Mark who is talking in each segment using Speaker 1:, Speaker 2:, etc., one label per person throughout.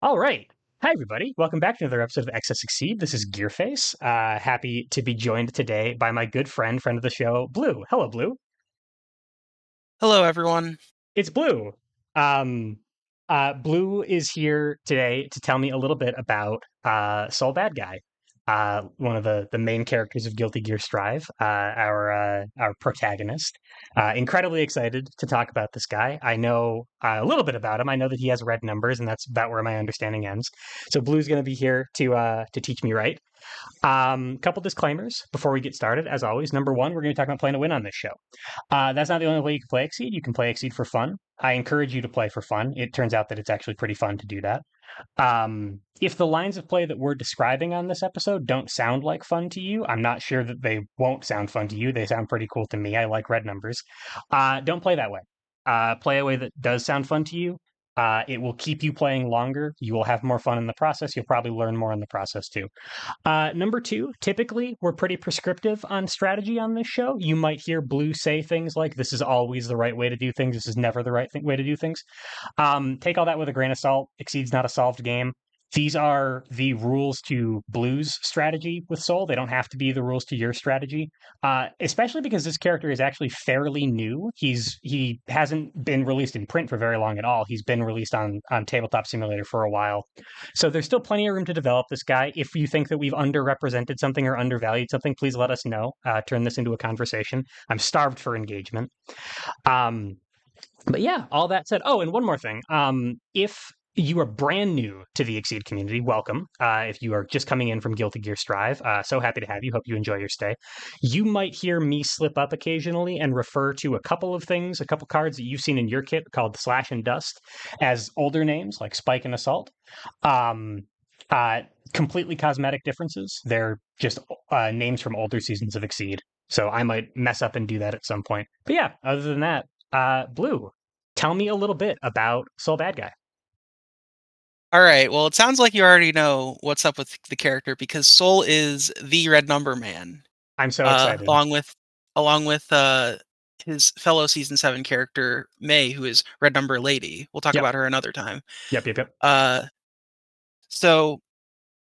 Speaker 1: All right. Hi, everybody. Welcome back to another episode of Excess Succeed. This is Gearface. Happy to be joined today by my good friend of the show, Blue. Hello, Blue.
Speaker 2: Hello, everyone.
Speaker 1: It's Blue. Um, Blue is here today to tell me a little bit about Sol Badguy, one of the main characters of Guilty Gear Strive, our protagonist. Incredibly excited to talk about this guy. I know a little bit about him. I know that he has red numbers, and that's about where my understanding ends. So Blue's going to be here to teach me right. Couple disclaimers before we get started. As always, number one, we're going to talk about playing to win on this show. That's not the only way you can play Exceed. You can play Exceed for fun. I encourage you to play for fun. It turns out that it's actually pretty fun to do that. If the lines of play that we're describing on this episode don't sound like fun to you, I'm not sure that they won't sound fun to you. They sound pretty cool to me. I like red numbers. Don't play that way. Play a way that does sound fun to you. It will keep you playing longer. You will have more fun in the process. You'll probably learn more in the process too. Number two, typically we're pretty prescriptive on strategy on this show. You might hear Blue say things like, "This is always the right way to do things. This is never the right way to do things." Take all that with a grain of salt. Exceed's not a solved game. These are the rules to Blue's strategy with Soul. They don't have to be the rules to your strategy, especially because this character is actually fairly new. He hasn't been released in print for very long at all. He's been released on Tabletop Simulator for a while, so there's still plenty of room to develop this guy. If you think that we've underrepresented something or undervalued something, please let us know. Turn this into a conversation. I'm starved for engagement. Um, but yeah, all that said, oh, and one more thing. If you are brand new to the Exceed community, welcome. If you are just coming in from Guilty Gear Strive, so happy to have you. Hope you enjoy your stay. You might hear me slip up occasionally and refer to a couple of things, a couple cards that you've seen in your kit called Slash and Dust as older names like Spike and Assault. Um, uh, Completely cosmetic differences. They're just names from older seasons of Exceed. So I might mess up and do that at some point. But yeah, other than that, Blue, tell me a little bit about Sol Badguy.
Speaker 2: All right. Well, it sounds like you already know what's up with the character because Soul is the red number man,
Speaker 1: I'm so
Speaker 2: uh,
Speaker 1: excited.
Speaker 2: along with along with his fellow season 7 character May, who is red number lady. We'll talk
Speaker 1: Yep,
Speaker 2: about her another time.
Speaker 1: yep.
Speaker 2: Uh, so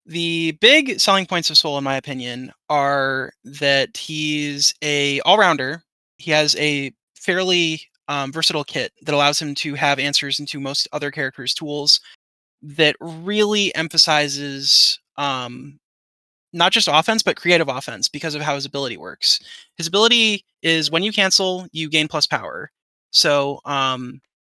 Speaker 2: the big selling points of Soul, in my opinion, are that he's a all-rounder. He has a fairly versatile kit that allows him to have answers into most other characters' tools that really emphasizes not just offense, but creative offense because of how his ability works. His ability is when you cancel, you gain plus power. So,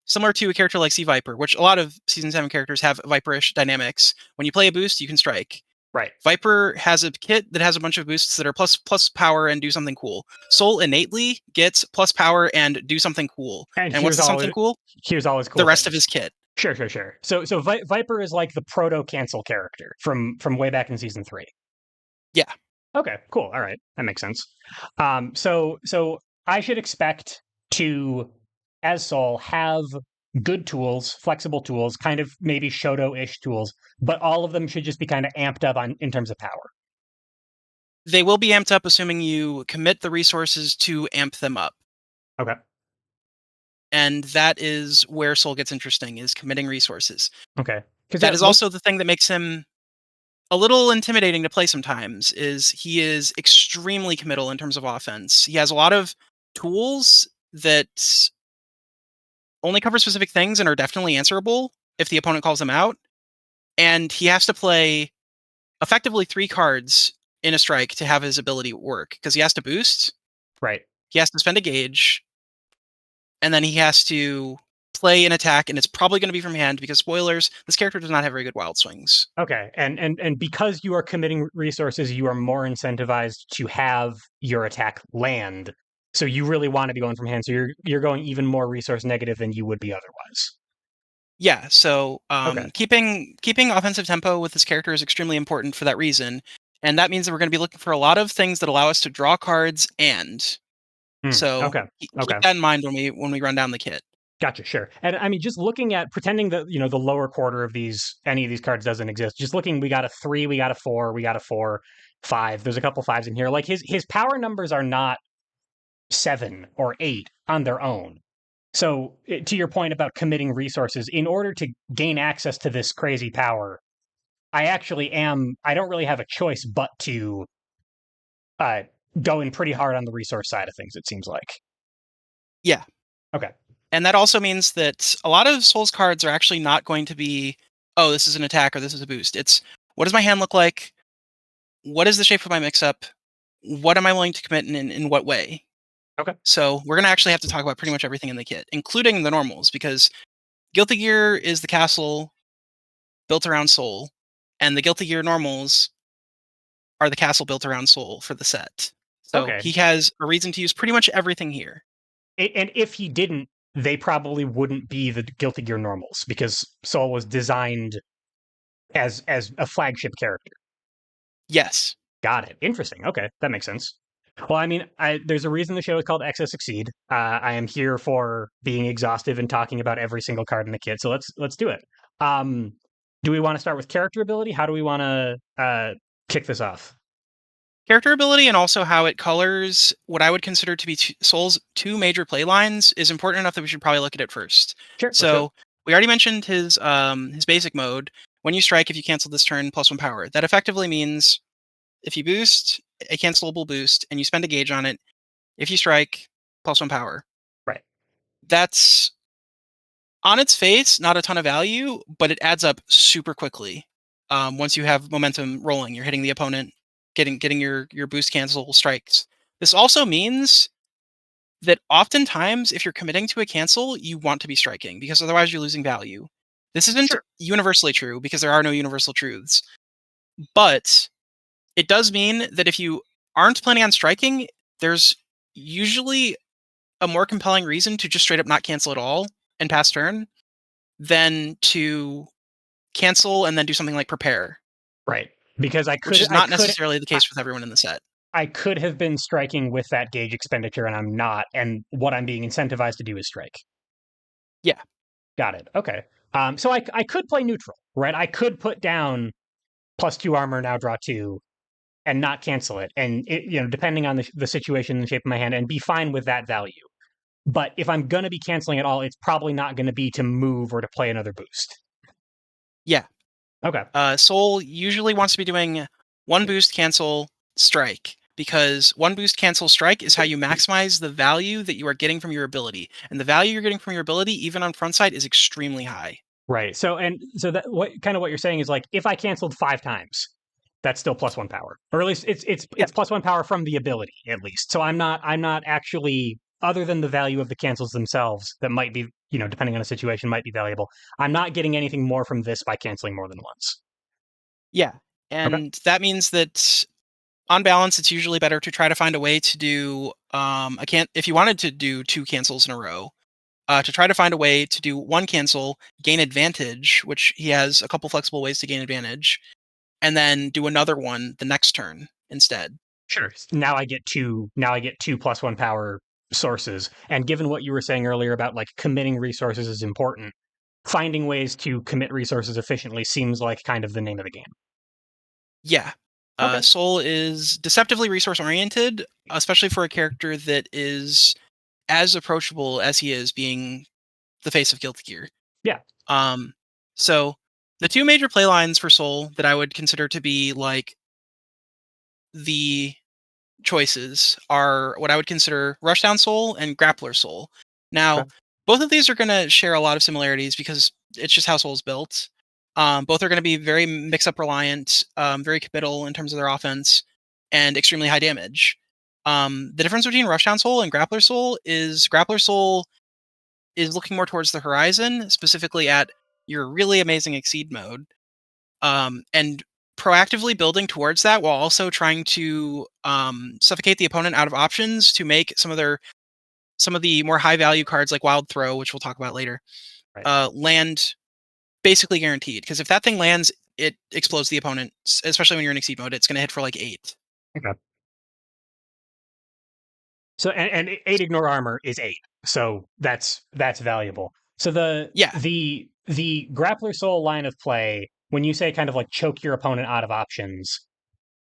Speaker 2: similar to a character like Sea Viper, which a lot of Season 7 characters have Viperish dynamics. When you play a boost, you can strike.
Speaker 1: Right.
Speaker 2: Viper has a kit that has a bunch of boosts that are plus power and do something cool. Soul innately gets plus power and do something cool.
Speaker 1: And
Speaker 2: And what's the something cool?
Speaker 1: here's all his
Speaker 2: The
Speaker 1: cool
Speaker 2: rest of
Speaker 1: things.
Speaker 2: his kit.
Speaker 1: Sure. So Viper is like the proto cancel character from way back in season 3.
Speaker 2: Yeah.
Speaker 1: Okay, cool. All right, that makes sense. So I should expect to, as Soul, have good tools, flexible tools, kind of maybe Shoto-ish tools, but all of them should just be kind of amped up on in terms of power.
Speaker 2: They will be amped up assuming you commit the resources to amp them up.
Speaker 1: Okay.
Speaker 2: And that is where Soul gets interesting, is committing resources.
Speaker 1: Okay. Because
Speaker 2: That
Speaker 1: yeah,
Speaker 2: is
Speaker 1: look.
Speaker 2: also the thing that makes him a little intimidating to play sometimes, is he is extremely committal in terms of offense. He has a lot of tools that only cover specific things and are definitely answerable if the opponent calls them out. And he has to play effectively 3 cards in a strike to have his ability work, because he has to boost,
Speaker 1: Right.
Speaker 2: he has to spend a gauge, and then he has to play an attack, and it's probably going to be from hand because spoilers, this character does not have very good wild swings.
Speaker 1: Okay. And because you are committing resources, you are more incentivized to have your attack land. So you really want to be going from hand. So you're going even more resource negative than you would be otherwise.
Speaker 2: Yeah, so
Speaker 1: Okay.
Speaker 2: keeping offensive tempo with this character is extremely important for that reason, and that means that we're going to be looking for a lot of things that allow us to draw cards. And so
Speaker 1: Okay.
Speaker 2: keep
Speaker 1: Okay.
Speaker 2: that in mind when we run down the kit.
Speaker 1: Gotcha. Sure. And I mean, just looking at pretending that the lower quarter of any of these cards doesn't exist. Just looking, we got a 3, we got a 4, we got a 4, 5. There's a couple fives in here. Like his power numbers are not 7 or 8 on their own. So, to your point about committing resources, in order to gain access to this crazy power, I actually am. I don't really have a choice but to uh, go in pretty hard on the resource side of things. It seems like.
Speaker 2: Yeah.
Speaker 1: Okay.
Speaker 2: And that also means that a lot of Souls cards are actually not going to be, oh, this is an attack or this is a boost. It's what does my hand look like? What is the shape of my mix up? What am I willing to commit in what way?
Speaker 1: Okay.
Speaker 2: So we're going to actually have to talk about pretty much everything in the kit, including the normals, because Guilty Gear is the castle built around Soul, and the Guilty Gear normals are the castle built around Soul for the set. So
Speaker 1: Okay.
Speaker 2: he has a reason to use pretty much everything here.
Speaker 1: And if he didn't, they probably wouldn't be the Guilty Gear normals because Soul was designed as a flagship character.
Speaker 2: Yes.
Speaker 1: Got it. Interesting. Okay, that makes sense. Well, I mean, there's a reason the show is called Excess Succeed. I am here for being exhaustive and talking about every single card in the kit. So let's do it. Um, do we want to start with character ability? How do we want to kick this off?
Speaker 2: Character ability and also how it colors what I would consider to be Soul's two major play lines is important enough that we should probably look at it first.
Speaker 1: Sure, let's do it.
Speaker 2: So we already mentioned his basic mode. When you strike, if you cancel this turn, +1 power. That effectively means if you boost a cancelable boost and you spend a gauge on it, if you strike, +1 power.
Speaker 1: Right.
Speaker 2: That's on its face not a ton of value, but it adds up super quickly. Once you have momentum rolling, you're hitting the opponent, getting your boost cancel strikes. This also means that oftentimes, if you're committing to a cancel, you want to be striking because otherwise you're losing value. This isn't
Speaker 1: Sure.
Speaker 2: universally true because there are no universal truths, but it does mean that if you aren't planning on striking, there's usually a more compelling reason to just straight up not cancel at all and pass turn than to cancel and then do something like prepare,
Speaker 1: Right. Because
Speaker 2: which is not necessarily the case with everyone in the set.
Speaker 1: I could have been striking with that gauge expenditure, and I'm not. And what I'm being incentivized to do is strike.
Speaker 2: Yeah.
Speaker 1: Got it. Okay. So I could play neutral, right? I could put down +2 armor, now draw 2, and not cancel it. And depending on the situation and the shape of my hand, and be fine with that value. But if I'm gonna be canceling at all, it's probably not gonna be to move or to play another boost.
Speaker 2: Yeah.
Speaker 1: Okay.
Speaker 2: Soul usually wants to be doing one boost, cancel, strike, because one boost, cancel, strike is how you maximize the value that you are getting from your ability. And the value you're getting from your ability, even on front side, is extremely high.
Speaker 1: Right. So that what you're saying is like if I canceled 5 times, that's still +1 power, or at least
Speaker 2: Yeah.
Speaker 1: it's +1 power from the ability at least. So I'm not actually, other than the value of the cancels themselves that might be, depending on a situation, might be valuable. I'm not getting anything more from this by canceling more than once.
Speaker 2: Yeah.
Speaker 1: Okay.
Speaker 2: And that means that on balance, it's usually better to try to find a way to do if you wanted to do 2 cancels in a row, to try to find a way to do one cancel, gain advantage, which he has a couple flexible ways to gain advantage, and then do another one the next turn instead.
Speaker 1: Sure. Now I get two. Now I get two +1 power sources. And given what you were saying earlier about like committing resources is important, finding ways to commit resources efficiently seems like kind of the name of the game.
Speaker 2: Yeah.
Speaker 1: Okay.
Speaker 2: Soul is deceptively resource oriented, especially for a character that is as approachable as he is being the face of Guilty Gear.
Speaker 1: Yeah.
Speaker 2: Um, so the two major play lines for Soul that I would consider to be like the choices are what I would consider Rushdown Soul and Grappler Soul.
Speaker 1: Okay.
Speaker 2: Now, both of these are going to share a lot of similarities because it's just how Soul's built. Both are going to be very mix-up reliant, very committal in terms of their offense, and extremely high damage. The difference between Rushdown Soul and Grappler Soul is looking more towards the horizon, specifically at your really amazing Exceed mode, and proactively building towards that while also trying to suffocate the opponent out of options to make some of the more high value cards like Wild Throw, which we'll talk about later,
Speaker 1: Right.
Speaker 2: land basically guaranteed. Because if that thing lands, it explodes the opponent, especially when you're in Exceed mode. It's going to hit for like 8.
Speaker 1: Okay. So and 8 ignore armor is 8. So that's valuable. So
Speaker 2: Yeah,
Speaker 1: the grappler soul line of play, when you say kind of like choke your opponent out of options,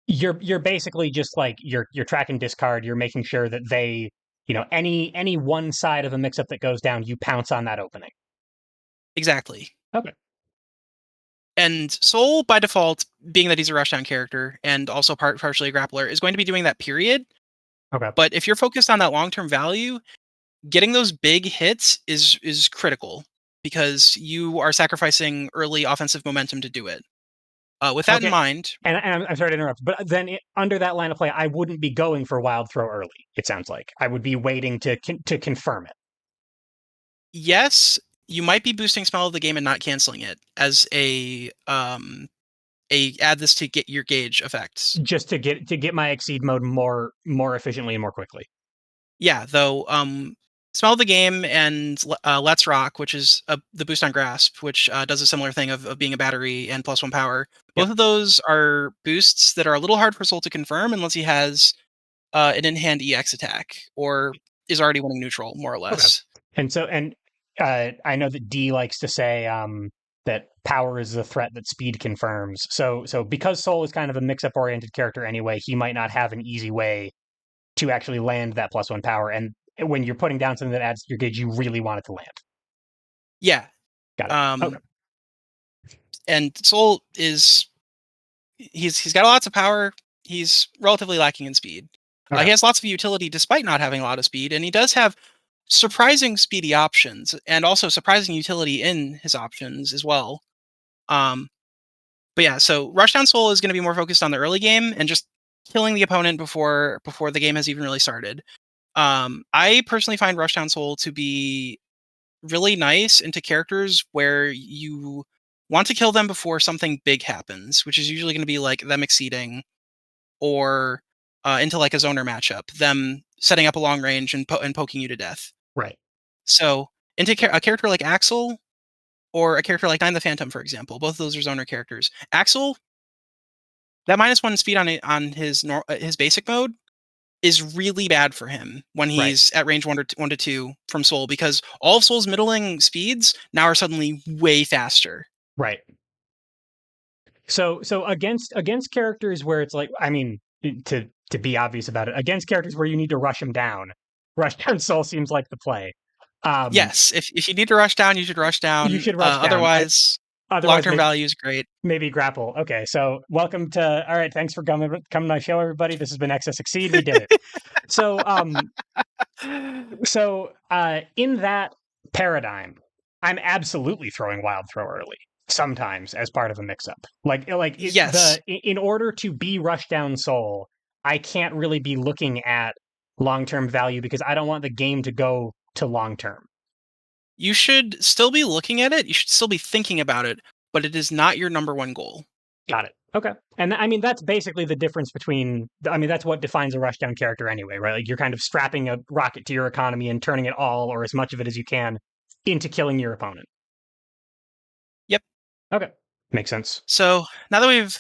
Speaker 1: you're basically just like you're track and discard. You're making sure that they any one side of a mix-up that goes down, you pounce on that opening.
Speaker 2: Exactly.
Speaker 1: Okay.
Speaker 2: And Sol, by default, being that he's a rushdown character and also partially a grappler, is going to be doing that period.
Speaker 1: Okay.
Speaker 2: But if you're focused on that long-term value, getting those big hits is critical because you are sacrificing early offensive momentum to do it. With that in
Speaker 1: Okay.
Speaker 2: mind,
Speaker 1: And I'm sorry to interrupt, but then under that line of play, I wouldn't be going for wild throw early. It sounds like I would be waiting to confirm it.
Speaker 2: yes, you might be boosting smell of the game and not canceling it as a add this to get your gauge effects.
Speaker 1: Just to get my exceed mode more efficiently and more quickly.
Speaker 2: Yeah, though, smell of the game and Let's Rock, which is the boost on grasp, which does a similar thing of being a battery and +1 power.
Speaker 1: Yep.
Speaker 2: Both of those are boosts that are a little hard for Soul to confirm unless he has an in-hand EX attack or is already winning neutral, more or
Speaker 1: Okay.
Speaker 2: less.
Speaker 1: And I know that D likes to say that power is the threat that speed confirms. So because Soul is kind of a mix-up oriented character anyway, he might not have an easy way to actually land that +1 power. And when you're putting down something that adds to your gauge, you really want it to land.
Speaker 2: Yeah,
Speaker 1: Got it. Okay.
Speaker 2: um, and Soul is he's got lots of power. He's relatively lacking in speed.
Speaker 1: Okay.
Speaker 2: He has lots of utility despite not having a lot of speed, and he does have surprising speedy options and also surprising utility in his options as well. Um, but yeah, so Rushdown Soul is going to be more focused on the early game and just killing the opponent before the game has even really started. I personally find Rushdown Soul to be really nice into characters where you want to kill them before something big happens, which is usually going to be like them exceeding or into like a zoner matchup, them setting up a long range and poking you to death.
Speaker 1: Right.
Speaker 2: So into a character like Axel or a character like Nine the Phantom, for example, both of those are zoner characters. Axel, that -1 speed on his basic mode is really bad for him when
Speaker 1: Right.
Speaker 2: he's at range 1 to 2 from Soul because all of Soul's middling speeds now are suddenly way faster.
Speaker 1: Right. So against characters where it's like, I mean, to be obvious about it, against characters where you need to rush down Soul seems like the play. Um,
Speaker 2: Yes, if you need to rush down, you should rush
Speaker 1: you
Speaker 2: down.
Speaker 1: should rush down.
Speaker 2: Otherwise, long
Speaker 1: Otherwise,
Speaker 2: term value is great.
Speaker 1: maybe grapple. Okay, so welcome to. All right, thanks for coming to my show, everybody. This has been Excess Exceed. We did it. So in that paradigm, I'm absolutely throwing wild throw early sometimes as part of a mix-up.
Speaker 2: Yes,
Speaker 1: In order to be rushdown Soul, I can't really be looking at long-term value because I don't want the game to go to long-term.
Speaker 2: you should still be looking at it. You should still be thinking about it, but it is not your number one goal.
Speaker 1: Got it. Okay. And I mean, that's basically the difference between, I mean, that's what defines a rushdown character anyway, right? Like you're kind of strapping a rocket to your economy and turning it all or as much of it as you can into killing your opponent.
Speaker 2: Yep.
Speaker 1: Okay. Makes sense.
Speaker 2: So now that we've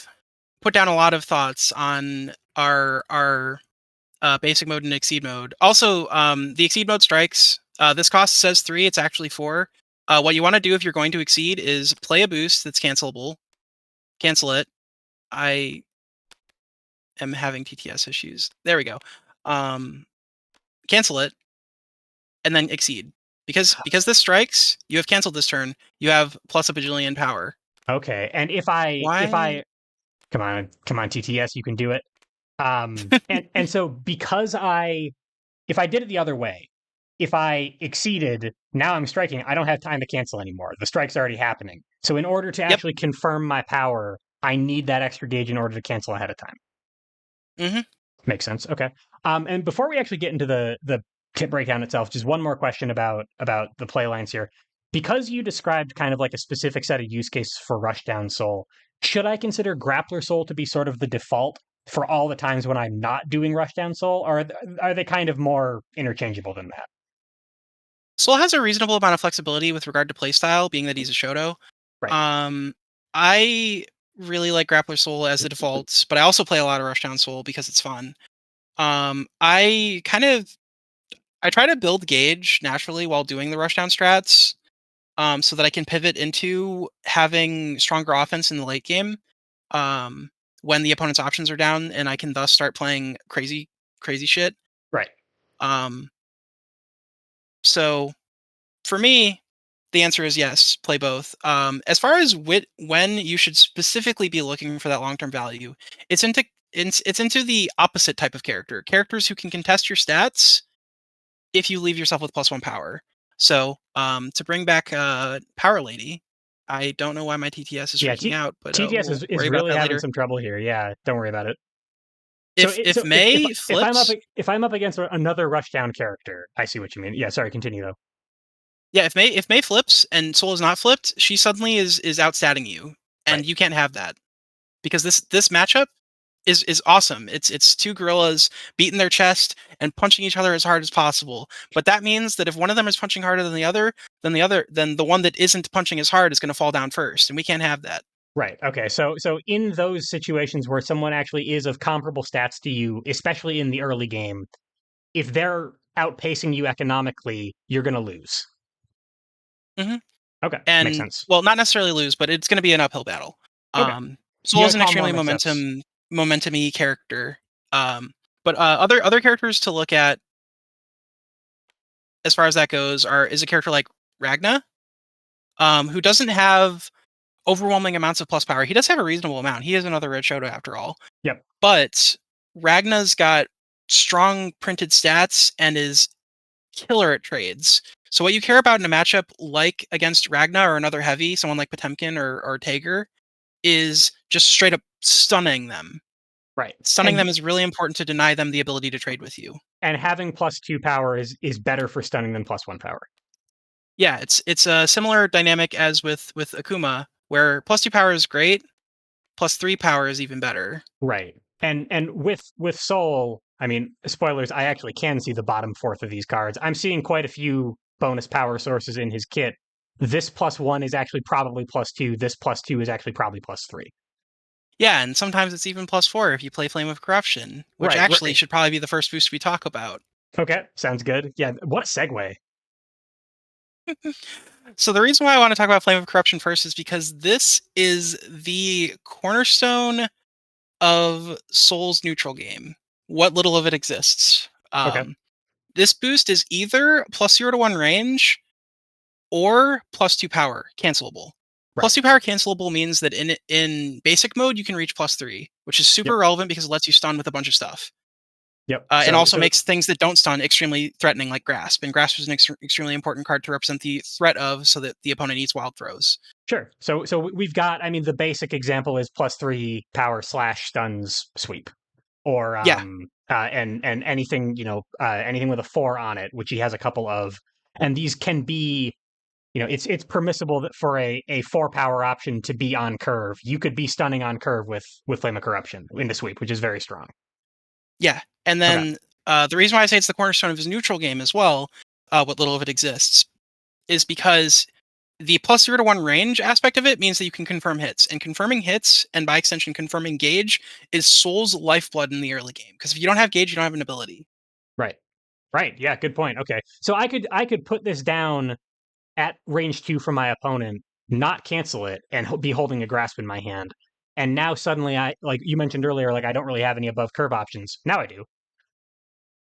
Speaker 2: put down a lot of thoughts on our basic mode and exceed mode. Also, the exceed mode strikes. This cost says 3. It's actually 4. What you want to do if you're going to exceed is play a boost that's cancelable. Cancel it. I am having TTS issues. There we go. Um, Cancel it and then exceed. Because this strikes, you have canceled this turn. You have plus a bajillion power.
Speaker 1: Okay. And if I
Speaker 2: Why?
Speaker 1: come on, TTS, you can do it. And so because if I did it the other way, if I exceeded, now I'm striking, I don't have time to cancel anymore. The strike's already happening. So in order to
Speaker 2: Yep.
Speaker 1: actually confirm my power, I need that extra gauge in order to cancel ahead of time.
Speaker 2: Hmm.
Speaker 1: Makes sense. Okay. And before we actually get into the tip breakdown itself, just one more question about the play lines here. Because you described kind of like a specific set of use cases for Rushdown Soul, should I consider Grappler Soul to be sort of the default for all the times when I'm not doing Rushdown Soul, or are they kind of more interchangeable than that?
Speaker 2: Soul has a reasonable amount of flexibility with regard to playstyle, being that he's a Shoto.
Speaker 1: Right.
Speaker 2: Um, I really like Grappler Soul as the default, but I also play a lot of Rushdown Soul because it's fun. I try to build gauge naturally while doing the Rushdown strats, so that I can pivot into having stronger offense in the late game, um, when the opponent's options are down, and I can thus start playing crazy shit.
Speaker 1: Right.
Speaker 2: Um, So for me, the answer is yes, play both. As far as when you should specifically be looking for that long-term value, it's into the opposite type of characters who can contest your stats if you leave yourself with +1 power. So to bring back Power Lady, I don't know why my TTS is
Speaker 1: Yeah,
Speaker 2: freaking out, but
Speaker 1: TTS
Speaker 2: we'll
Speaker 1: is
Speaker 2: worry about
Speaker 1: really
Speaker 2: that
Speaker 1: having
Speaker 2: later.
Speaker 1: some trouble here. Yeah, don't worry about it. So
Speaker 2: If May flips,
Speaker 1: if I'm up against another rushdown character, I see what you mean. Yeah, sorry, continue though.
Speaker 2: yeah, if May flips and Soul is not flipped, she suddenly is outstatting you, and
Speaker 1: Right.
Speaker 2: you can't have that because this matchup is awesome. It's two gorillas beating their chest and punching each other as hard as possible. But that means that if one of them is punching harder than then the one that isn't punching as hard is going to fall down first, and we can't have that.
Speaker 1: Right. Okay. So in those situations where someone actually is of comparable stats to you, especially in the early game, if they're outpacing you economically, you're going to lose.
Speaker 2: hmm
Speaker 1: Okay, makes
Speaker 2: And
Speaker 1: sense.
Speaker 2: well, not necessarily lose, but it's going to be an uphill battle.
Speaker 1: Okay, you
Speaker 2: Soul
Speaker 1: got
Speaker 2: is
Speaker 1: to
Speaker 2: an
Speaker 1: call more
Speaker 2: extremely
Speaker 1: mix-ups.
Speaker 2: momentum-y character. But other characters to look at as far as that goes is a character like Ragna, who doesn't have overwhelming amounts of plus power. He does have a reasonable amount. He is another Red Shoto after all.
Speaker 1: Yep.
Speaker 2: But Ragna's got strong printed stats and is killer at trades. So what you care about in a matchup like against Ragna or another heavy, someone like Potemkin or Tager, is just straight up stunning them.
Speaker 1: Right.
Speaker 2: Stunning them is really important to deny them the ability to trade with you.
Speaker 1: And having +2 power is better for stunning than +1 power.
Speaker 2: Yeah, it's a similar dynamic as with Akuma, where +2 power is great, +3 power is even better.
Speaker 1: Right. And with Soul, I mean, spoilers, I actually can see the bottom fourth of these cards. I'm seeing quite a few bonus power sources in his kit. This +1 is actually probably +2. This +2 is actually probably +3.
Speaker 2: Yeah, and sometimes it's even +4 if you play Flame of Corruption, which
Speaker 1: Right,
Speaker 2: actually
Speaker 1: right.
Speaker 2: should probably be the first boost we talk about.
Speaker 1: Okay, sounds good. Yeah, what a segue.
Speaker 2: So the reason why I want to talk about Flame of Corruption first is because this is the cornerstone of Soul's neutral game. What little of it exists.
Speaker 1: Okay,
Speaker 2: This boost is either +0 to 1 range or +2 power cancelable.
Speaker 1: right.
Speaker 2: +2 power cancelable means that in basic mode you can reach +3, which is
Speaker 1: Yep,
Speaker 2: super relevant because it lets you stun with a bunch of stuff.
Speaker 1: yep.
Speaker 2: And
Speaker 1: So
Speaker 2: also
Speaker 1: so
Speaker 2: makes things that don't stun extremely threatening, like Grasp. And Grasp is an extremely important card to represent the threat of, so that the opponent eats wild throws.
Speaker 1: sure. So we've got, I mean, the basic example is +3 power slash stuns sweep. Or
Speaker 2: Yeah,
Speaker 1: and anything, anything with a 4 on it, which he has a couple of. And these can be, it's permissible that for a 4 power option to be on curve, you could be stunning on curve with Flame of Corruption into sweep, which is very strong.
Speaker 2: yeah. And
Speaker 1: Okay,
Speaker 2: then the reason why I say it's the cornerstone of his neutral game as well, what little of it exists, is because the +0 to 1 range aspect of it means that you can confirm hits, and confirming hits, and by extension confirming gauge, is Soul's lifeblood in the early game. Because if you don't have gauge, you don't have an ability.
Speaker 1: right, right. Yeah, good point. Okay, so I could put this down at range 2 from my opponent, not cancel it, and be holding a grasp in my hand. And now suddenly, I like you mentioned earlier, like I don't really have any above curve options. Now I do.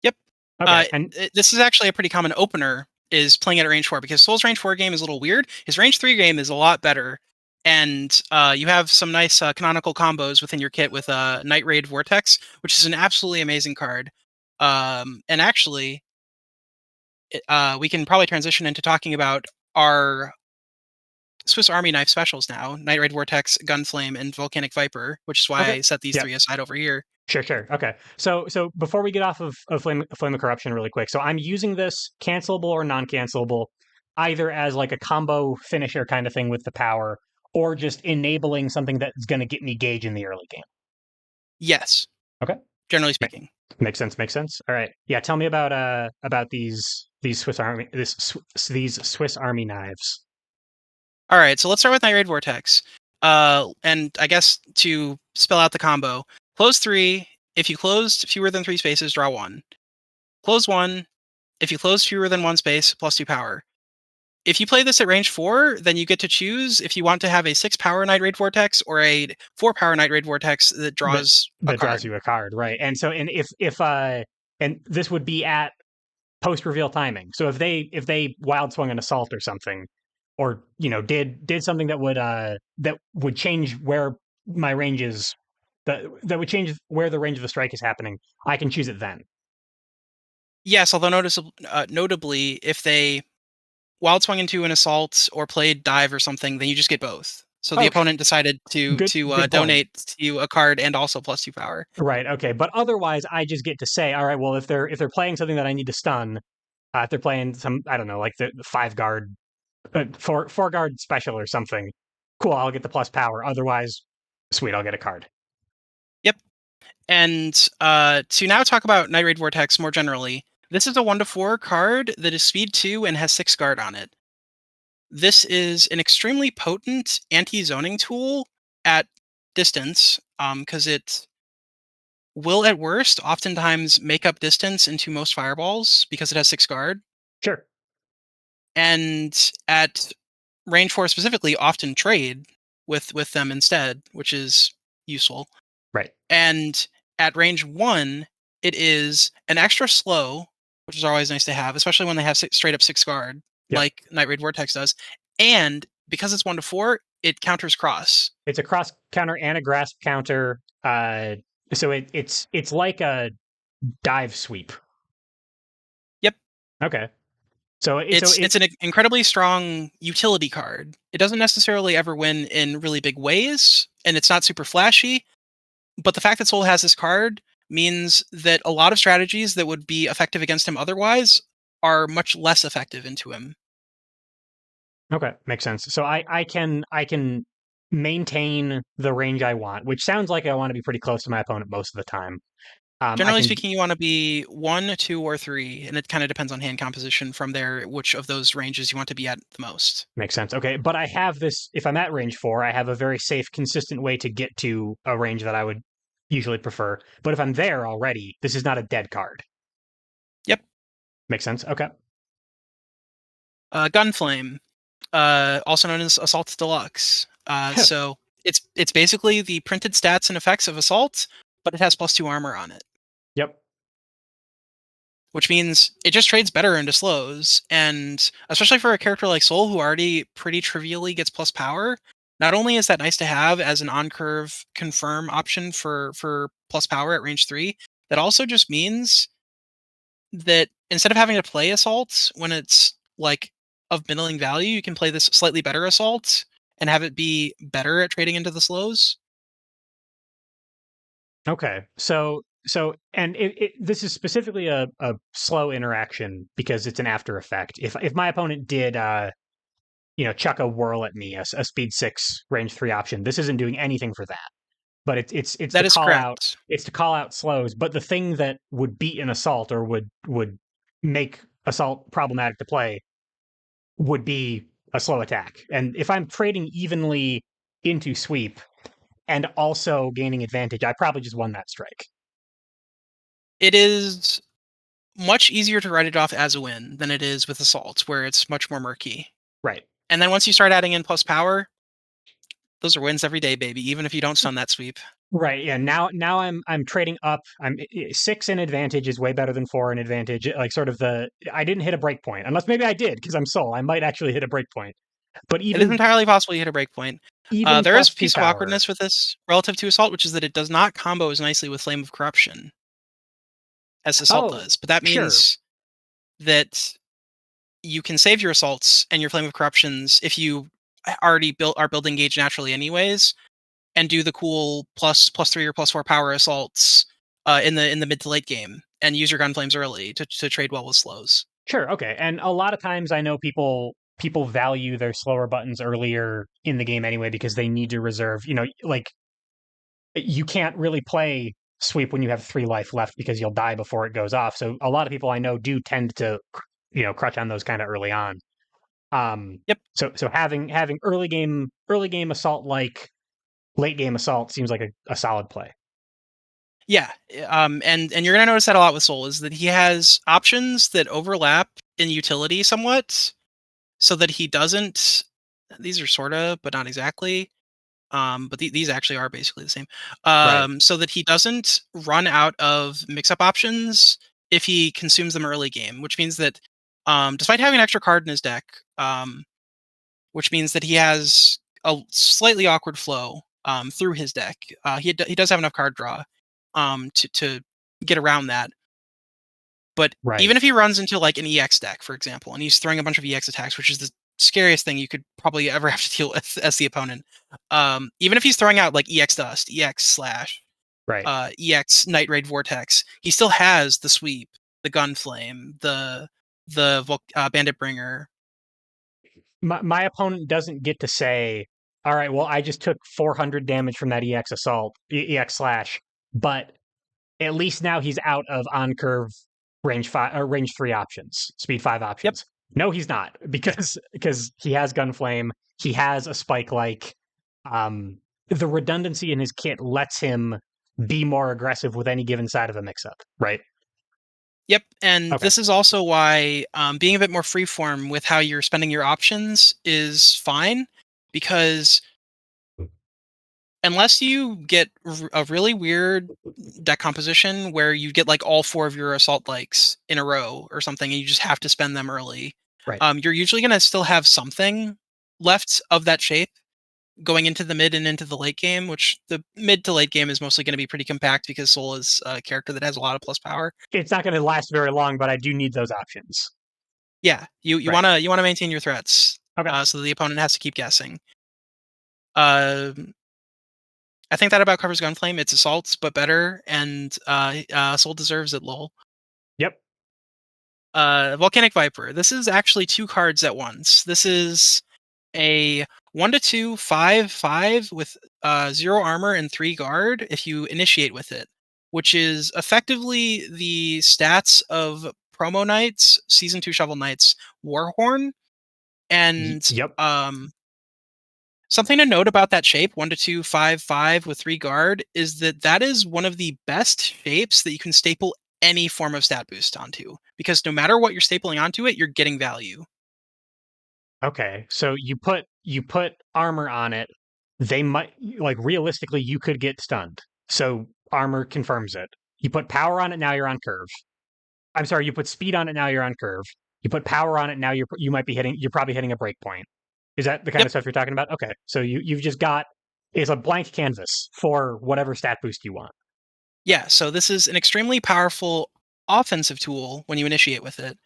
Speaker 2: Yep.
Speaker 1: Okay, and
Speaker 2: This is actually a pretty common opener, is playing at range 4, because Soul's range 4 game is a little weird. His range 3 game is a lot better, and you have some nice canonical combos within your kit with Night Raid Vortex, which is an absolutely amazing card. And actually, we can probably transition into talking about our Swiss Army knife specials now: Night Raid Vortex, Gunflame, and Volcanic Viper, which is why
Speaker 1: okay,
Speaker 2: I set these
Speaker 1: yeah,
Speaker 2: three aside over here.
Speaker 1: sure. Okay, so before we get off of Flame of Corruption really quick, so I'm using this cancelable or non-cancelable, either as like a combo finisher kind of thing with the power, or just enabling something that's going to get me gauge in the early game.
Speaker 2: Yes,
Speaker 1: Okay,
Speaker 2: generally speaking.
Speaker 1: makes sense. Makes sense. All right, yeah. Tell me about these these Swiss Army knives.
Speaker 2: All right, so let's start with Night Raid Vortex. And I guess to spell out the combo: close 3. If you closed fewer than 3 spaces, draw 1. Close 1. If you close fewer than 1 space, +2 power. If you play this at range 4, then you get to choose if you want to have a 6 power Night Raid Vortex or a 4 power Night Raid Vortex that
Speaker 1: that
Speaker 2: draws a
Speaker 1: that draws
Speaker 2: card.
Speaker 1: you a card, right? And so, and if and this would be at post reveal timing. So if they wild swung an assault or something, or did something that would change where my range is, that would change where the range of the strike is happening, I can choose it then.
Speaker 2: Yes, although notably, if they wild swung into an assault or played dive or something, then you just get both. So the
Speaker 1: Okay,
Speaker 2: opponent decided to
Speaker 1: good point.
Speaker 2: donate to you a card and also +2 power.
Speaker 1: Right. Okay. But otherwise, I just get to say, all right. Well, if they're playing something that I need to stun, if they're playing some, I don't know, like the 5 guard, four guard special or something, cool. I'll get the plus power. Otherwise, sweet, I'll get a card.
Speaker 2: Yep. And to now talk about Night Raid Vortex more generally, this is a 1/4 card that is speed 2 and has 6 guard on it. This is an extremely potent anti-zoning tool at distance, because it will at worst oftentimes make up distance into most fireballs because it has 6 guard,
Speaker 1: Sure.
Speaker 2: and at range 4 specifically often trade with them instead, which is useful.
Speaker 1: Right.
Speaker 2: And at range 1, it is an extra slow, which is always nice to have, especially when they have straight up 6 guard,
Speaker 1: Yep.
Speaker 2: like Night Raid Vortex does. And because it's 1/4, it counters cross.
Speaker 1: It's a cross counter and a grasp counter. So it's like a dive sweep.
Speaker 2: Yep.
Speaker 1: Okay. So
Speaker 2: It's an incredibly strong utility card. It doesn't necessarily ever win in really big ways, and it's not super flashy, but the fact that Sol has this card means that a lot of strategies that would be effective against him otherwise are much less effective into him.
Speaker 1: okay, makes sense. So I can maintain the range I want, which sounds like I want to be pretty close to my opponent most of the time. I
Speaker 2: Generally
Speaker 1: can
Speaker 2: speaking, you want to be 1, 2, or 3, and it kind of depends on hand composition from there, which of those ranges you want to be at the most.
Speaker 1: make sense. Okay, but I have this. If I'm at range 4, I have a very safe, consistent way to get to a range that I would usually prefer. But if I'm there already, this is not a dead card.
Speaker 2: Yep.
Speaker 1: Makes sense. Okay.
Speaker 2: Gunflame, also known as Assault Deluxe. So it's basically the printed stats and effects of Assault, but it has +2 armor on it,
Speaker 1: Yep.
Speaker 2: which means it just trades better into slows. And especially for a character like Sol, who already pretty trivially gets plus power, not only is that nice to have as an on-curve confirm option for plus power at range 3, that also just means that instead of having to play Assault when it's like of middling value, you can play this slightly better Assault and have it be better at trading into the slows.
Speaker 1: Okay. And this is specifically a slow interaction because it's an after effect. If my opponent did chuck a whirl at me, a speed 6 range 3 option, this isn't doing anything for that. But it's to
Speaker 2: That is
Speaker 1: call out
Speaker 2: correct.
Speaker 1: slows. But the thing that would beat an assault or would make assault problematic to play would be a slow attack. And if I'm trading evenly into sweep and also gaining advantage, I probably just won that strike.
Speaker 2: It is much easier to write it off as a win than it is with Assault, where it's much more murky.
Speaker 1: Right.
Speaker 2: And then once you start adding in plus power, those are wins every day, baby, even if you don't stun that sweep.
Speaker 1: Right. Yeah. Now I'm trading up. 6 in advantage is way better than 4 in advantage. Like sort of I didn't hit a break point unless maybe I did because I'm Sol. I might actually hit a break point. But
Speaker 2: It is entirely possible you hit a breakpoint.
Speaker 1: even
Speaker 2: There is
Speaker 1: plus
Speaker 2: a
Speaker 1: 2
Speaker 2: piece of
Speaker 1: power.
Speaker 2: awkwardness with this relative to Assault, which is that it does not combo as nicely with Flame of Corruption as Assault
Speaker 1: Oh,
Speaker 2: does. But that
Speaker 1: sure.
Speaker 2: means that you can save your Assaults and your Flame of Corruptions if you already are building Gauge naturally anyways, and do the cool +3 or +4 power assaults in the mid to late game, and use your gun flames early to trade well with slows.
Speaker 1: Sure. Okay. And a lot of times I know people value their slower buttons earlier in the game anyway because they need to reserve, like you can't really play sweep when you have 3 life left because you'll die before it goes off. So a lot of people I know do tend to crutch on those kind of early on.
Speaker 2: Yep.
Speaker 1: So having early game assault like late game assault seems like a solid play.
Speaker 2: Yeah. And you're gonna notice that a lot with Sol is that he has options that overlap in utility somewhat, so that he doesn't. These are sorta, but not exactly. But these actually are basically the same.
Speaker 1: Right.
Speaker 2: So that he doesn't run out of mix-up options if he consumes them early game, which means that despite having an extra card in his deck, which means that he has a slightly awkward flow through his deck. He does have enough card draw to get around that. But
Speaker 1: Right.
Speaker 2: even if he runs into like an EX deck, for example, and he's throwing a bunch of EX attacks, which is the scariest thing you could probably ever have to deal with as the opponent. Even if he's throwing out like EX Dust, EX Slash,
Speaker 1: Right.
Speaker 2: EX Night Raid Vortex, he still has the Sweep, the Gunflame, the Bandit Bringer.
Speaker 1: My opponent doesn't get to say, all right, well, I just took 400 damage from that EX assault, EX slash, but at least now he's out of on curve range five or range three options, speed five
Speaker 2: Yep.
Speaker 1: options. No, he's not because he has gunflame, he has a spike like. The redundancy in his kit lets him be more aggressive with any given side of a mix up, right?
Speaker 2: Yep, and
Speaker 1: Okay,
Speaker 2: this is also why being a bit more freeform with how you're spending your options is fine, because unless you get a really weird deck composition where you get like all four of your assault likes in a row or something, and you just have to spend them early,
Speaker 1: right.
Speaker 2: you're usually going to still have something left of that shape going into the mid and into the late game, which the mid to late game is mostly going to be pretty compact because Sol is a character that has a lot of plus power.
Speaker 1: It's not going to last very long, but I do need those options.
Speaker 2: Yeah, you
Speaker 1: Right.
Speaker 2: wanna maintain your threats,
Speaker 1: Okay.
Speaker 2: so the opponent has to keep guessing. Um, I think that about covers Gunflame. It's assaults, but better, and Soul deserves it. Lol.
Speaker 1: Yep.
Speaker 2: Volcanic Viper. This is actually two cards at once. This is a 1/2 5/5 with 0 armor and 3 guard if you initiate with it, which is effectively the stats of Promo Knights, Season 2 Shovel Knights, Warhorn, and
Speaker 1: Yep.
Speaker 2: something to note about that shape, 1/2 5/5 with 3 guard, is that that is one of the best shapes that you can staple any form of stat boost onto, because no matter what you're stapling onto it, you're getting value.
Speaker 1: Okay, so you put armor on it. They might like realistically you could get stunned. So armor confirms it. You put power on it, now you're on curve. I'm sorry, you put speed on it, now you're on curve. You put power on it, now you might be hitting. You're probably hitting a break point. Is that the kind
Speaker 2: Yep.
Speaker 1: of stuff you're talking about? Okay, so you've just got it's a blank canvas for whatever stat boost you want.
Speaker 2: Yeah, so this is an extremely powerful offensive tool when you initiate with it.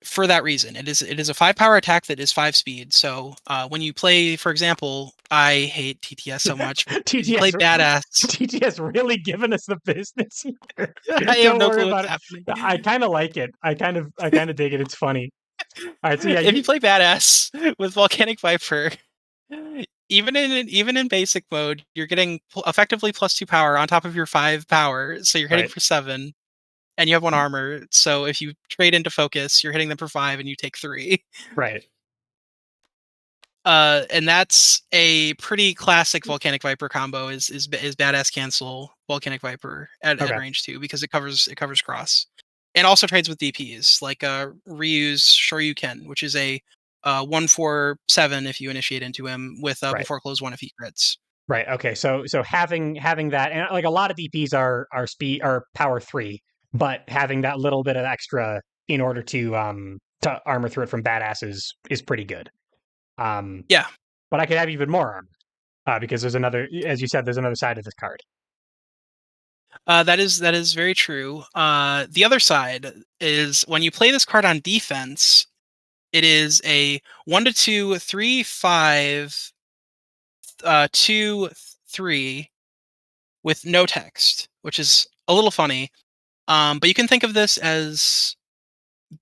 Speaker 2: For that reason, it is a 5 power attack that is 5 speed. So when you play, for example, I hate TTS so much, but if you play
Speaker 1: TTS
Speaker 2: Badass,
Speaker 1: TTS really giving us the business here.
Speaker 2: I have
Speaker 1: Don't
Speaker 2: no
Speaker 1: worry
Speaker 2: clue what's
Speaker 1: about it.
Speaker 2: happening.
Speaker 1: I kind of like it. I kind of dig it. It's funny. All right, so yeah,
Speaker 2: If
Speaker 1: you
Speaker 2: you play Badass with Volcanic Viper, even in basic mode, you're getting effectively +2 power on top of your 5 power, so you're hitting
Speaker 1: right,
Speaker 2: for 7, and you have 1 armor. So if you trade into focus, you're hitting them for 5, and you take 3.
Speaker 1: right,
Speaker 2: And that's a pretty classic Volcanic Viper combo. Is Badass cancel Volcanic Viper at
Speaker 1: okay,
Speaker 2: range 2 because it covers cross, and also trades with DPS like Ryu's Shoryuken, which is a 1/4/7 if you initiate into him with
Speaker 1: right,
Speaker 2: before close 1 if he crits.
Speaker 1: right. Okay, so having that and like a lot of DPS are speed are power three, but having that little bit of extra in order to armor through it from badass is pretty good. Um,
Speaker 2: Yeah,
Speaker 1: but I could have even more armor because there's another, as you said, there's another side of this card.
Speaker 2: that is very true. The other side is when you play this card on defense, it is a 1/2 3/5 2 3 with no text, which is a little funny. But you can think of this as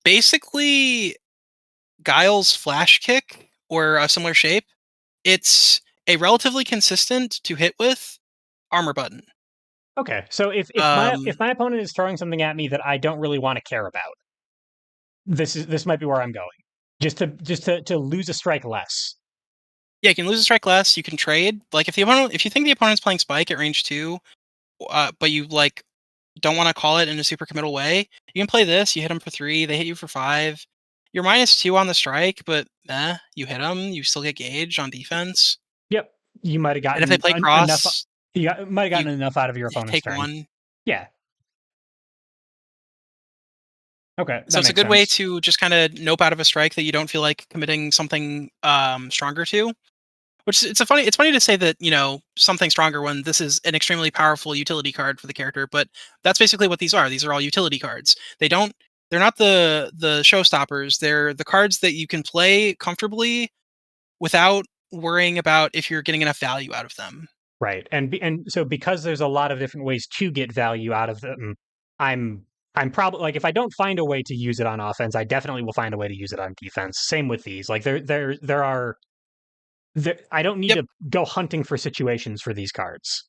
Speaker 2: basically Guile's flash kick or a similar shape. It's a relatively consistent to hit with armor button.
Speaker 1: Okay, so if
Speaker 2: Um,
Speaker 1: my opponent is throwing something at me that I don't really want to care about, this might be where I'm going. Just to lose a strike less.
Speaker 2: yeah, you can lose a strike less. You can trade. Like if you think the opponent's playing Spike at range 2, but you like don't want to call it in a super committal way, you can play this. You hit them for 3. They hit you for 5. You're -2 on the strike, but you hit them. You still get gauge on defense.
Speaker 1: Yep, you might have
Speaker 2: And if they
Speaker 1: gotten
Speaker 2: play
Speaker 1: enough.
Speaker 2: cross,
Speaker 1: You might have gotten
Speaker 2: you
Speaker 1: enough out of your opponent's
Speaker 2: take
Speaker 1: turn.
Speaker 2: 1.
Speaker 1: Yeah, Okay,
Speaker 2: So
Speaker 1: that
Speaker 2: it's a
Speaker 1: makes
Speaker 2: good way
Speaker 1: sense.
Speaker 2: to just kind of nope out of a strike that you don't feel like committing something stronger to. Which it's funny to say that, something stronger when this is an extremely powerful utility card for the character, but that's basically what these are. These are all utility cards. They're not the showstoppers. They're the cards that you can play comfortably without worrying about if you're getting enough value out of them.
Speaker 1: Right. And so because there's a lot of different ways to get value out of them, I'm I'm probably like if I don't find a way to use it on offense, I definitely will find a way to use it on defense. Same with these. Like there are I don't need
Speaker 2: Yep.
Speaker 1: to go hunting for situations for these cards.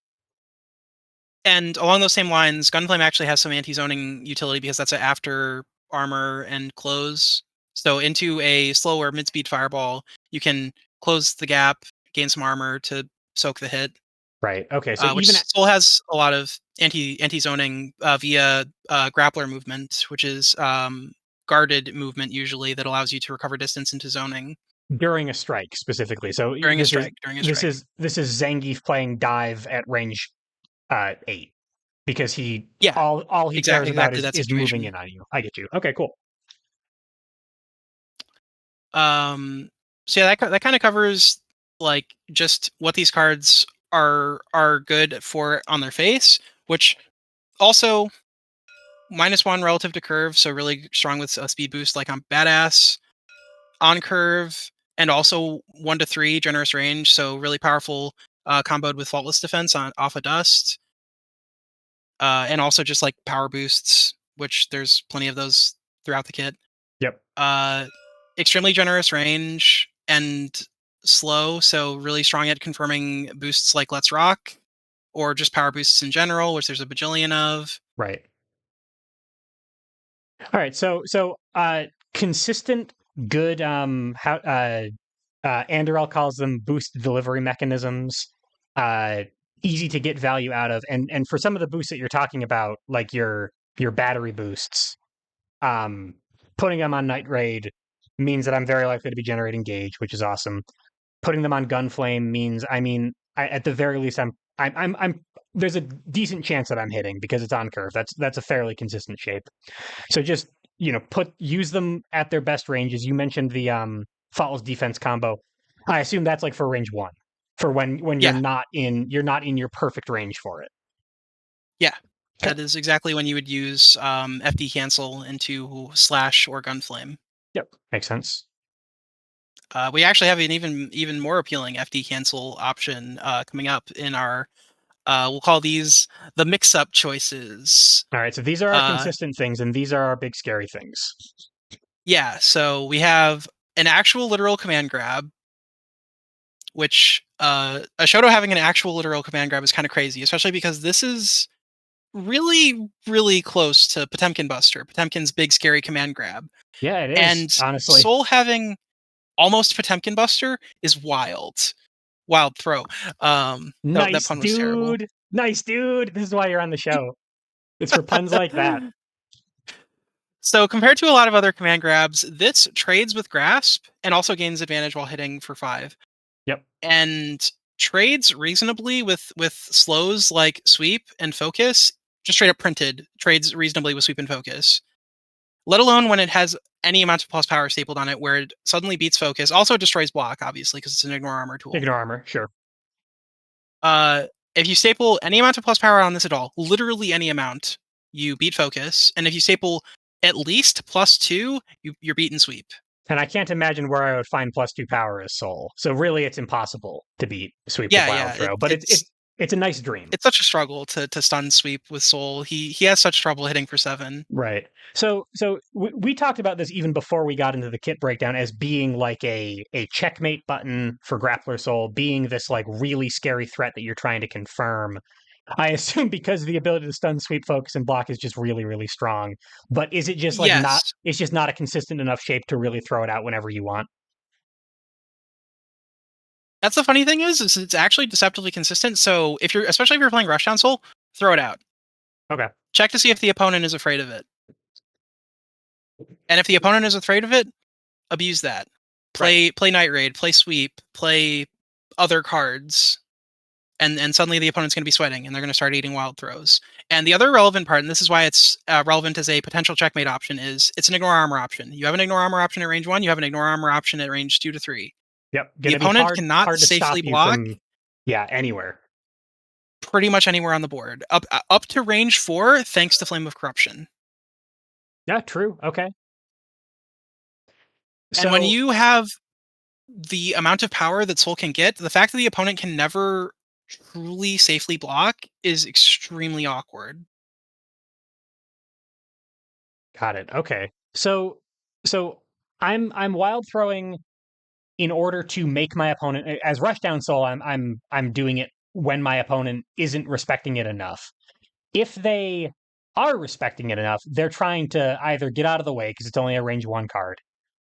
Speaker 2: And along those same lines, Gunflame actually has some anti-zoning utility because that's after armor and close. So into a slower mid-speed fireball, you can close the gap, gain some armor to soak the hit.
Speaker 1: Right. Okay. So
Speaker 2: Which
Speaker 1: even
Speaker 2: Soul has a lot of anti-zoning via grappler movement, which is guarded movement usually that allows you to recover distance into zoning
Speaker 1: during a strike specifically. So
Speaker 2: during a strike. During a strike.
Speaker 1: this is Zangief playing dive at range 8 because he
Speaker 2: Yeah,
Speaker 1: all he cares about
Speaker 2: exactly that
Speaker 1: is moving
Speaker 2: situation.
Speaker 1: in on you. I get you. Okay, cool.
Speaker 2: Um, so yeah, that kind of covers like just what these cards are good for on their face, which also -1 relative to curve, so really strong with a speed boost like on badass on curve, and also 1 to 3 generous range, so really powerful comboed with faultless defense on off a dust, and also just like power boosts, which there's plenty of those throughout the kit.
Speaker 1: Yep.
Speaker 2: Uh, Extremely generous range and slow, so really strong at confirming boosts like Let's Rock, or just power boosts in general, which there's a bajillion of.
Speaker 1: Right. All right. Consistent, good. How Anderel calls them boost delivery mechanisms. Uh, Easy to get value out of, and for some of the boosts that you're talking about, like your battery boosts, um, putting them on Night Raid means that I'm very likely to be generating gauge, which is awesome. Putting them on Gunflame means, at the very least, I'm. There's a decent chance that I'm hitting because it's on curve. That's a fairly consistent shape. So just use them at their best ranges. You mentioned the Faultless defense combo. I assume that's like for range 1, for when
Speaker 2: Yeah,
Speaker 1: you're not in your perfect range for it.
Speaker 2: yeah.
Speaker 1: Okay.
Speaker 2: That is exactly when you would use FD cancel into slash or gunflame.
Speaker 1: Yep, makes sense.
Speaker 2: We actually have an even more appealing FD cancel option coming up in our. We'll call these the mix-up choices.
Speaker 1: All right, so these are our
Speaker 2: Uh,
Speaker 1: consistent things, and these are our big scary things.
Speaker 2: yeah, so we have an actual literal command grab, which a Shoto having an actual literal command grab is kind of crazy, especially because this is really, really close to Potemkin Buster, Potemkin's big scary command grab.
Speaker 1: Yeah, it is
Speaker 2: And
Speaker 1: honestly.
Speaker 2: Soul having almost Potemkin Buster is wild. Wild throw. That
Speaker 1: Nice
Speaker 2: pun was terrible.
Speaker 1: dude. Nice dude. This is why you're on the show. It's for puns like that.
Speaker 2: So compared to a lot of other command grabs, this trades with grasp and also gains advantage while hitting for 5.
Speaker 1: Yep.
Speaker 2: And trades reasonably with slows like sweep and focus. Just straight up printed trades reasonably with sweep and focus. Let alone when it has any amount of plus power stapled on it, where it suddenly beats focus. Also destroys block, obviously, because it's an ignore armor tool.
Speaker 1: Ignore armor, sure.
Speaker 2: Uh, if you staple any amount of plus power on this at all, literally any amount, you beat focus. And if you staple at least +2, you're beaten sweep.
Speaker 1: And I can't imagine where I would find +2 power as Soul. So really, it's impossible to beat Sweep with
Speaker 2: Yeah,
Speaker 1: Wild
Speaker 2: yeah.
Speaker 1: Throw. But it's a nice dream.
Speaker 2: It's such a struggle to stun sweep with Soul. He has such trouble hitting for 7.
Speaker 1: Right. We talked about this even before we got into the kit breakdown as being like a checkmate button for Grappler Soul, being this like really scary threat that you're trying to confirm. I assume because the ability to stun, sweep, focus, and block is just really, really strong. But is it just like not?
Speaker 2: Yes.
Speaker 1: It's just not a consistent enough shape to really throw it out whenever you want.
Speaker 2: That's the funny thing is it's actually deceptively consistent. So especially if you're playing Rushdown Soul, throw it out.
Speaker 1: Okay.
Speaker 2: Check to see if the opponent is afraid of it. And if the opponent is afraid of it, abuse that.
Speaker 1: Right.
Speaker 2: Play Night Raid, play Sweep, play other cards, and suddenly the opponent's going to be sweating and they're going to start eating wild throws. And the other relevant part, and this is why it's relevant as a potential checkmate option, is it's an ignore armor option. You have an ignore armor option at range 1. You have an ignore armor option at range 2 to 3.
Speaker 1: Yep,
Speaker 2: The
Speaker 1: gonna be
Speaker 2: opponent
Speaker 1: hard
Speaker 2: cannot
Speaker 1: hard to stop
Speaker 2: safely
Speaker 1: you
Speaker 2: block
Speaker 1: from, yeah, anywhere.
Speaker 2: pretty much anywhere on the board, up to range 4, thanks to Flame of Corruption.
Speaker 1: Yeah, true. Okay.
Speaker 2: And when
Speaker 1: So
Speaker 2: you have the amount of power that Sol can get, the fact that the opponent can never truly safely block is extremely awkward.
Speaker 1: got it. Okay. So I'm wild throwing in order to make my opponent as rushdown soul. I'm doing it when my opponent isn't respecting it enough. If they are respecting it enough, they're trying to either get out of the way because it's only a range 1 card,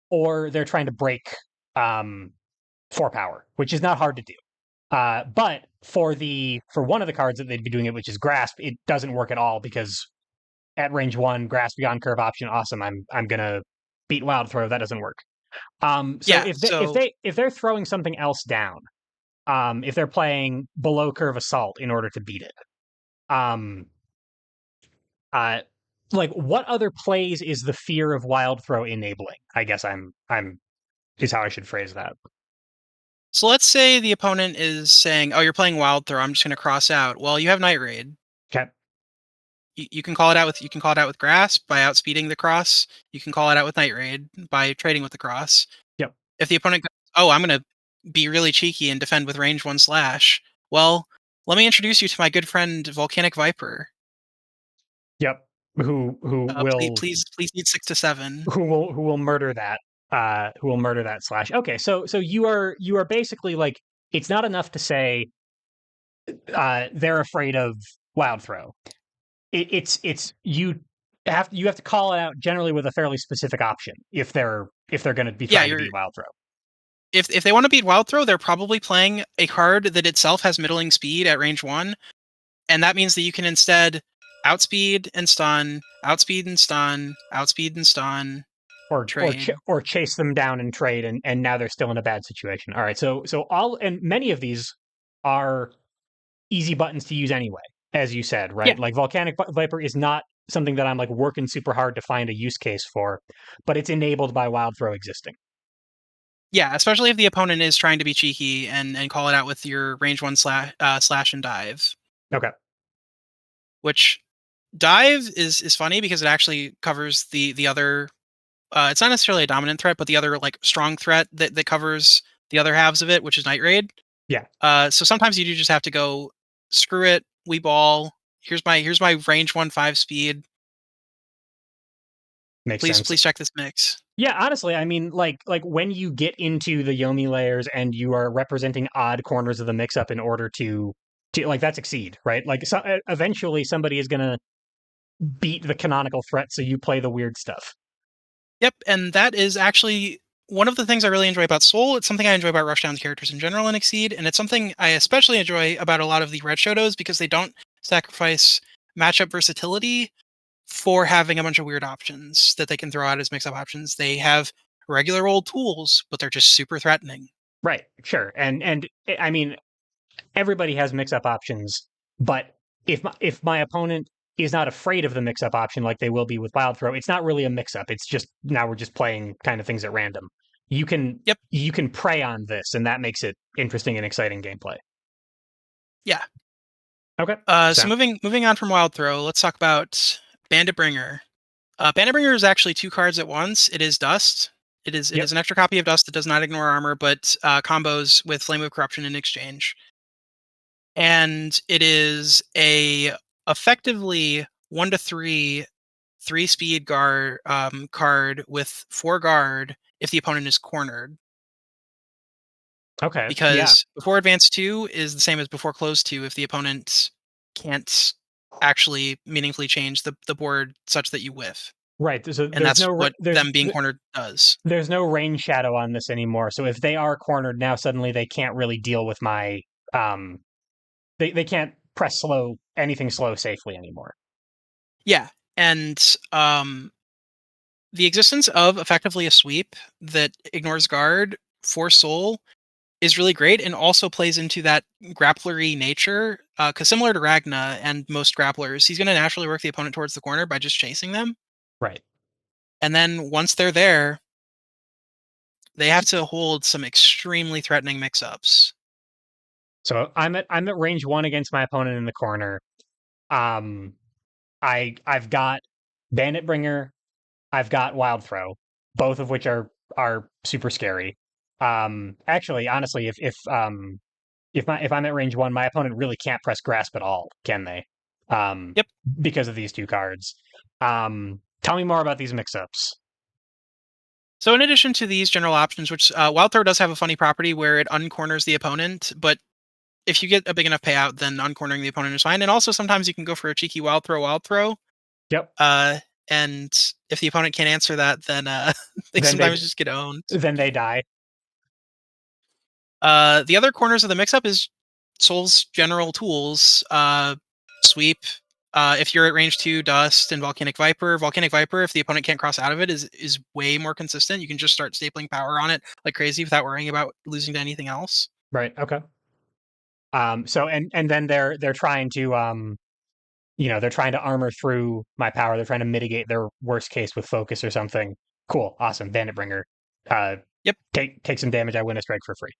Speaker 1: or they're trying to break um 4 power, which is not hard to do. But for one of the cards that they'd be doing it, which is grasp, it doesn't work at all because at range 1, grasp beyond curve option, awesome. I'm gonna beat wild throw. That doesn't work. So
Speaker 2: Yeah, so
Speaker 1: if they're throwing something else down, if they're playing below curve assault in order to beat it, um, uh, like what other plays is the fear of wild throw enabling? I guess I'm is how I should phrase that.
Speaker 2: so let's say the opponent is saying, "Oh, you're playing Wild Throw. I'm just going to cross out." Well, you have Night Raid.
Speaker 1: Okay.
Speaker 2: You can call it out with Grasp by outspeeding the cross. You can call it out with Night Raid by trading with the cross.
Speaker 1: Yep.
Speaker 2: If the opponent goes, "Oh, I'm going to be really cheeky and defend with range 1 slash," well, let me introduce you to my good friend Volcanic Viper.
Speaker 1: Yep. Who will
Speaker 2: Please need 6 to 7.
Speaker 1: who will murder that who will murder that slash. Okay, so you are basically like, it's not enough to say they're afraid of wild throw. It's you have to call it out generally with a fairly specific option if they're going to be
Speaker 2: Yeah,
Speaker 1: trying to beat wild throw.
Speaker 2: if they want to beat Wild Throw, they're probably playing a card that itself has middling speed at range 1, and that means that you can instead outspeed and stun, outspeed and stun, outspeed and stun, trade.
Speaker 1: Or chase them down and trade, and now they're still in a bad situation. All right, so all and many of these are easy buttons to use anyway, as you said,
Speaker 2: Yeah,
Speaker 1: right? Like Volcanic Viper is not something that I'm like working super hard to find a use case for, but it's enabled by wild throw existing.
Speaker 2: yeah, especially if the opponent is trying to be cheeky and call it out with your range 1 slash and dive,
Speaker 1: Okay.
Speaker 2: which dive is funny because it actually covers the other. It's not necessarily a dominant threat, but the other like strong threat that covers the other halves of it, which is Night Raid.
Speaker 1: Yeah,
Speaker 2: So sometimes you do just have to go, screw it, we ball. Here's my range 1 5 speed.
Speaker 1: makes
Speaker 2: Please
Speaker 1: sense.
Speaker 2: please check this mix.
Speaker 1: Yeah, honestly, I mean, like when you get into the Yomi layers and you are representing odd corners of the mix up in order to like, that's Exceed, right? Like, so eventually somebody is gonna beat the canonical threat, so you play the weird stuff.
Speaker 2: Yep, and that is actually one of the things I really enjoy about Soul. It's something I enjoy about Rushdown's characters in general in Exceed, and it's something I especially enjoy about a lot of the Red Shotos because they don't sacrifice matchup versatility for having a bunch of weird options that they can throw out as mix-up options. They have regular old tools, but they're just super threatening.
Speaker 1: Right, sure. And I mean, everybody has mix up options, but if my opponent is not afraid of the mix up option like they will be with wild throw, it's not really a mix up. It's just, now we're just playing kind of things at random. You can
Speaker 2: Yep.
Speaker 1: you can prey on this, and that makes it interesting and exciting gameplay.
Speaker 2: Yeah.
Speaker 1: Okay.
Speaker 2: So
Speaker 1: So
Speaker 2: moving on from Wild Throw, let's talk about Bandit Bringer. Bandit Bringer is actually 2 cards at once. It is Dust. It
Speaker 1: yep.
Speaker 2: is an extra copy of Dust that does not ignore armor, but combos with Flame of Corruption in exchange. And it is a effectively 1 to 3 3 speed guard card with 4 guard if the opponent is cornered.
Speaker 1: Okay. Yeah.
Speaker 2: Because before advance 2 is the same as before close 2 if the opponent can't actually meaningfully change the board such that you whiff.
Speaker 1: Right. So
Speaker 2: And that's what them being
Speaker 1: th-
Speaker 2: cornered does.
Speaker 1: there's no rain shadow on this anymore. So if they are cornered now, suddenly they can't really deal with my um they can't press slow anything slow safely anymore.
Speaker 2: Yeah, and the existence of effectively a sweep that ignores guard for Soul is really great and also plays into that grapplery nature. Because similar to Ragna and most grapplers, he's going to naturally work the opponent towards the corner by just chasing them.
Speaker 1: Right.
Speaker 2: And then once they're there, they have to hold some extremely threatening mix-ups.
Speaker 1: So I'm at range 1 against my opponent in the corner. Um, I've got Bandit Bringer, I've got Wild Throw, both of which are super scary. Actually, honestly, if I'm at range 1, my opponent really can't press Grasp at all, can they? Um,
Speaker 2: Yep.
Speaker 1: because of these two cards. Tell me more about these mix-ups.
Speaker 2: So in addition to these general options, which Wild Throw does have a funny property where it uncorners the opponent, but if you get a big enough payout, then uncornering the opponent is fine. And also sometimes you can go for a cheeky Wild Throw.
Speaker 1: Yep.
Speaker 2: Uh, and if the opponent can't answer that, then they
Speaker 1: Then they
Speaker 2: sometimes just get owned.
Speaker 1: then they die.
Speaker 2: The other corners of the mix-up is Sol's general tools. Sweep. If you're at range 2, Dust and Volcanic Viper. Volcanic Viper, if the opponent can't cross out of it, is way more consistent. You can just start stapling power on it like crazy without worrying about losing to anything else.
Speaker 1: Right. Okay. So and then they're trying to they're trying to armor through my power. They're trying to mitigate their worst case with focus or something. Cool. Awesome. Bandit Bringer.
Speaker 2: Yep.
Speaker 1: Take some damage. I win a strike for free.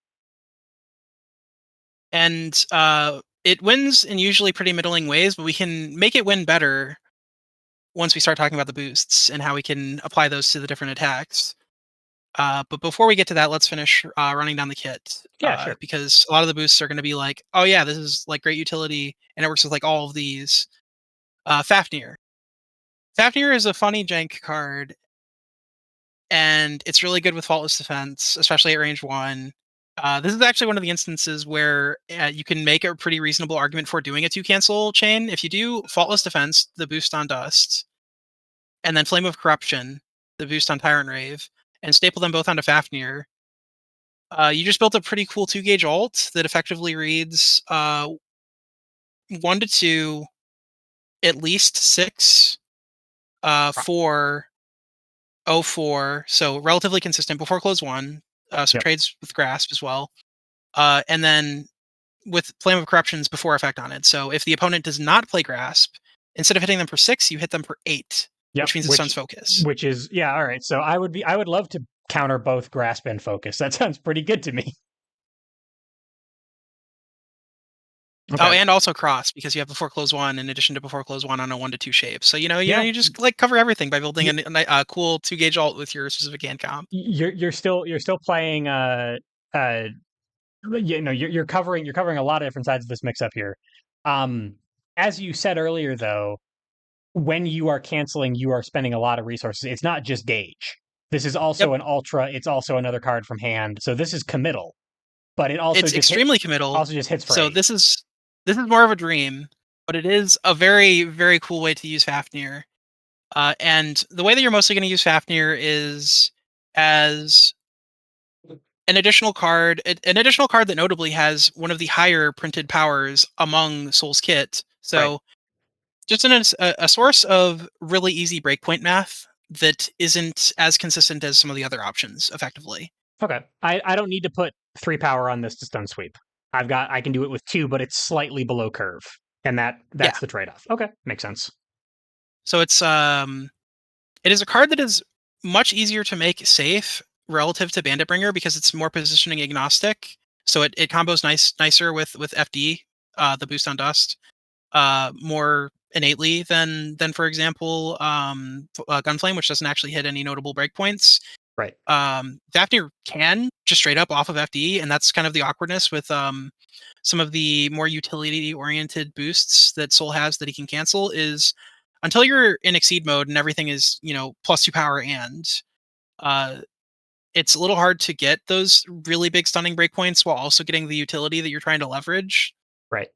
Speaker 2: And it wins in usually pretty middling ways, but we can make it win better once we start talking about the boosts and how we can apply those to the different attacks. But before we get to that, let's finish running down the kit
Speaker 1: Yeah, sure.
Speaker 2: because a lot of the boosts are going to be like, oh yeah, this is like great utility, and it works with like all of these. Fafnir. Fafnir is a funny jank card, and it's really good with faultless defense, especially at range 1. This is actually one of the instances where you can make a pretty reasonable argument for doing a 2-cancel chain. If you do faultless defense, the boost on Dust, and then Flame of Corruption, the boost on Tyrant Rave, and staple them both onto Fafnir, you just built a pretty cool 2-gauge ult that effectively reads 1 to 2, at least 6, 4, 04, so relatively consistent before close 1. So
Speaker 1: Yep.
Speaker 2: trades with Grasp as well. And then with Flame of Corruptions before effect on it. So if the opponent does not play Grasp, instead of hitting them for 6, you hit them for 8,
Speaker 1: Yep.
Speaker 2: which means it stuns focus.
Speaker 1: Which is yeah. All right. So I would love to counter both Grasp and Focus. That sounds pretty good to me.
Speaker 2: Oh,
Speaker 1: Okay.
Speaker 2: and also cross because you have before close 1 in addition to before close 1 on a 1 to 2 shape. So
Speaker 1: Yeah.
Speaker 2: you just like cover everything by building
Speaker 1: Y-
Speaker 2: a cool 2-gauge alt with your specific hand comp.
Speaker 1: you're still playing uh you're covering a lot of different sides of this mix up here. Um, as you said earlier, though, when you are canceling, you are spending a lot of resources. It's not just gauge. This is
Speaker 2: Yep.
Speaker 1: also an ultra. It's also another card from hand. So this is committal, but it
Speaker 2: It's extremely committal.
Speaker 1: also just hits for
Speaker 2: So
Speaker 1: 8.
Speaker 2: this is more of a dream, but it is a very very cool way to use Fafnir. And the way that you're mostly going to use Fafnir is as an additional card that notably has one of the higher printed powers among Soul's kit.
Speaker 1: Right.
Speaker 2: So just a source of really easy breakpoint math that isn't as consistent as some of the other options. Effectively,
Speaker 1: Okay. I don't need to put 3 power on this to stun sweep. I can do it with 2, but it's slightly below curve, and
Speaker 2: yeah.
Speaker 1: that's the trade off. Okay, makes sense.
Speaker 2: So it is a card that is much easier to make safe relative to Bandit Bringer because it's more positioning agnostic. So it combos nicer with FD, the boost on Dust, more innately than for example Gunflame, which doesn't actually hit any notable breakpoints.
Speaker 1: Right.
Speaker 2: Fafnir can just straight up off of FD, and that's kind of the awkwardness with some of the more utility oriented boosts that Soul has that he can cancel is until you're in exceed mode and everything is plus 2 power and uh, it's a little hard to get those really big stunning breakpoints while also getting the utility that you're trying to leverage,
Speaker 1: Right.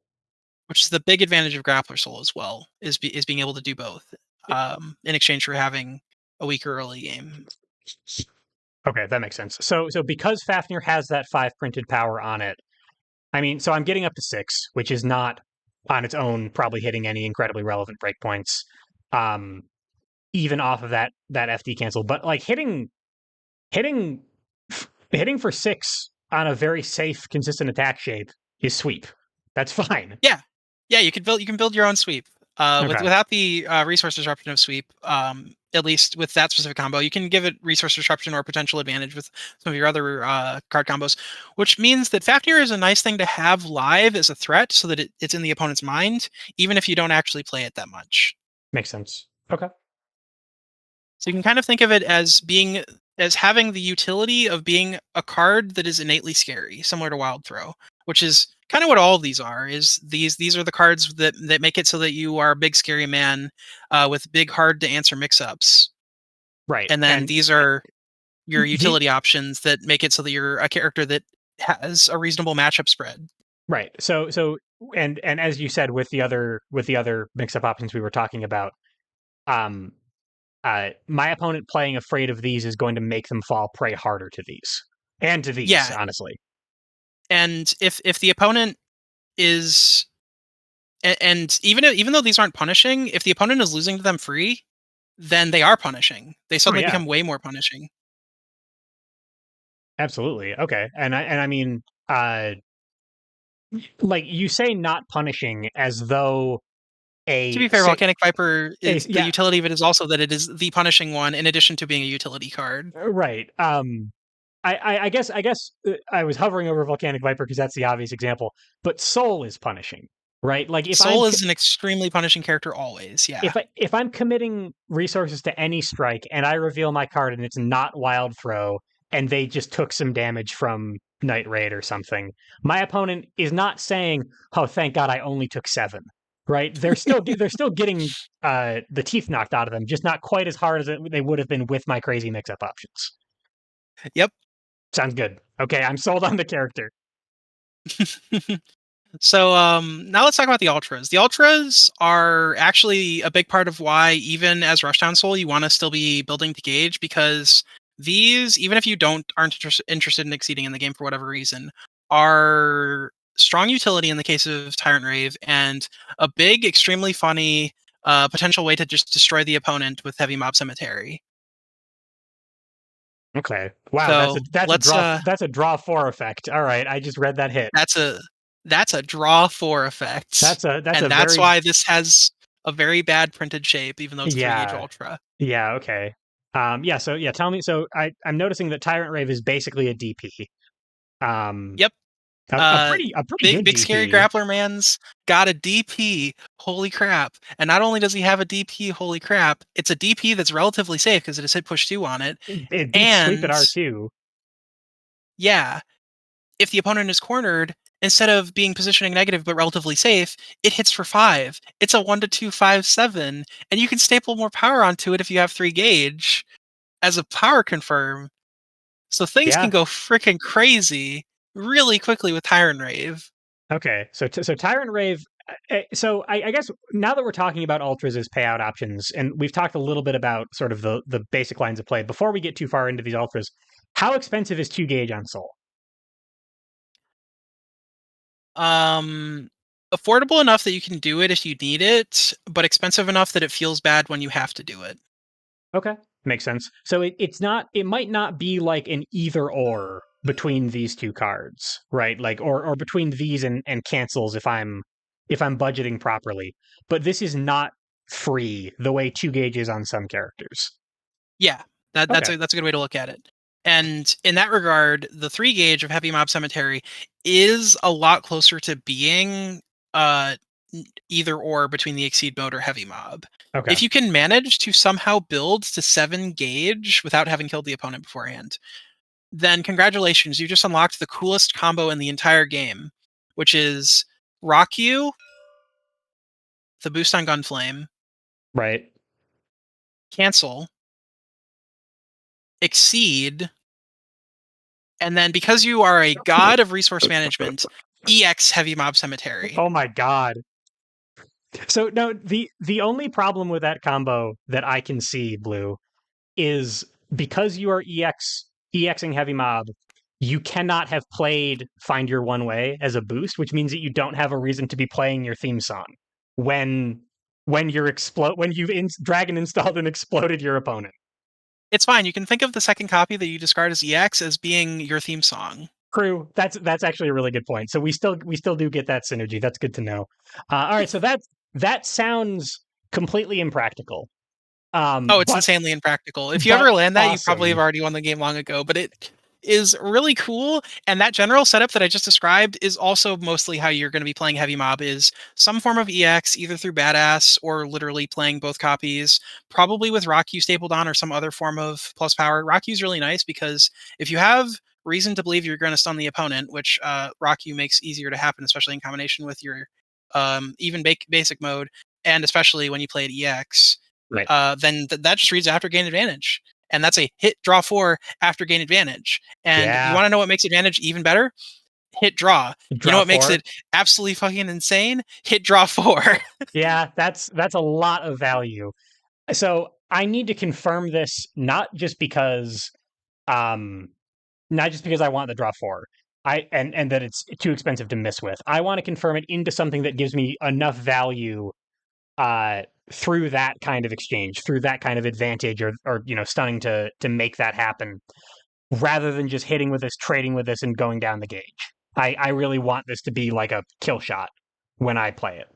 Speaker 2: which is the big advantage of Grappler Soul as well, is being able to do both in exchange for having a weaker early game.
Speaker 1: Okay, that makes sense. So because Fafnir has that 5 printed power on it, I mean, so I'm getting up to 6, which is not on its own probably hitting any incredibly relevant breakpoints. Um, even off of that FD cancel, but like hitting hitting for 6 on a very safe, consistent attack shape is sweep. That's fine.
Speaker 2: Yeah, yeah, you can build your own sweep.
Speaker 1: Okay,
Speaker 2: Without the resource disruption of sweep, at least with that specific combo, you can give it resource disruption or potential advantage with some of your other card combos, which means that Fafnir is a nice thing to have live as a threat, so that it's in the opponent's mind, even if you don't actually play it that much.
Speaker 1: makes sense. Okay.
Speaker 2: So you can kind of think of it as having the utility of being a card that is innately scary, similar to Wild Throw, which is kind of what all of these are. Is these are the cards that make it so that you are a big scary man with big hard to answer mix-ups,
Speaker 1: Right.
Speaker 2: and then
Speaker 1: And
Speaker 2: these are your
Speaker 1: the
Speaker 2: utility options that make it so that you're a character that has a reasonable matchup spread.
Speaker 1: right. And as you said with the other mix up options we were talking about, um my opponent playing afraid of these is going to make them fall prey harder to these. And to these,
Speaker 2: Yeah,
Speaker 1: honestly.
Speaker 2: and if the opponent is and even though these aren't punishing, if the opponent is losing to them free, then they are punishing. They
Speaker 1: Oh
Speaker 2: suddenly
Speaker 1: yeah,
Speaker 2: become way more punishing.
Speaker 1: absolutely. Okay. And I mean, uh like you say not punishing as though
Speaker 2: To
Speaker 1: a
Speaker 2: be fair,
Speaker 1: say
Speaker 2: Volcanic Viper
Speaker 1: a,
Speaker 2: is the
Speaker 1: yeah,
Speaker 2: utility of it is also that it is the punishing one in addition to being a utility card.
Speaker 1: right. I guess I was hovering over Volcanic Viper because that's the obvious example, but Soul is punishing, right? Like
Speaker 2: Soul is an extremely punishing character always, yeah.
Speaker 1: if I'm committing resources to any strike and I reveal my card and it's not Wild Throw and they just took some damage from Night Raid or something, my opponent is not saying, "Oh, thank God I only took 7." Right? They're still getting the teeth knocked out of them, just not quite as hard as they would have been with my crazy mix up options.
Speaker 2: Yep.
Speaker 1: Sounds good. Okay, I'm sold on the character.
Speaker 2: So now let's talk about the ultras. The ultras are actually a big part of why, even as Rushdown Soul, you want to still be building to gauge, because these, even if you aren't interested in exceeding in the game for whatever reason, are strong utility in the case of Tyrant Rave and a big, extremely funny potential way to just destroy the opponent with Heavy Mob Cemetery.
Speaker 1: Okay. Wow,
Speaker 2: So let's
Speaker 1: that's a draw 4 effect. All right, I just read that hit.
Speaker 2: that's a that's a draw 4 effect,
Speaker 1: That's a
Speaker 2: and that's
Speaker 1: very
Speaker 2: why this has a very bad printed shape, even though it's a 3 gauge
Speaker 1: yeah.
Speaker 2: ultra.
Speaker 1: Yeah, okay. Yeah, so yeah, tell me so I'm noticing that Tyrant Rave is basically a DP. Um
Speaker 2: Yep. Uh,
Speaker 1: a pretty
Speaker 2: big
Speaker 1: good
Speaker 2: big scary
Speaker 1: DP.
Speaker 2: grappler man's got a DP. Holy crap! And not only does he have a DP, holy crap, it's a DP that's relatively safe because it has hit push 2 on it.
Speaker 1: It beats sweep at
Speaker 2: And
Speaker 1: R2.
Speaker 2: yeah, if the opponent is cornered, instead of being positioning negative but relatively safe, it hits for 5. It's a 1 to 2 5 7, and you can staple more power onto it if you have 3 gauge as a power confirm. So things can
Speaker 1: Yeah.
Speaker 2: go freaking crazy really quickly with Tyrant Rave.
Speaker 1: Okay. So Tyrant Rave so I guess now that we're talking about ultras as payout options, and we've talked a little bit about sort of the basic lines of play, before we get too far into these ultras, how expensive is 2 gauge on Soul?
Speaker 2: Um, Affordable enough that you can do it if you need it, but expensive enough that it feels bad when you have to do it.
Speaker 1: Okay. Makes sense. So it's not it might not be like an either or between these two cards, right? Like or between these and cancels if I'm budgeting properly. But this is not free the way 2 gauge is on some characters.
Speaker 2: Yeah,
Speaker 1: Okay.
Speaker 2: that's a good way to look at it. And in that regard, the 3 gauge of Heavy Mob Cemetery is a lot closer to being uh either or between the Exceed mode or Heavy Mob.
Speaker 1: Okay.
Speaker 2: If you can manage to somehow build to 7 gauge without having killed the opponent beforehand, then congratulations, you just unlocked the coolest combo in the entire game, which is Rock You, the boost on Gunflame,
Speaker 1: Right.
Speaker 2: cancel, exceed, and then because you are a god of resource management, EX Heavy Mob Cemetery.
Speaker 1: Oh my god. So no, the only problem with that combo that I can see, Blue, is because you are EXing Heavy Mob, you cannot have played Find Your One Way as a boost, which means that you don't have a reason to be playing your theme song when when you've Dragon installed and exploded your opponent.
Speaker 2: It's fine. You can think of the second copy that you discard as EX as being your theme song.
Speaker 1: True. That's actually a really good point. So we still do get that synergy. That's good to know. All right, so that sounds completely impractical.
Speaker 2: Oh, it's
Speaker 1: But
Speaker 2: insanely impractical. If you
Speaker 1: but
Speaker 2: ever land that, you probably have
Speaker 1: awesome.
Speaker 2: already won the game long ago, but it is really cool, and that general setup that I just described is also mostly how you're gonna be playing Heavy Mob is some form of EX, either through Badass or literally playing both copies, probably with Rock stapled on or some other form of plus power. Rock is really nice because if you have reason to believe you're gonna stun the opponent, which Rock makes easier to happen, especially in combination with your even basic mode, and especially when you play at EX,
Speaker 1: Right.
Speaker 2: then that just reads after gain advantage. And that's a hit draw 4 after gain advantage. And you
Speaker 1: Yeah.
Speaker 2: want to know what makes advantage even better? Hit draw. You know
Speaker 1: Draw
Speaker 2: what makes
Speaker 1: four.
Speaker 2: it absolutely fucking insane? Hit draw 4.
Speaker 1: Yeah, that's a lot of value. So I need to confirm this um not just because I want the draw four. And that it's too expensive to miss with. I want to confirm it into something that gives me enough value uh through that kind of exchange, through that kind of advantage or stunning to make that happen, rather than just hitting with this, trading with this, and going down the gauge. I really want this to be like a kill shot when I play it.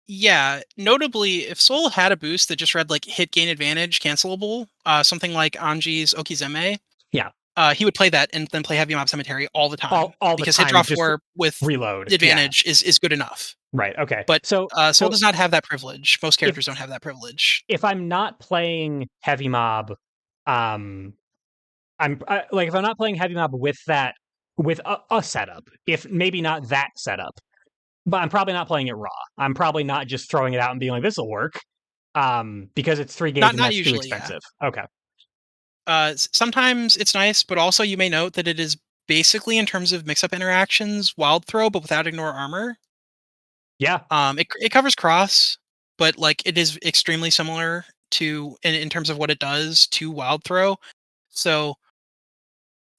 Speaker 2: Yeah, notably, if Sol had a boost that just read like hit gain advantage cancelable, something like Anji's Okizeme,
Speaker 1: Yeah.
Speaker 2: he would play that and then play Heavy Mob Cemetery all the time
Speaker 1: All the
Speaker 2: because hit draw
Speaker 1: time, just
Speaker 2: 4 with
Speaker 1: reload. Yeah.
Speaker 2: advantage is good enough.
Speaker 1: Right. Okay.
Speaker 2: But
Speaker 1: So
Speaker 2: Sol
Speaker 1: so
Speaker 2: does not have that privilege. Most
Speaker 1: if
Speaker 2: characters don't have that privilege.
Speaker 1: if I'm not playing heavy mob, um, like if I'm not playing heavy mob with that with a setup, if maybe not that setup, but I'm probably not playing it raw. I'm probably not just throwing it out and being like, this will work, because it's 3 gauge and
Speaker 2: Not
Speaker 1: that's too
Speaker 2: usually, yeah.
Speaker 1: expensive. Okay.
Speaker 2: Sometimes it's nice, but also you may note that it is basically in terms of mix-up interactions, wild throw, but without ignore armor.
Speaker 1: Yeah.
Speaker 2: It covers cross, but like it is extremely similar to in terms of what it does to wild throw. So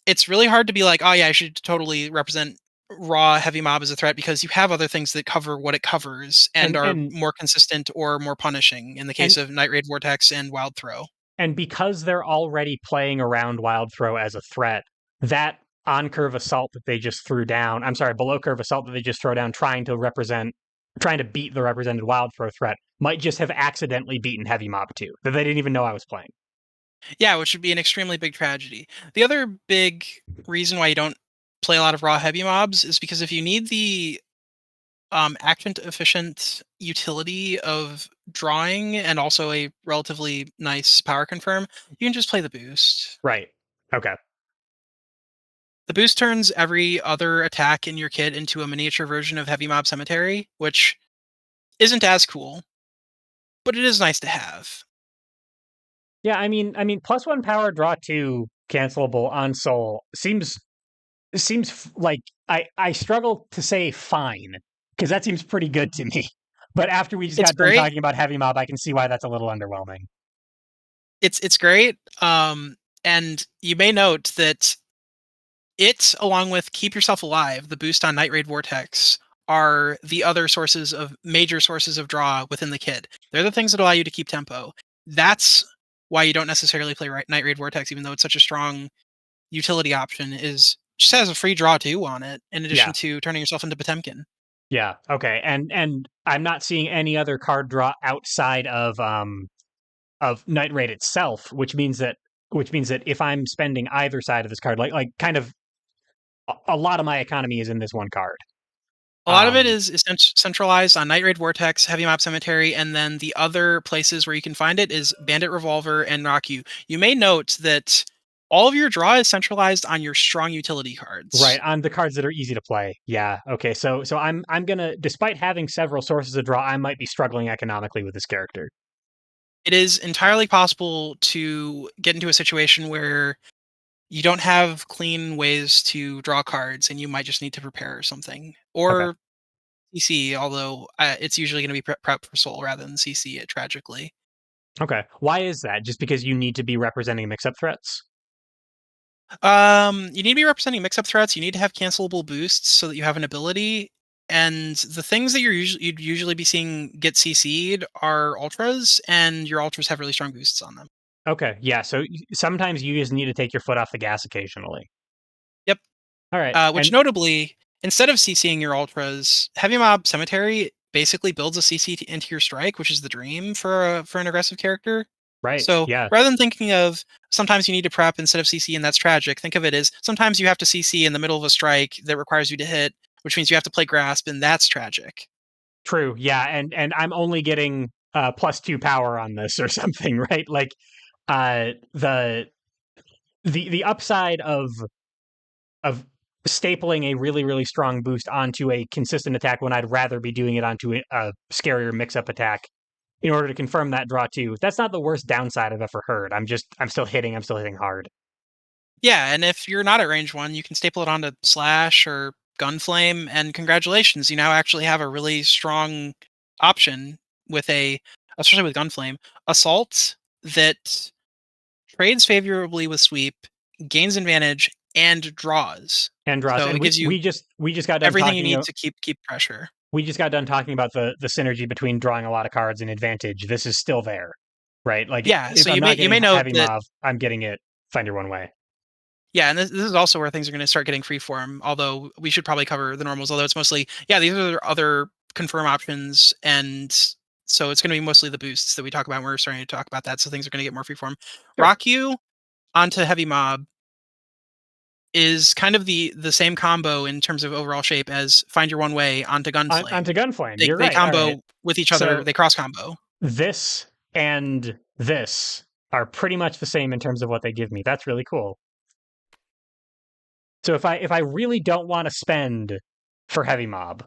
Speaker 2: it's really hard to be like, oh yeah, I should totally represent raw heavy mob as a threat because you have other things that cover what it covers and
Speaker 1: And
Speaker 2: are
Speaker 1: and
Speaker 2: more consistent or more punishing in the case
Speaker 1: and
Speaker 2: of Night Raid Vortex and Wild Throw.
Speaker 1: and because they're already playing around wild throw as a threat, that on curve assault that they just threw down, I'm sorry, below curve assault that they just throw down, trying to beat the represented wild throw threat, might just have accidentally beaten heavy mob 2 that they didn't even know I was playing.
Speaker 2: Yeah, which would be an extremely big tragedy. The other big reason why you don't play a lot of raw heavy mobs is because if you need the action efficient utility of drawing and also a relatively nice power confirm, you can just play the boost.
Speaker 1: Right. Okay.
Speaker 2: The boost turns every other attack in your kit into a miniature version of Heavy Mob Cemetery, which isn't as cool, but it is nice to have.
Speaker 1: Yeah, I mean, +1 power draw 2 cancelable on soul like I struggle to say fine because that seems pretty good to me. But after we just
Speaker 2: It's
Speaker 1: got done
Speaker 2: great.
Speaker 1: talking about heavy mob, I can see why that's a little underwhelming.
Speaker 2: It's great. And you may note that it, along with Keep Yourself Alive, the boost on Night Raid Vortex, are the other major sources of draw within the kit. They're the things that allow you to keep tempo. That's why you don't necessarily play Night Raid Vortex, even though it's such a strong utility option. Is just has a free draw too on it, in addition
Speaker 1: Yeah.
Speaker 2: to turning yourself into Potemkin.
Speaker 1: Yeah. Okay. And I'm not seeing any other card draw outside of Night Raid itself, which means that if I'm spending either side of this card, like kind of a lot of my economy is in this one card.
Speaker 2: A lot of it
Speaker 1: Um,
Speaker 2: is centralized on Night Raid Vortex, Heavy Map Cemetery, and then the other places where you can find it is Bandit Revolver and Raku. You may note that all of your draw is centralized on your strong utility
Speaker 1: right,
Speaker 2: cards.
Speaker 1: on the cards that are easy to play. Yeah. Okay. So I'm gonna, despite having several sources of draw, I might be struggling economically with this character.
Speaker 2: It is entirely possible to get into a situation where you don't have clean ways to draw cards and you might just need to prepare or something.
Speaker 1: Okay.
Speaker 2: Or CC, although it's usually going to be prep for Soul rather than CC it tragically.
Speaker 1: Okay. Why is that? Just because you need to be representing mix-up threats?
Speaker 2: You need to be representing mix-up threats. You need to have cancelable boosts so that you have an ability. And the things that you'd usually be seeing get CC'd are ultras, and your ultras have really strong boosts on them.
Speaker 1: Okay. Yeah. So sometimes you just need to take your foot off the gas occasionally.
Speaker 2: Yep.
Speaker 1: All right.
Speaker 2: Which notably, instead of CCing your ultras, Heavy Mob Cemetery basically builds a CC into your strike, which is the dream for an aggressive character.
Speaker 1: Right.
Speaker 2: So
Speaker 1: Yeah.
Speaker 2: rather than thinking of sometimes you need to prep instead of CC and that's tragic, think of it as sometimes you have to CC in the middle of a strike that requires you to hit, which means you have to play grasp, and that's tragic.
Speaker 1: True. Yeah. And I'm only getting +2 power on this or something, right? Like the the upside of stapling a really really strong boost onto a consistent attack when I'd rather be doing it onto a scarier mix up attack in order to confirm that draw too. That's not the worst downside I've ever heard. I'm still hitting. I'm still hitting hard.
Speaker 2: Yeah, and if you're not at range one, you can staple it onto Slash or Gunflame, and congratulations, you now actually have a really strong option with especially with Gunflame, Assault that trades favorably with Sweep, gains advantage, and draws.
Speaker 1: And draws.
Speaker 2: So
Speaker 1: And
Speaker 2: it gives you
Speaker 1: we just got done
Speaker 2: everything you
Speaker 1: talking.
Speaker 2: need to keep pressure.
Speaker 1: We just got done talking about the synergy between drawing a lot of cards and advantage. This is still there, right? Like
Speaker 2: Yeah,
Speaker 1: if
Speaker 2: so
Speaker 1: I'm not
Speaker 2: you
Speaker 1: getting
Speaker 2: may note
Speaker 1: heavy
Speaker 2: that
Speaker 1: mob, I'm getting it. Find your one way.
Speaker 2: yeah, and this is also where things are going to start getting freeform. Although we should probably cover the normals. Although it's mostly these are other confirm options, and so it's going to be mostly the boosts that we talk about. We're starting to talk about that, so things are going to get more freeform.
Speaker 1: Sure.
Speaker 2: Rock you onto heavy mob is kind of the same combo in terms of overall shape as find your one way onto gunflame.
Speaker 1: Onto gunflame.
Speaker 2: They
Speaker 1: You're
Speaker 2: they
Speaker 1: right. All right.
Speaker 2: combo with each other.
Speaker 1: So
Speaker 2: They cross combo.
Speaker 1: this and this are pretty much the same in terms of what they give me. That's really cool. So if I really don't want to spend for heavy mob,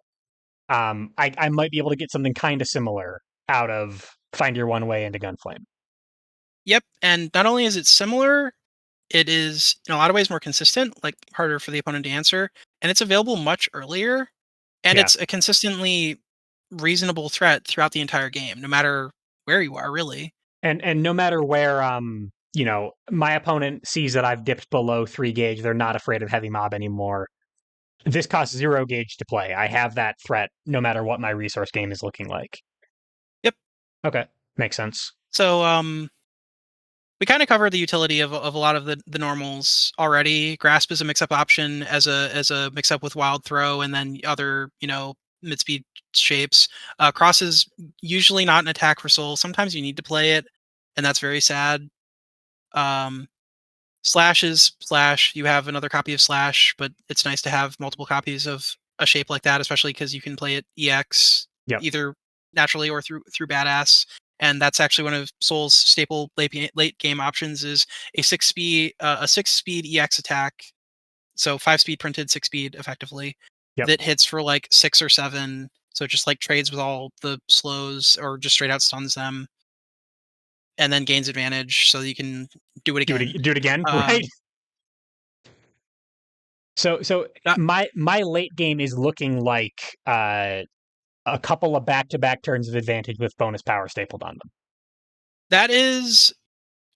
Speaker 1: I might be able to get something kind of similar out of find your one way into gunflame.
Speaker 2: Yep, and not only is it similar, it is in a lot of ways more consistent, like harder for the opponent to answer, and it's available much earlier, and
Speaker 1: Yeah.
Speaker 2: it's a consistently reasonable threat throughout the entire game, no matter where you are, really.
Speaker 1: And no matter where my opponent sees that I've dipped below 3 gauge, they're not afraid of heavy mob anymore. This costs 0 gauge to play. I have that threat no matter what my resource game is looking like.
Speaker 2: Yep.
Speaker 1: Okay. Makes sense.
Speaker 2: So we kind of covered the utility of a lot of the normals already. Grasp is a mix-up option as a mix-up with Wild Throw, and then other mid-speed shapes. Cross is usually not an attack for Soul. Sometimes you need to play it, and that's very sad. Um, Slash is Slash. You have another copy of Slash, but it's nice to have multiple copies of a shape like that, especially because you can play it EX
Speaker 1: Yep.
Speaker 2: either naturally or through badass. And that's actually one of Soul's staple late game options is a 6 speed EX attack. So 5 speed printed 6 speed effectively
Speaker 1: Yep.
Speaker 2: that hits for like 6 or 7. So it just like trades with all the slows or just straight out stuns them and then gains advantage so you can do it again.
Speaker 1: Do it again, right?
Speaker 2: Um,
Speaker 1: So
Speaker 2: not,
Speaker 1: my late game is looking like a couple of back-to-back turns of advantage with bonus power stapled on them.
Speaker 2: that is,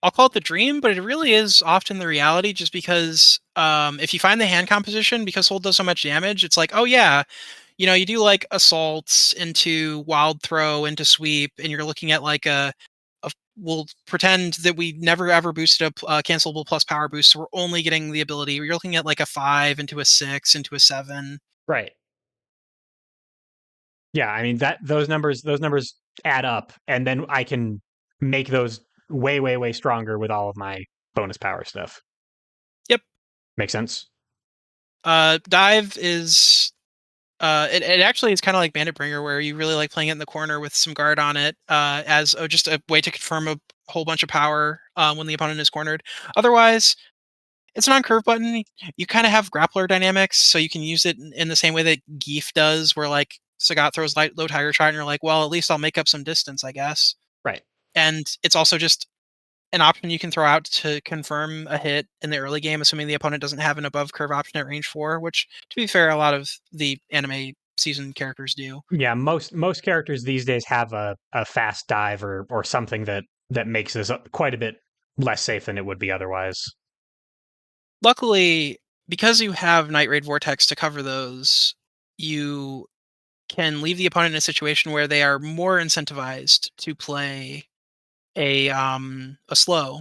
Speaker 2: I'll call it the dream, but it really is often the reality just because if you find the hand composition, because Hold does so much damage, it's like, oh yeah, you do like assaults into wild throw into sweep, and you're looking at like we'll pretend that we never ever boosted a cancelable plus power boost, so we're only getting the ability. You're looking at like a 5 into a 6 into a 7.
Speaker 1: Right. Yeah, I mean that those numbers add up, and then I can make those way way way stronger with all of my bonus power stuff.
Speaker 2: Yep.
Speaker 1: Makes sense.
Speaker 2: Dive is it actually is kind of like Bandit Bringer, where you really like playing it in the corner with some guard on it, as just a way to confirm a whole bunch of power when the opponent is cornered. Otherwise, it's an on-curve button. You kind of have grappler dynamics, so you can use it in the same way that Geef does, where like Sagat throws low tiger shot, and you're like, well, at least I'll make up some distance, I guess.
Speaker 1: Right.
Speaker 2: And it's also just an option you can throw out to confirm a hit in the early game, assuming the opponent doesn't have an above curve option at range 4, which, to be fair, a lot of the anime season characters do.
Speaker 1: Yeah, most characters these days have a fast dive or something that makes this quite a bit less safe than it would be otherwise.
Speaker 2: Luckily, because you have Night Raid Vortex to cover those, you can leave the opponent in a situation where they are more incentivized to play a slow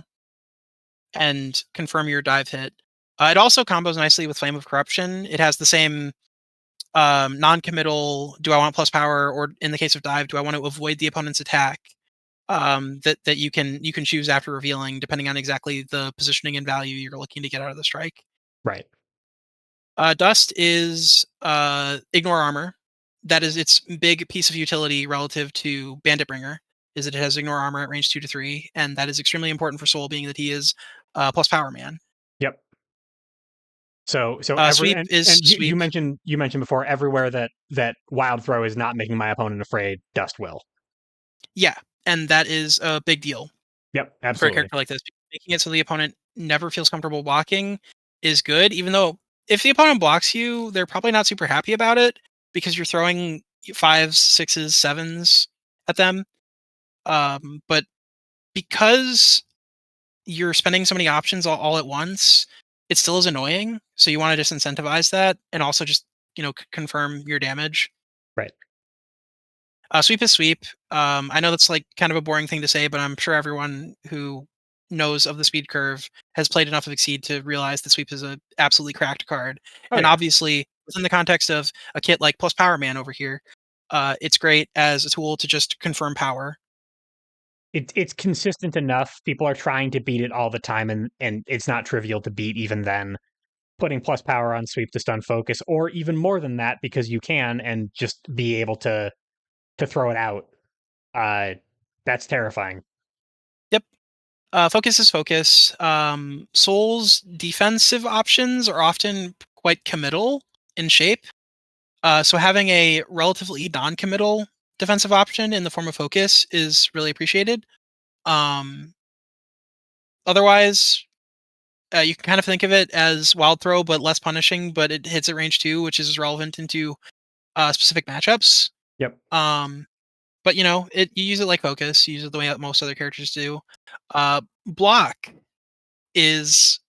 Speaker 2: and confirm your dive hit. It also combos nicely with Flame of Corruption. It has the same non-committal. Do I want plus power, or in the case of dive, do I want to avoid the opponent's attack? That you can choose after revealing, depending on exactly the positioning and value you're looking to get out of the strike.
Speaker 1: Right.
Speaker 2: Dust is ignore armor. That is its big piece of utility relative to Bandit Bringer. Is that it has ignore armor at range 2 to 3, and that is extremely important for Soul, being that he is plus power man.
Speaker 1: Yep. So every
Speaker 2: Sweep is
Speaker 1: and you
Speaker 2: sweep.
Speaker 1: mentioned before everywhere that wild throw is not making my opponent afraid, dust will.
Speaker 2: Yeah, and that is a big deal
Speaker 1: Yep,
Speaker 2: for a
Speaker 1: absolutely.
Speaker 2: character like this. Making it so the opponent never feels comfortable blocking is good, even though if the opponent blocks you, they're probably not super happy about it because you're throwing fives, sixes, sevens at them. But because you're spending so many options all at once, it still is annoying. So you want to disincentivize that and also just confirm your damage.
Speaker 1: Right.
Speaker 2: Sweep is sweep. I know that's like kind of a boring thing to say, but I'm sure everyone who knows of the speed curve has played enough of Exceed to realize that sweep is a absolutely cracked card.
Speaker 1: Oh
Speaker 2: And
Speaker 1: yeah.
Speaker 2: obviously, within the context of a kit like Plus Power Man over here, it's great as a tool to just confirm power.
Speaker 1: It's consistent enough. People are trying to beat it all the time, and it's not trivial to beat even then. Putting plus power on sweep to stun focus, or even more than that, because you can, and just be able to throw it out. Uh, that's terrifying.
Speaker 2: Yep. Focus is focus. Soul's defensive options are often quite committal in shape. So having a relatively non-committal defensive option in the form of focus is really appreciated. Um, Otherwise, you can kind of think of it as wild throw, but less punishing. But it hits at range 2, which is relevant into specific matchups.
Speaker 1: Yep.
Speaker 2: Um, but you use it like focus. You use it the way that most other characters do. Block is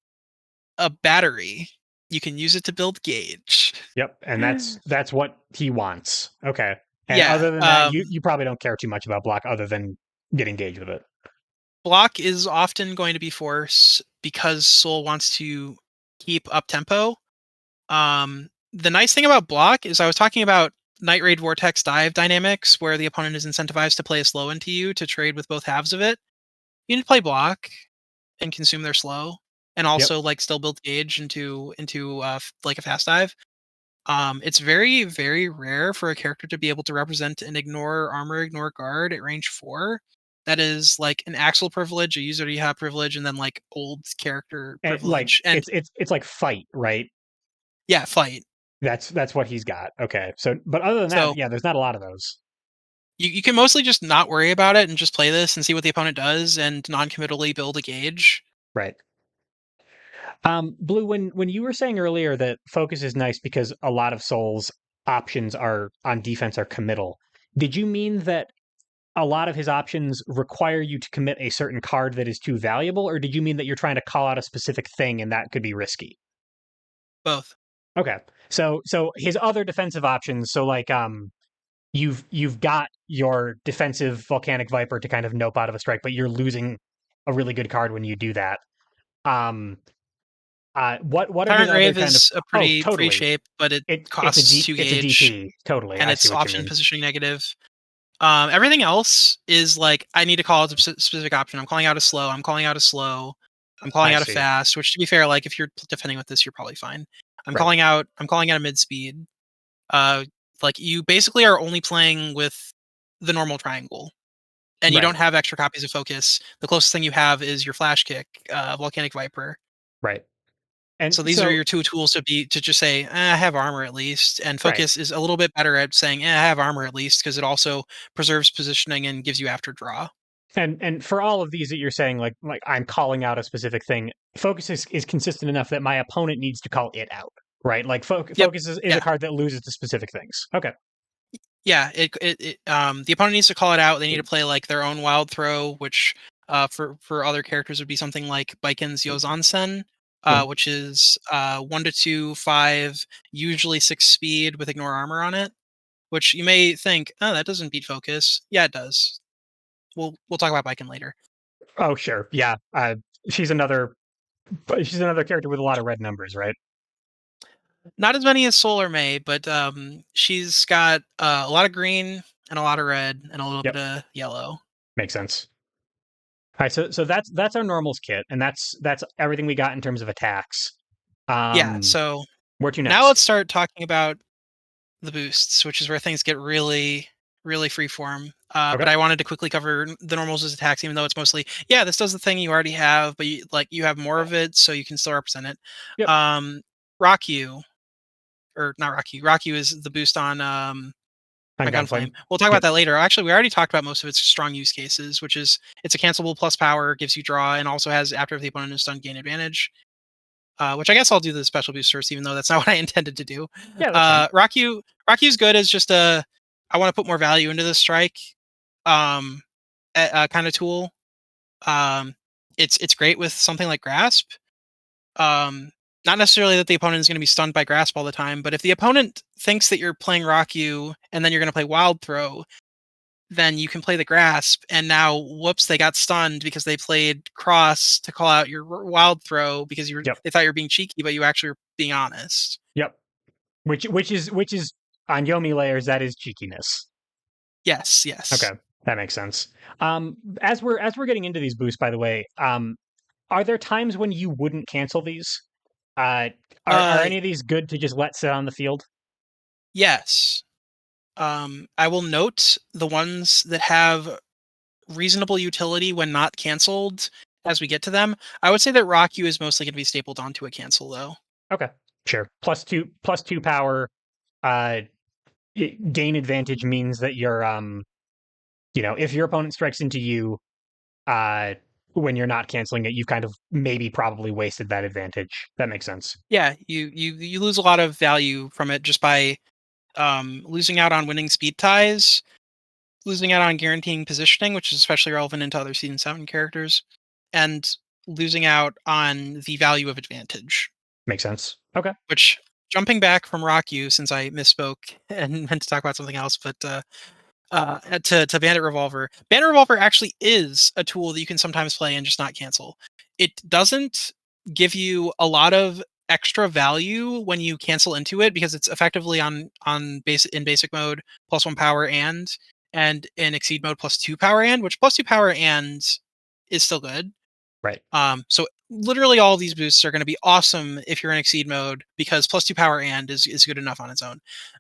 Speaker 2: a battery. You can use it to build gauge.
Speaker 1: Yep. And that's what he wants. Okay. And
Speaker 2: Yeah.
Speaker 1: other than that, you probably don't care too much about block other than get engaged with it.
Speaker 2: Block is often going to be force because Soul wants to keep up tempo. The nice thing about block is I was talking about Night Raid Vortex dive dynamics where the opponent is incentivized to play a slow into you to trade with both halves of it. You need to play block and consume their slow, and
Speaker 1: Yep.
Speaker 2: also like still build gauge into like a fast dive. It's very, very rare for a character to be able to represent an ignore armor, ignore guard at range 4. That is like an Axel privilege, a user have privilege, and then like old character
Speaker 1: And like
Speaker 2: privilege. And
Speaker 1: it's like fight, right?
Speaker 2: yeah, fight.
Speaker 1: That's what he's got. Okay. So, but other than that,
Speaker 2: So
Speaker 1: yeah, there's not a lot of those.
Speaker 2: you can mostly just not worry about it and just play this and see what the opponent does and non-committally build a gauge.
Speaker 1: Right. Blue, when you were saying earlier that focus is nice because a lot of Soul's options are on defense are committal, did you mean that a lot of his options require you to commit a certain card that is too valuable, or did you mean that you're trying to call out a specific thing and that could be risky?
Speaker 2: Both.
Speaker 1: Okay. So his other defensive options, so like you've got your defensive volcanic viper to kind of nope out of a strike, but you're losing a really good card when you do that. Um what are his
Speaker 2: Tyrant
Speaker 1: other
Speaker 2: Grave
Speaker 1: kind of
Speaker 2: is a
Speaker 1: oh
Speaker 2: pretty free
Speaker 1: totally.
Speaker 2: shape, but it
Speaker 1: It's a
Speaker 2: costs 2
Speaker 1: it's a
Speaker 2: gauge
Speaker 1: DP. Totally.
Speaker 2: and
Speaker 1: I see
Speaker 2: it's
Speaker 1: what you
Speaker 2: option
Speaker 1: mean.
Speaker 2: positioning negative. Everything else is like I need to call out a specific option. I'm calling out a slow. I'm calling out a slow. I'm calling
Speaker 1: I
Speaker 2: out a
Speaker 1: see.
Speaker 2: fast. Which, to be fair, like if you're defending with this, you're probably fine. I'm
Speaker 1: Right.
Speaker 2: calling out. I'm calling out a mid speed. Uh, like you basically are only playing with the normal triangle, and you
Speaker 1: Right.
Speaker 2: don't have extra copies of focus. The closest thing you have is your flash kick, volcanic viper.
Speaker 1: Right. And
Speaker 2: So these are
Speaker 1: so
Speaker 2: your two tools to just say, I have armor at least. And
Speaker 1: right.
Speaker 2: focus is a little bit better at saying, I have armor at least, because it also preserves positioning and gives you after draw.
Speaker 1: And for all of these that you're saying, like I'm calling out a specific thing, focus is consistent enough that my opponent needs to call it out, right? Like
Speaker 2: Yep.
Speaker 1: focus is a
Speaker 2: Yeah.
Speaker 1: card that loses to specific things. Okay.
Speaker 2: Yeah. The opponent needs to call it out. They need to play like their own wild throw, which for other characters would be something like Baiken's Yozansen,
Speaker 1: Mhm.
Speaker 2: which is 1 to 2, 5, usually 6 speed with ignore armor on it. Which you may think, oh, that doesn't beat focus. Yeah, it does. We'll talk about Baiken later.
Speaker 1: Oh sure, yeah. She's another But she's another character with a lot of red numbers, right?
Speaker 2: Not as many as Sol or May, but she's got a lot of green and a lot of red and a little bit
Speaker 1: Yep,
Speaker 2: of yellow.
Speaker 1: makes sense. All right, so that's our normals kit, and that's everything we got in terms of attacks.
Speaker 2: Yeah,
Speaker 1: Um,
Speaker 2: so
Speaker 1: where to
Speaker 2: now let's
Speaker 1: next?
Speaker 2: start talking about the boosts, which is where things get really, really freeform.
Speaker 1: Okay.
Speaker 2: But I wanted to quickly cover the normals as attacks, even though it's mostly, yeah, this does the thing you already have, but you have more of it, so you can still represent it.
Speaker 1: Yep.
Speaker 2: Um, Rock You, or not Rock You. Rock You is the boost
Speaker 1: On
Speaker 2: on
Speaker 1: gunflame.
Speaker 2: Gunflame. We'll talk about
Speaker 1: Yep.
Speaker 2: that later. Actually, we already talked about most of its strong use cases, which is it's a cancelable plus power, gives you draw, and also has after the opponent is stunned, gain advantage. Which I guess I'll do the special boost first, even though that's not what I intended to do.
Speaker 1: Yeah, that's fine.
Speaker 2: Rakyu's good as just a I want to put more value into this strike um, kind of tool. Um, it's great with something like grasp. Um, Not necessarily that the opponent is going to be stunned by grasp all the time, but if the opponent thinks that you're playing Rakyu and then you're going to play Wild Throw, then you can play the grasp. And now, whoops, they got stunned because they played cross to call out your Wild Throw because
Speaker 1: Yep.
Speaker 2: they thought you were being cheeky, but you actually were being honest.
Speaker 1: Yep. Which is on Yomi layers, that is cheekiness.
Speaker 2: Yes,
Speaker 1: Okay,
Speaker 2: yes.
Speaker 1: that makes sense. As we're getting into these boosts, by the way, are there times when you wouldn't cancel these? Uh, are
Speaker 2: Uh,
Speaker 1: any of these good to just let sit on the field?
Speaker 2: yes. I will note the ones that have reasonable utility when not canceled as we get to them. I would say that Rock You is mostly going to be stapled onto a cancel, though.
Speaker 1: Okay, sure. Plus two power. Uh, Gain advantage means that if your opponent strikes into you, uh, when you're not canceling it, you've kind of maybe probably wasted that advantage. That makes sense.
Speaker 2: Yeah, you lose a lot of value from it just by losing out on winning speed ties, losing out on guaranteeing positioning, which is especially relevant into other season 7 characters, and losing out on the value of advantage.
Speaker 1: Makes sense. Okay.
Speaker 2: Which, jumping back from Rock You, since I misspoke and meant to talk about something else, but to Bandit Revolver. Bandit Revolver actually is a tool that you can sometimes play and just not cancel. It doesn't give you a lot of extra value when you cancel into it because it's effectively on basic mode +1 power and in exceed mode +2 power which +2 power and is still good.
Speaker 1: Right.
Speaker 2: So literally all of these boosts are going to be awesome if you're in exceed mode because +2 power is good enough on its own.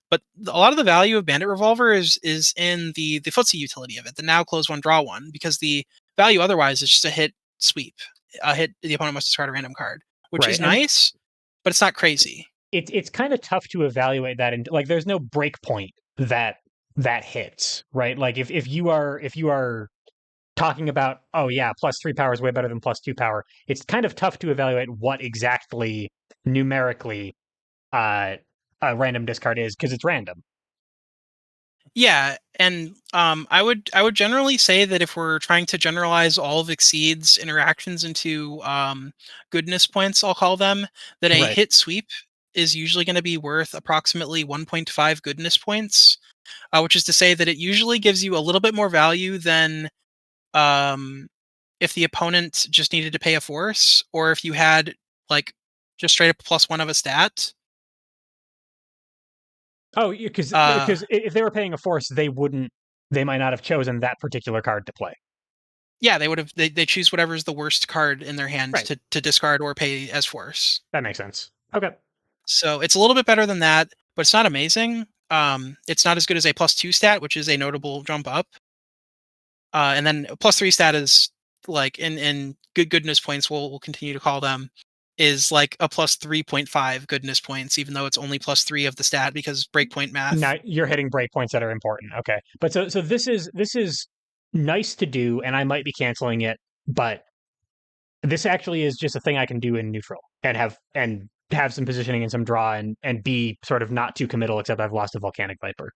Speaker 2: But a lot of the value of Bandit Revolver is in the footsie utility of it, the now close one draw one, because the value otherwise is just a hit sweep. A hit the opponent must discard a random card, which
Speaker 1: Right.
Speaker 2: is
Speaker 1: And
Speaker 2: nice, but it's not crazy.
Speaker 1: it's kind of tough to evaluate that, and like there's no break point that hits, right? Like if you are talking about, oh yeah, +3 power is way better than +2 power, it's kind of tough to evaluate what exactly numerically uh a random discard is because it's random.
Speaker 2: Yeah, and I would generally say that if we're trying to generalize all of Exceed's interactions into goodness points, I'll call them, that a
Speaker 1: Right.
Speaker 2: hit sweep is usually going to be worth approximately 1.5 goodness points, which is to say that it usually gives you a little bit more value than um, if the opponent just needed to pay a force, or if you had like just straight up +1 of a stat.
Speaker 1: Oh, because
Speaker 2: Uh,
Speaker 1: because if they were paying a force, they might not have chosen that particular card to play.
Speaker 2: yeah, they choose whatever's the worst card in their hand
Speaker 1: Right.
Speaker 2: to discard or pay as force.
Speaker 1: That makes sense. Okay.
Speaker 2: So it's a little bit better than that, but it's not amazing. It's not as good as a +2 stat, which is a notable jump up. And then +3 stat is like in goodness points. We'll continue to call them is like a +3.5 goodness points, even though it's only +3 of the stat because breakpoint
Speaker 1: Now
Speaker 2: math.
Speaker 1: you're hitting breakpoints that are important. Okay. But so this is nice to do, and I might be canceling it, but this actually is just a thing I can do in neutral and have some positioning and some draw and be sort of not too committal, except I've lost a volcanic viper.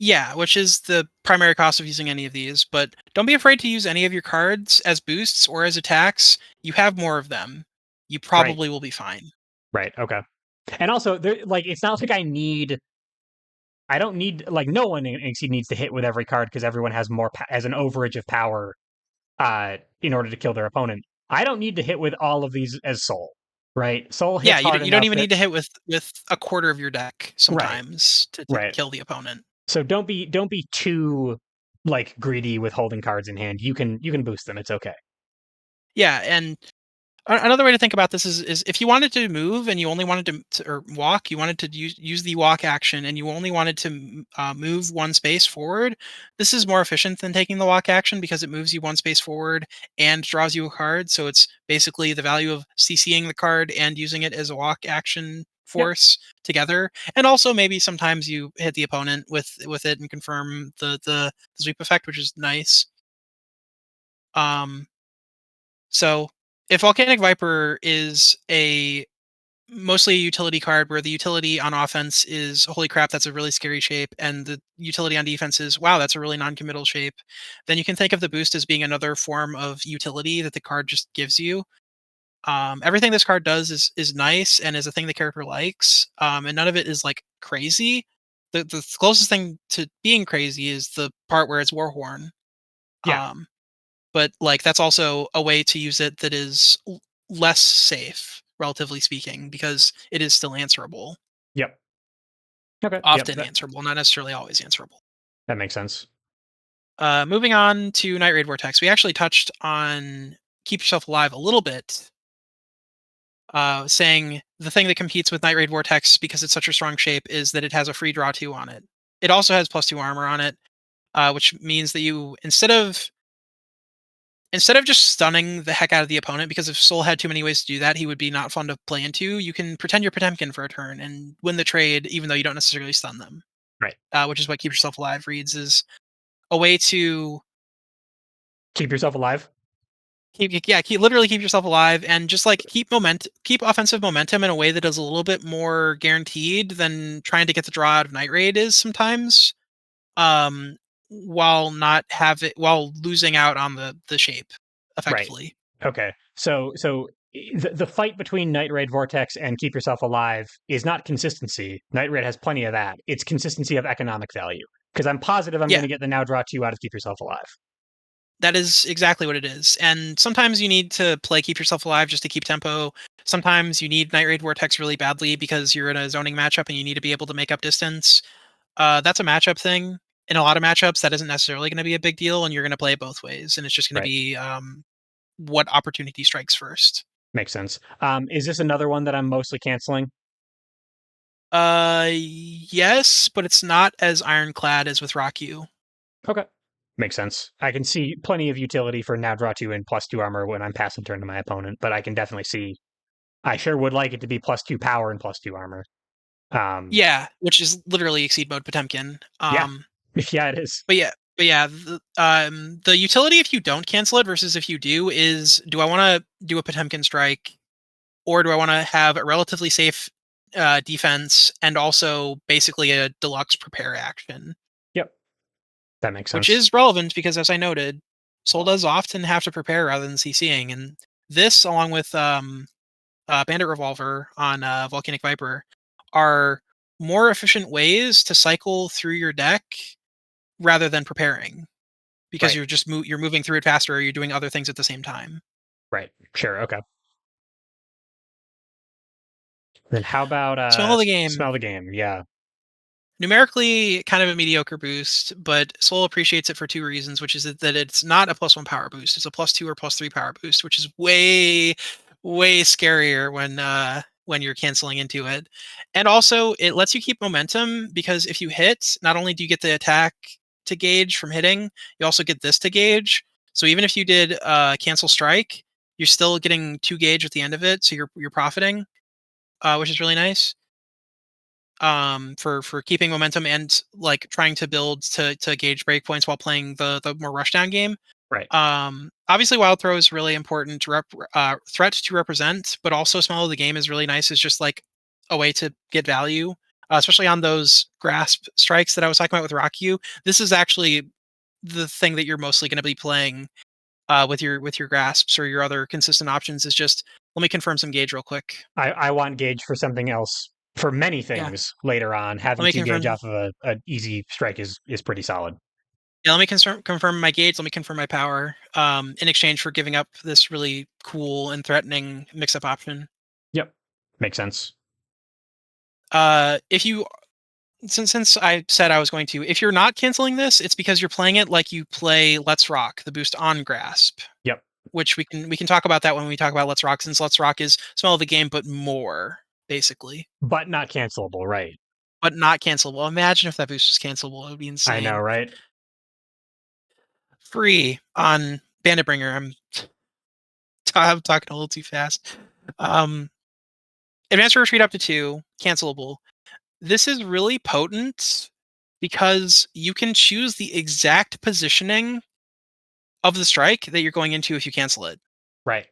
Speaker 2: Yeah, which is the primary cost of using any of these, but don't be afraid to use any of your cards as boosts or as attacks. You have more of them. You
Speaker 1: Right.
Speaker 2: probably will be fine.
Speaker 1: Right. Okay. And also, there, like, it's not like I don't need, like, no one in Exceed needs to hit with every card because everyone has more, has an overage of power in order to kill their opponent. I don't need to hit with all of these as Sol, right? Sol
Speaker 2: Yeah,
Speaker 1: hits hard
Speaker 2: you don't
Speaker 1: enough
Speaker 2: even
Speaker 1: that
Speaker 2: need to hit with a quarter of your deck
Speaker 1: right,
Speaker 2: sometimes to
Speaker 1: right.
Speaker 2: kill the opponent.
Speaker 1: So don't be too like greedy with holding cards in hand. You can boost them. It's okay.
Speaker 2: Yeah, and another way to think about this is if you wanted to move and you only wanted or walk, you wanted to use the walk action, and you only wanted to move one space forward. This is more efficient than taking the walk action because it moves you one space forward and draws you a card. So it's basically the value of CCing the card and using it as a walk action
Speaker 1: Yep.
Speaker 2: force together. And also maybe sometimes you hit the opponent with it and confirm the sweep effect, which is nice. Um, so if Volcanic Viper is a mostly a utility card where the utility on offense is holy crap, that's a really scary shape, and the utility on defense is wow, that's a really non-committal shape, then you can think of the boost as being another form of utility that the card just gives you. Everything this card does is nice and is a thing the character likes, and none of it is like crazy. The closest thing to being crazy is the part where it's Warhorn.
Speaker 1: Yeah.
Speaker 2: Um, but like that's also a way to use it that is less safe, relatively speaking, because it is still answerable,
Speaker 1: Yep. Okay. Yep.
Speaker 2: often
Speaker 1: That
Speaker 2: answerable, not necessarily always answerable.
Speaker 1: that makes sense.
Speaker 2: Moving on to Night Raid Vortex, we actually touched on Keep Yourself Alive a little bit, saying the thing that competes with Night Raid Vortex because it's such a strong shape is that it has a free draw two on it. It also has +2 armor on it, which means that you instead of just stunning the heck out of the opponent, because if Sol had too many ways to do that, he would be not fun to play into. You can pretend you're Potemkin for a turn and win the trade, even though you don't necessarily stun them.
Speaker 1: Right.
Speaker 2: Which is what Keep Yourself Alive reads is a way to
Speaker 1: Keep yourself alive.
Speaker 2: literally keep yourself alive and just like keep offensive momentum in a way that is a little bit more guaranteed than trying to get the draw out of Night Raid is sometimes. Um, while losing out on the shape
Speaker 1: Right.
Speaker 2: effectively.
Speaker 1: Okay. So the fight between Night Raid Vortex and Keep Yourself Alive is not consistency. Night Raid has plenty of that. It's consistency of economic value. Because I'm positive I'm going
Speaker 2: Yeah,
Speaker 1: to get the now draw two out of Keep Yourself Alive.
Speaker 2: that is exactly what it is. And sometimes you need to play Keep Yourself Alive just to keep tempo. Sometimes you need Night Raid Vortex really badly because you're in a zoning matchup and you need to be able to make up distance. That's a matchup thing. In a lot of matchups, that isn't necessarily going to be a big deal, and you're going to play it both ways. And it's just going to
Speaker 1: Right.
Speaker 2: be what opportunity strikes first.
Speaker 1: Makes sense. Is this another one that I'm mostly canceling?
Speaker 2: Yes, but it's not as ironclad as with Rock You.
Speaker 1: Okay. Makes sense. I can see plenty of utility for now draw two and +2 armor when I'm passing turn to my opponent, but I can definitely see I sure would like it to be +2 power and +2 armor. Um,
Speaker 2: Yeah, which is literally Exceed Mode Potemkin.
Speaker 1: yeah. Yeah, it is.
Speaker 2: But yeah, the utility if you don't cancel it versus if you do is do I want to do a Potemkin strike or do I want to have a relatively safe defense and also basically a deluxe prepare action,
Speaker 1: Yep. That makes
Speaker 2: which
Speaker 1: sense.
Speaker 2: is relevant because as I noted, Soul does often have to prepare rather than CCing, and this along with Bandit Revolver on Volcanic Viper are more efficient ways to cycle through your deck rather than preparing because
Speaker 1: Right.
Speaker 2: you're moving through it faster or you're doing other things at the same time.
Speaker 1: Right. Sure. Okay. Then how about
Speaker 2: Smell of the game.
Speaker 1: smell the game? Yeah.
Speaker 2: Numerically, kind of a mediocre boost, but Soul appreciates it for two reasons, which is that it's not a +1 power boost; it's a +2 or +3 power boost, which is way scarier when you're canceling into it. And also, it lets you keep momentum because if you hit, not only do you get the attack to gauge from hitting, you also get this to gauge. So even if you did cancel strike, you're still getting 2 gauge at the end of it, so you're profiting, which is really nice for keeping momentum and like trying to build to gauge breakpoints while playing the more rushdown game.
Speaker 1: Right.
Speaker 2: Obviously, wild throw is really important to threat to represent, but also smell of the game is really nice. Is just like a way to get value, especially on those grasp strikes that I was talking about with Rock You. This is actually the thing that you're mostly going to be playing with your grasps or your other consistent options. Is just let me confirm some gauge real quick.
Speaker 1: I want gauge for something else for many
Speaker 2: Yeah,
Speaker 1: things later on.
Speaker 2: let
Speaker 1: Having
Speaker 2: me
Speaker 1: two gauge
Speaker 2: confirm.
Speaker 1: off of a easy strike is pretty solid.
Speaker 2: Yeah, let me confirm my gauge. Let me confirm my power. In exchange for giving up this really cool and threatening mix-up option.
Speaker 1: Yep, makes sense.
Speaker 2: If you since I said I was going to, if you're not canceling this, it's because you're playing it like you play Let's Rock, the boost on Grasp,
Speaker 1: Yep,
Speaker 2: which we can talk about that when we talk about Let's Rock, since Let's Rock is smell of the game but more basically,
Speaker 1: but not cancelable, right?
Speaker 2: but not cancelable. Imagine if that boost was cancelable; it would be
Speaker 1: I know,
Speaker 2: insane.
Speaker 1: right?
Speaker 2: Free on Bandit Bringer. I'm talking a little too fast. Um, Advanced Retreat up to 2, cancelable. This is really potent because you can choose the exact positioning of the strike that you're going into if you cancel it,
Speaker 1: Right.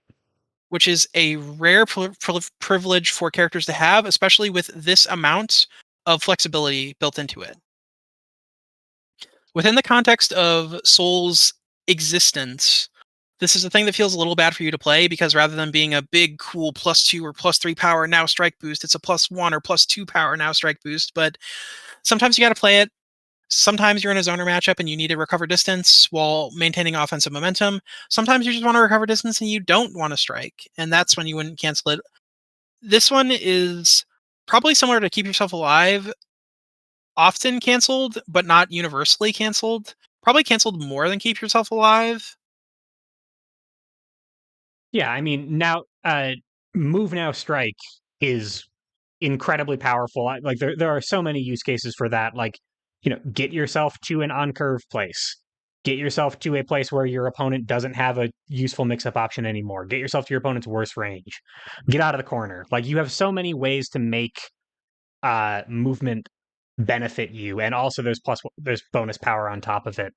Speaker 2: which is a rare privilege for characters to have, especially with this amount of flexibility built into it. Within the context of Soul's existence, this is a thing that feels a little bad for you to play because rather than being a big, cool +2 or +3 power now strike boost, it's a +1 or +2 power now strike boost. But sometimes you got to play it. Sometimes you're in a zoner matchup and you need to recover distance while maintaining offensive momentum. Sometimes you just want to recover distance and you don't want to strike, and that's when you wouldn't cancel it. This one is probably similar to Keep Yourself Alive, often canceled, but not universally canceled. Probably canceled more than Keep Yourself Alive.
Speaker 1: Yeah, I mean, now, move now strike is incredibly powerful. Like there are so many use cases for that. Like, get yourself to an on curve place. Get yourself to a place where your opponent doesn't have a useful mix up option anymore. Get yourself to your opponent's worst range. Get out of the corner. Like you have so many ways to make movement benefit you, and also there's bonus power on top of it.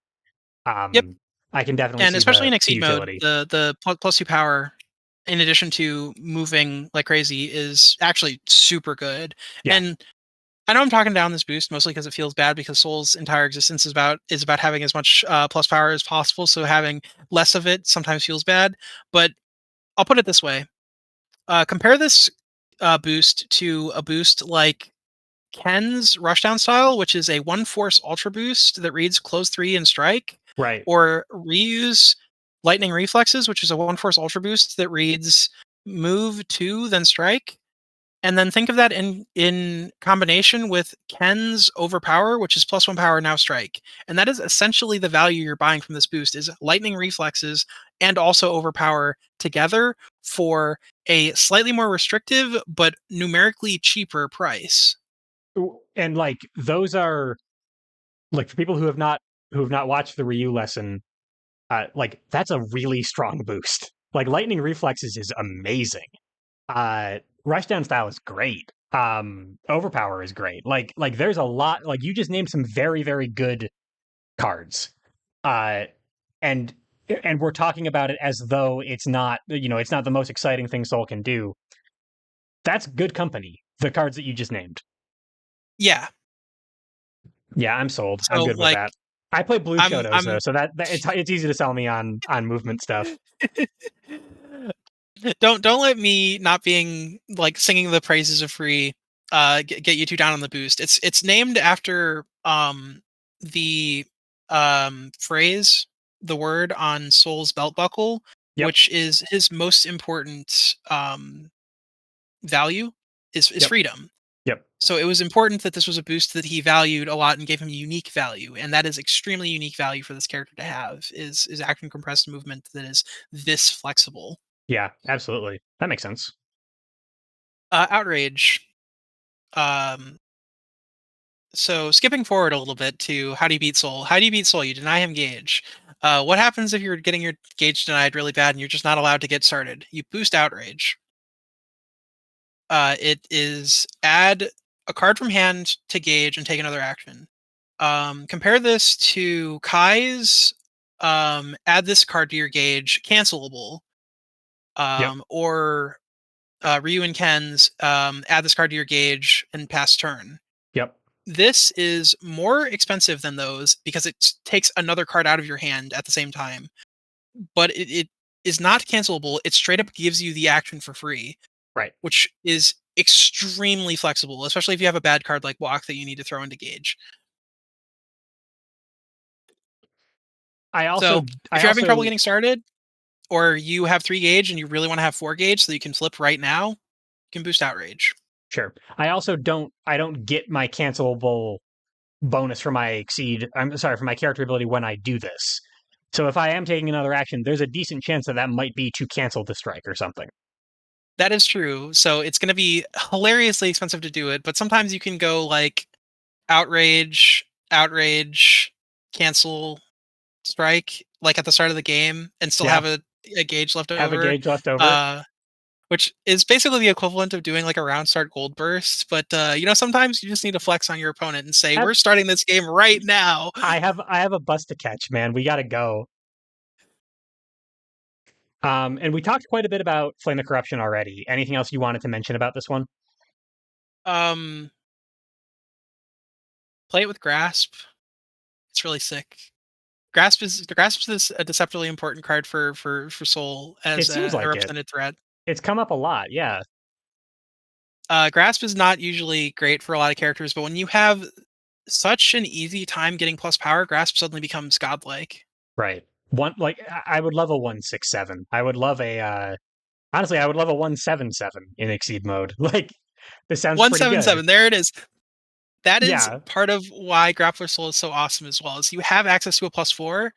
Speaker 2: Yep,
Speaker 1: Um, I can definitely
Speaker 2: and
Speaker 1: see
Speaker 2: especially in
Speaker 1: the
Speaker 2: Exceed mode,
Speaker 1: utility.
Speaker 2: the +2 power, in addition to moving like crazy, is actually super good.
Speaker 1: Yeah.
Speaker 2: And I know I'm talking down this boost mostly because it feels bad because Soul's entire existence is about having as much plus power as possible. So having less of it sometimes feels bad. But I'll put it this way: compare this boost to a boost like Ken's Rushdown style, which is a one force ultra boost that reads close 3 and strike,
Speaker 1: Right.
Speaker 2: or Ryu's Lightning Reflexes, which is a one force ultra boost that reads move 2 then strike. And then think of that in combination with Ken's Overpower, which is +1 power now strike. And that is essentially the value you're buying from this boost is Lightning Reflexes and also Overpower together for a slightly more restrictive but numerically cheaper price.
Speaker 1: And like those are like for people who have not watched the Ryu lesson, like that's a really strong boost. Like lightning reflexes is amazing. Rushdown style is great. Overpower is great. Like there's a lot. Like you just named some very very good cards. Uh, and and we're talking about it as though it's not the most exciting thing Soul can do. That's good company. The cards that you just named.
Speaker 2: Yeah.
Speaker 1: Yeah, I'm sold. I'm
Speaker 2: So
Speaker 1: good with
Speaker 2: like
Speaker 1: that. I play blue
Speaker 2: I'm
Speaker 1: Shotos though,
Speaker 2: I'm
Speaker 1: so that it's easy to sell me on movement stuff.
Speaker 2: don't let me not being like singing the praises of free get you two down on the boost. It's named after the phrase, the word on Soul's belt buckle,
Speaker 1: Yep,
Speaker 2: which is his most important value is
Speaker 1: yep,
Speaker 2: freedom.
Speaker 1: yep.
Speaker 2: So it was important that this was a boost that he valued a lot and gave him unique value, and that is extremely unique value for this character to have is action compressed movement that is this flexible.
Speaker 1: Yeah, absolutely. That makes sense.
Speaker 2: Outrage. Um, so skipping forward a little bit to how do you beat Soul? How do you beat Soul? You deny him gauge. What happens if you're getting your gauge denied really bad and you're just not allowed to get started? You boost outrage. It is add a card from hand to gauge and take another action. Compare this to Kai's add this card to your gauge, cancelable,
Speaker 1: Yep,
Speaker 2: or Ryu and Ken's add this card to your gauge and pass turn.
Speaker 1: yep.
Speaker 2: This is more expensive than those because it takes another card out of your hand at the same time, but it is not cancelable. It straight up gives you the action for free,
Speaker 1: Right.
Speaker 2: which is extremely flexible, especially if you have a bad card like Walk that you need to throw into gauge.
Speaker 1: I also
Speaker 2: So if
Speaker 1: I
Speaker 2: you're having trouble
Speaker 1: also
Speaker 2: getting started, or you have 3 gauge and you really want to have 4 gauge so you can flip right now, you can boost outrage.
Speaker 1: sure. I also don't get my cancelable bonus for my exceed. I'm sorry for my character ability when I do this. So if I am taking another action, there's a decent chance that that might be to cancel the strike or something.
Speaker 2: That is true. So it's going to be hilariously expensive to do it, but sometimes you can go like outrage, outrage, cancel, strike, like at the start of the game, and still
Speaker 1: Yeah,
Speaker 2: have a gauge left
Speaker 1: have a
Speaker 2: over.
Speaker 1: gauge left over.
Speaker 2: Uh, which is basically the equivalent of doing like a round start gold burst. But sometimes you just need to flex on your opponent and say,
Speaker 1: Have
Speaker 2: "We're starting this game right now."
Speaker 1: I have a bus to catch, man. We got to go. And we talked quite a bit about Flame of Corruption already. Anything else you wanted to mention about this one?
Speaker 2: Um, Play it with grasp. It's really sick. Grasp is a deceptively important card for Soul
Speaker 1: It
Speaker 2: as
Speaker 1: seems
Speaker 2: a
Speaker 1: like it.
Speaker 2: represented threat.
Speaker 1: It's come up a lot. Yeah,
Speaker 2: Grasp is not usually great for a lot of characters, but when you have such an easy time getting plus power, Grasp suddenly becomes godlike.
Speaker 1: right. One like I would love a 167. I would love a honestly, I would love a 177 in Exceed mode. Like this sounds pretty good.
Speaker 2: 177, there it is. That is
Speaker 1: Yeah,
Speaker 2: part of why Grappler Soul is so awesome as well. Is you have access to a +4,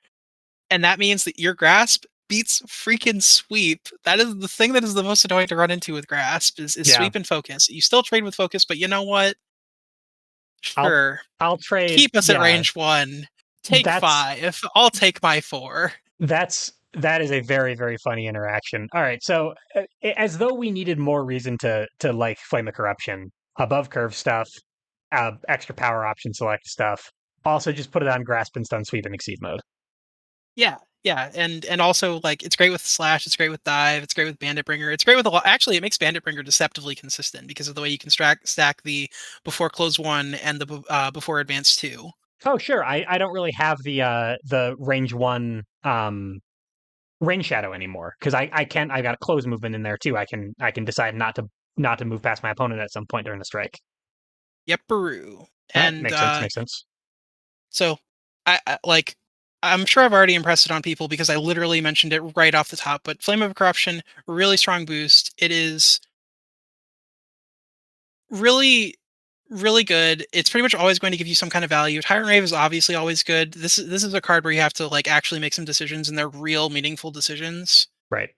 Speaker 2: and that means that your grasp beats freaking sweep. That is the thing that is the most annoying to run into with grasp is
Speaker 1: yeah.
Speaker 2: sweep and focus. You still trade with focus, but you know what?
Speaker 1: I'll
Speaker 2: Sure.
Speaker 1: I'll trade.
Speaker 2: Keep us at
Speaker 1: Yeah,
Speaker 2: range 1. Take
Speaker 1: that's
Speaker 2: 5. I'll take my 4.
Speaker 1: that is a very very funny interaction. All right, so as though we needed more reason to like Flame of Corruption, above curve stuff, extra power option select stuff. Also, just put it on Grasp and Stun Sweep and Exceed mode.
Speaker 2: Yeah, yeah, and also, like, it's great with slash, it's great with dive, it's great with bandit bringer, it's great with a lot. Actually, it makes bandit bringer deceptively consistent because of the way you can stack the before close 1 and the before advance 2.
Speaker 1: Oh, sure. I don't really have the range one range shadow anymore because I can't. I got a close movement in there too. I can decide not to move past my opponent at some point during the strike.
Speaker 2: Yep, Baru.
Speaker 1: All right,
Speaker 2: And
Speaker 1: makes sense. Makes sense.
Speaker 2: so like I'm sure I've already impressed it on people because I literally mentioned it right off the top. But Flame of Corruption, really strong boost. It is really, really good. It's pretty much always going to give you some kind of value. Tyrant Rave is obviously always good. This is a card where you have to like actually make some decisions, and they're real, meaningful decisions.
Speaker 1: Right.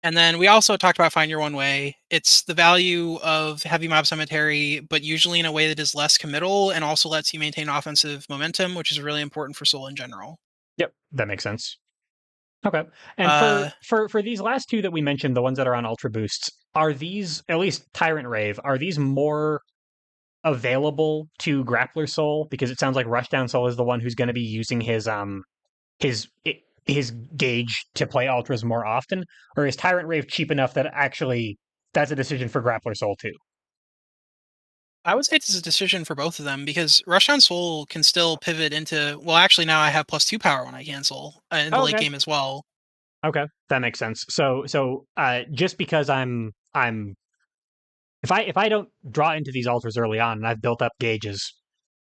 Speaker 2: And then we also talked about Find Your One Way. It's the value of Heavy Mob Cemetery, but usually in a way that is less committal and also lets you maintain offensive momentum, which is really important for Soul in general.
Speaker 1: Yep, that makes sense. Okay. And
Speaker 2: Uh,
Speaker 1: for these last two that we mentioned, the ones that are on ultra boosts, are these at least Tyrant Rave? Are these more available to Grappler Soul? Because it sounds like Rushdown Soul is the one who's going to be using his his gauge to play ultras more often, or is Tyrant Rave cheap enough that actually that's a decision for Grappler Soul too?
Speaker 2: I would say this is a decision for both of them because Rushdown Soul can still pivot into. Well, actually, now I have +2 power when I cancel in the
Speaker 1: Oh,
Speaker 2: late
Speaker 1: okay,
Speaker 2: game as well.
Speaker 1: okay, that makes sense. So just because I'm if I don't draw into these ultras early on and I've built up gauges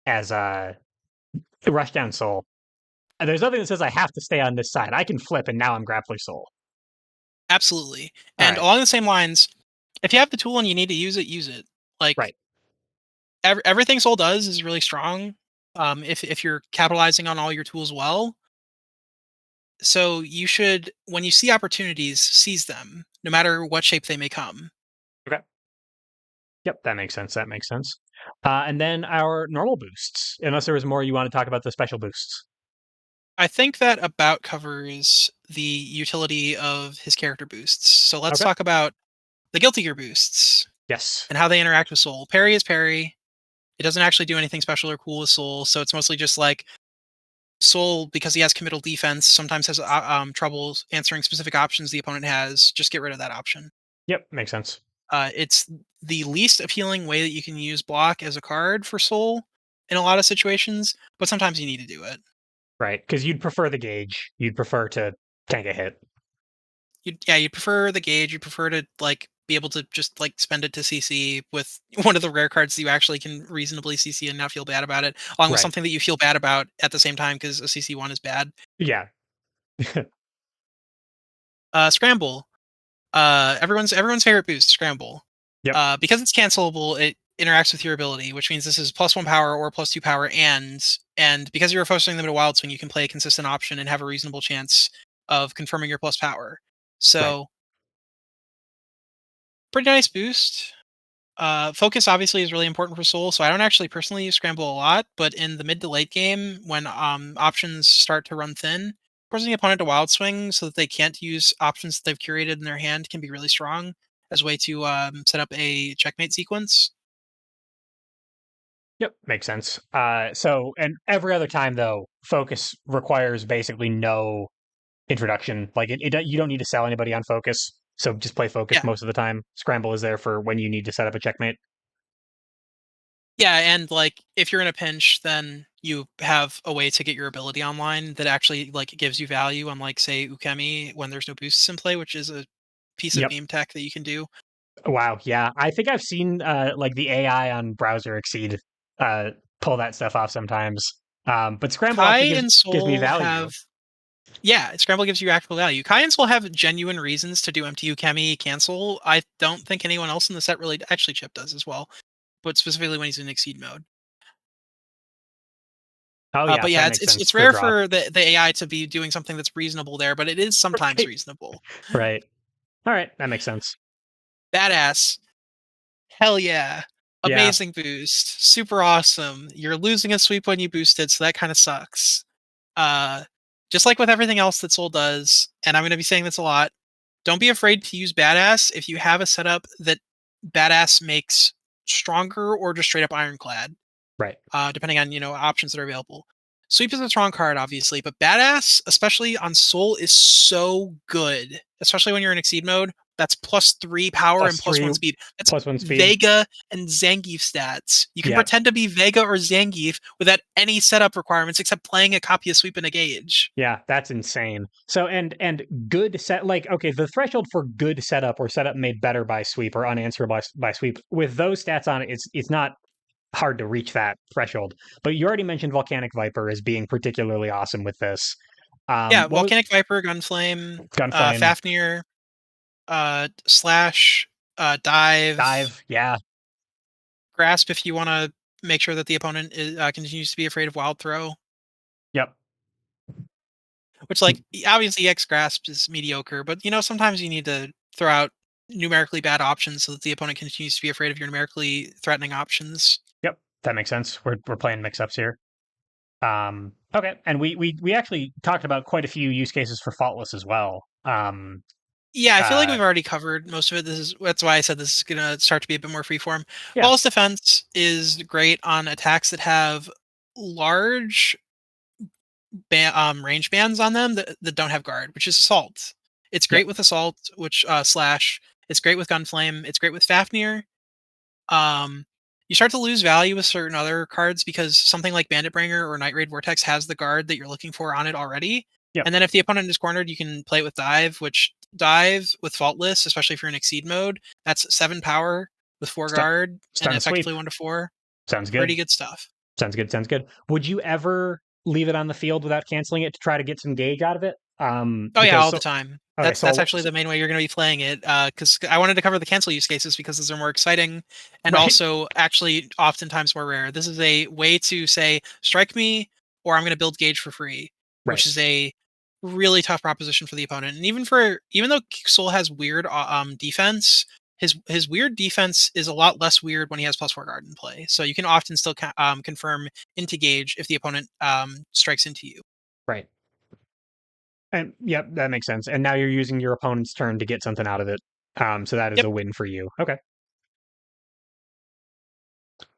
Speaker 1: as Rushdown Soul, there's nothing that says I have to stay on this side. I can flip and now I'm Grappler Soul.
Speaker 2: Absolutely.
Speaker 1: All
Speaker 2: And
Speaker 1: right,
Speaker 2: along the same lines, if you have the tool and you need to use it, use it. Like
Speaker 1: right,
Speaker 2: everything Soul does is really strong. If you're capitalizing on all your tools well, so you should, when you see opportunities, seize them, no matter what shape they may come.
Speaker 1: okay, yep, that makes sense. That makes sense. And then our normal boosts, unless there was more you want to talk about the special boosts.
Speaker 2: I think that about covers the utility of his character boosts. So let's
Speaker 1: Okay.
Speaker 2: talk about the Guilty Gear boosts
Speaker 1: Yes.
Speaker 2: and how they interact with Soul. Parry is parry. It doesn't actually do anything special or cool with Soul, so it's mostly just like Soul, because he has committal defense, sometimes has trouble answering specific options the opponent has. Just get rid of that option.
Speaker 1: Yep. Makes sense.
Speaker 2: It's the least appealing way that you can use block as a card for Soul in a lot of situations, but sometimes you need to do it.
Speaker 1: Right. Because you'd prefer the gauge. You'd prefer to tank a hit.
Speaker 2: You prefer the gauge. You prefer to like be able to just like spend it to CC with one of the rare cards that you actually can reasonably CC and not feel bad about it, along with
Speaker 1: Right.
Speaker 2: something that you feel bad about at the same time because a CC1 is bad.
Speaker 1: Yeah.
Speaker 2: Scramble. Everyone's favorite boost, Scramble.
Speaker 1: Yep.
Speaker 2: Because it's cancelable, it interacts with your ability, which means this is +1 power or +2 power, and because you're focusing them at a wild swing, you can play a consistent option and have a reasonable chance of confirming your plus power.
Speaker 1: Right.
Speaker 2: So pretty nice boost. Focus obviously is really important for Soul, so I don't actually personally use Scramble a lot, but in the mid to late game, when options start to run thin, forcing the opponent to wild swing so that they can't use options that they've curated in their hand can be really strong as a way to set up a checkmate sequence.
Speaker 1: Yep. Makes sense. So, and every other time though, focus requires basically no introduction. Like you don't need to sell anybody on focus. So just play focus
Speaker 2: Yeah,
Speaker 1: most of the time. Scramble is there for when you need to set up a checkmate.
Speaker 2: yeah, and like if you're in a pinch, then you have a way to get your ability online that actually like gives you value, unlike say Ukemi when there's no boosts in play, which is a piece of
Speaker 1: Yep.
Speaker 2: meme tech that you can do.
Speaker 1: Wow. Yeah. I think I've seen like the AI on browser exceed uh pull that stuff off sometimes. But Scramble
Speaker 2: Kai
Speaker 1: actually
Speaker 2: and
Speaker 1: gives me
Speaker 2: Soul
Speaker 1: value.
Speaker 2: have Yeah, Scramble gives you actual value. Kaiens will have genuine reasons to do MTU Kemi cancel. I don't think anyone else in the set really actually Chip does as well, but specifically when he's in Exceed mode.
Speaker 1: Oh yeah,
Speaker 2: But yeah,
Speaker 1: that
Speaker 2: it's
Speaker 1: makes
Speaker 2: it's
Speaker 1: sense
Speaker 2: it's
Speaker 1: for
Speaker 2: rare
Speaker 1: draw.
Speaker 2: for the AI to be doing something that's reasonable there, but it is sometimes
Speaker 1: Right.
Speaker 2: reasonable.
Speaker 1: Right. All right, that makes sense.
Speaker 2: Badass. Hell yeah.
Speaker 1: Yeah.
Speaker 2: Amazing boost. Super awesome. You're losing a sweep when you boost it, so that kind of sucks. Uh just like with everything else that Soul does, and I'm going to be saying this a lot, don't be afraid to use badass if you have a setup that badass makes stronger or just straight up ironclad,
Speaker 1: Right.
Speaker 2: depending on options that are available. Sweep is a strong card, obviously, but badass, especially on Soul, is so good. Especially when you're in Exceed mode. That's +3 power and
Speaker 1: Plus
Speaker 2: +1
Speaker 1: three,
Speaker 2: speed. That's
Speaker 1: plus one speed.
Speaker 2: Vega and Zangief stats. You can
Speaker 1: Yeah.
Speaker 2: pretend to be Vega or Zangief without any setup requirements except playing a copy of Sweep and a Gauge.
Speaker 1: Yeah, that's insane. So and good set like okay, the threshold for good setup or setup made better by sweep or unanswerable by sweep with those stats on it, it's not hard to reach that threshold. But you already mentioned Volcanic Viper as being particularly awesome with this.
Speaker 2: Yeah,
Speaker 1: What was
Speaker 2: Volcanic Viper, Gunflame,
Speaker 1: Gunflame,
Speaker 2: Fafnir, Slash, Dive,
Speaker 1: Dive? Yeah.
Speaker 2: Grasp if you want to make sure that the opponent continues to be afraid of Wild Throw.
Speaker 1: Yep.
Speaker 2: Which, like, obviously, X Grasp is mediocre, but sometimes you need to throw out numerically bad options so that the opponent continues to be afraid of your numerically threatening options.
Speaker 1: Yep. That makes sense. We're playing mix ups here. Okay, and we actually talked about quite a few use cases for faultless as well.
Speaker 2: Yeah, I feel like
Speaker 1: Uh,
Speaker 2: we've already covered most of it. That's why I said this is gonna start to be a bit more freeform.
Speaker 1: yeah,
Speaker 2: Flawless defense is great on attacks that have large range bands on them that don't have guard, which is assault. It's
Speaker 1: yep,
Speaker 2: great with assault, which slash. It's great with gunflame. It's great with Fafnir. Um, you start to lose value with certain other cards because something like Bandit Bringer or Night Raid Vortex has the guard that you're looking for on it already.
Speaker 1: yep.
Speaker 2: And then if the opponent is cornered, you can play it with Dive, which Dive with Faultless, especially if you're in Exceed mode, that's 7 power with 4
Speaker 1: Stun,
Speaker 2: guard and
Speaker 1: stun sweep.
Speaker 2: effectively 1 to 4.
Speaker 1: Sounds
Speaker 2: Pretty
Speaker 1: good.
Speaker 2: good stuff.
Speaker 1: Sounds good. Sounds good. Would you ever leave it on the field without canceling it to try to get some gauge out of it?
Speaker 2: Oh yeah,
Speaker 1: Because
Speaker 2: all the
Speaker 1: so
Speaker 2: time.
Speaker 1: okay,
Speaker 2: That's actually the main way you're going to be playing it. Because I wanted to cover the cancel use cases because those are more exciting and
Speaker 1: right,
Speaker 2: also actually oftentimes more rare. This is a way to say strike me or I'm going to build gauge for free,
Speaker 1: right,
Speaker 2: which is a really tough proposition for the opponent. And even though Soul has weird defense, his weird defense is a lot less weird when he has +4 guard in play. So you can often still confirm into gauge if the opponent strikes into you.
Speaker 1: right. And yep, that makes sense. And now you're using your opponent's turn to get something out of it. So that is
Speaker 2: Yep.
Speaker 1: a win for you. Okay.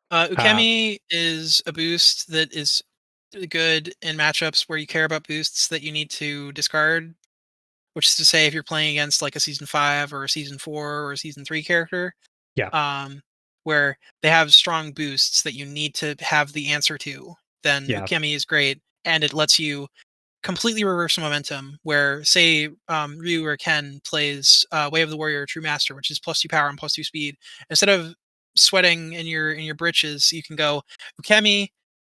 Speaker 1: Uh,
Speaker 2: Ukemi is a boost that is good in matchups where you care about boosts that you need to discard, which is to say, if you're playing against like a season 5 or a season 4 or a season 3 character,
Speaker 1: yeah,
Speaker 2: um, where they have strong boosts that you need to have the answer to, then
Speaker 1: yeah,
Speaker 2: Ukemi is great and it lets you completely reverse momentum, where say Ryu or Ken plays Way of the Warrior True Master, which is plus 2 power and plus 2 speed. Instead of sweating in your britches, you can go Ukemi,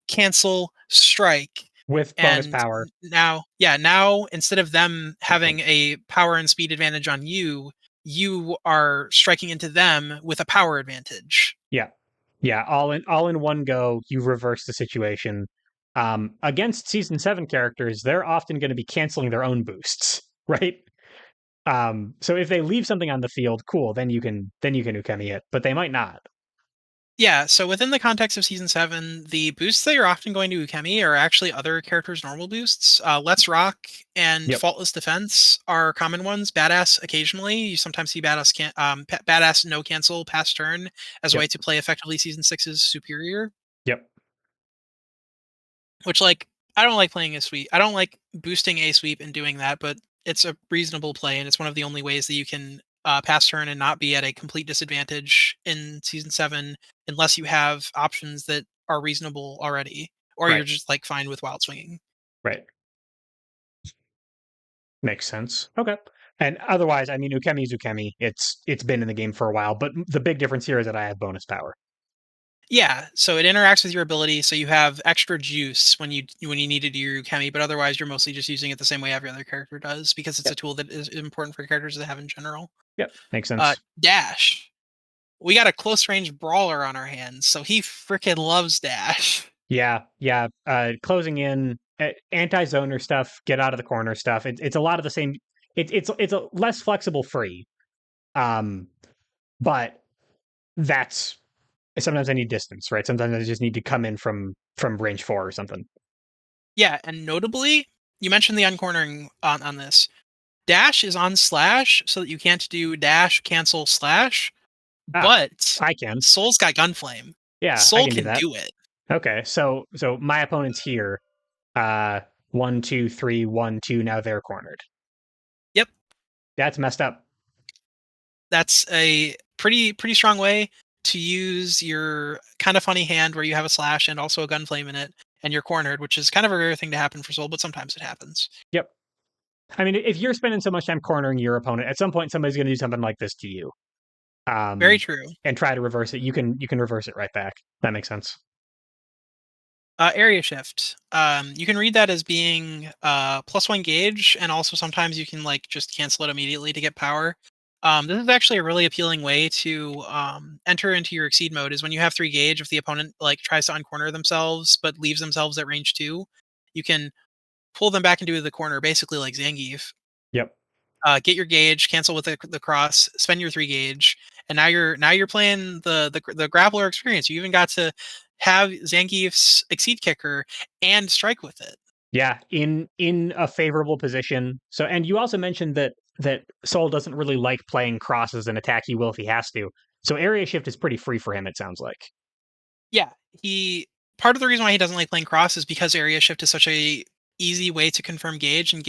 Speaker 2: cancel, strike,
Speaker 1: with bonus
Speaker 2: and
Speaker 1: power.
Speaker 2: now, yeah, now instead of them having a power and speed advantage on you, you are striking into them with a power advantage.
Speaker 1: Yeah. Yeah, all in one go, you reverse the situation. Against season 7 characters, they're often going to be canceling their own boosts, right? So if they leave something on the field, cool, then you can ukemi it, but they might not.
Speaker 2: Yeah, so within the context of season 7, the boosts that you're often going to Ukemi are actually other characters' normal boosts. Let's Rock and
Speaker 1: Yep.
Speaker 2: Faultless Defense are common ones. Badass occasionally. You sometimes see Badass no cancel past turn as a
Speaker 1: Yep.
Speaker 2: way to play effectively season 6's Superior.
Speaker 1: Yep.
Speaker 2: Which, like, I don't like playing a sweep. I don't like boosting a sweep and doing that, but it's a reasonable play, and it's one of the only ways that you can pass turn and not be at a complete disadvantage in season 7, unless you have options that are reasonable already, or you're
Speaker 1: Right.
Speaker 2: just like fine with wild swinging.
Speaker 1: Right. Makes sense. Okay. And otherwise, I mean, ukemi is ukemi. It's been in the game for a while, but the big difference here is that I have bonus power.
Speaker 2: Yeah, so it interacts with your ability, so you have extra juice when you need to do your Ukemi, but otherwise you're mostly just using it the same way every other character does because it's a
Speaker 1: Yep.
Speaker 2: tool that is important for characters to have in general.
Speaker 1: Yep. Makes sense.
Speaker 2: Dash. We got a close range brawler on our hands, so he freaking loves dash.
Speaker 1: Yeah, yeah. Closing in, anti-zoner stuff, get out of the corner stuff. It's a lot of the same. It's a less flexible free, um, but that's sometimes I need distance, right? Sometimes I just need to come in from range 4 or something.
Speaker 2: Yeah, and notably, you mentioned the uncornering on this. Dash is on slash, so that you can't do dash, cancel, slash,
Speaker 1: Ah,
Speaker 2: but
Speaker 1: I can.
Speaker 2: Soul's got Gunflame.
Speaker 1: Yeah, I
Speaker 2: Soul
Speaker 1: can do
Speaker 2: can
Speaker 1: that.
Speaker 2: do it.
Speaker 1: Okay, so my opponent's here. Uh, 1, 2, 3, 1, 2. Now they're cornered.
Speaker 2: Yep,
Speaker 1: That's messed up.
Speaker 2: that's a pretty strong way to use your kind of funny hand where you have a slash and also a Gunflame in it, and you're cornered, which is kind of a rare thing to happen for Soul, but sometimes it happens.
Speaker 1: Yep. I mean, if you're spending so much time cornering your opponent, at some point somebody's going to do something like this to you.
Speaker 2: Very
Speaker 1: um,
Speaker 2: true.
Speaker 1: and try to reverse it. You can reverse it right back. That makes sense.
Speaker 2: Area shift. You can read that as being +1 gauge, and also sometimes you can like just cancel it immediately to get power. This is actually a really appealing way to enter into your exceed mode. Is when you have 3 gauge. If the opponent like tries to uncorner themselves but leaves themselves at range 2, you can pull them back into the corner, basically like Zangief.
Speaker 1: Yep.
Speaker 2: Get your gauge, cancel with the cross, spend your 3 gauge, and now you're playing the grappler experience. You even got to have Zangief's exceed kicker and strike with it.
Speaker 1: Yeah, in a favorable position. So, and you also mentioned that Soul doesn't really like playing cross as an attack. He will if he has to. So area shift is pretty free for him. It sounds like.
Speaker 2: Yeah, he part of the reason why he doesn't like playing cross is because area shift is such a easy way to confirm gauge, and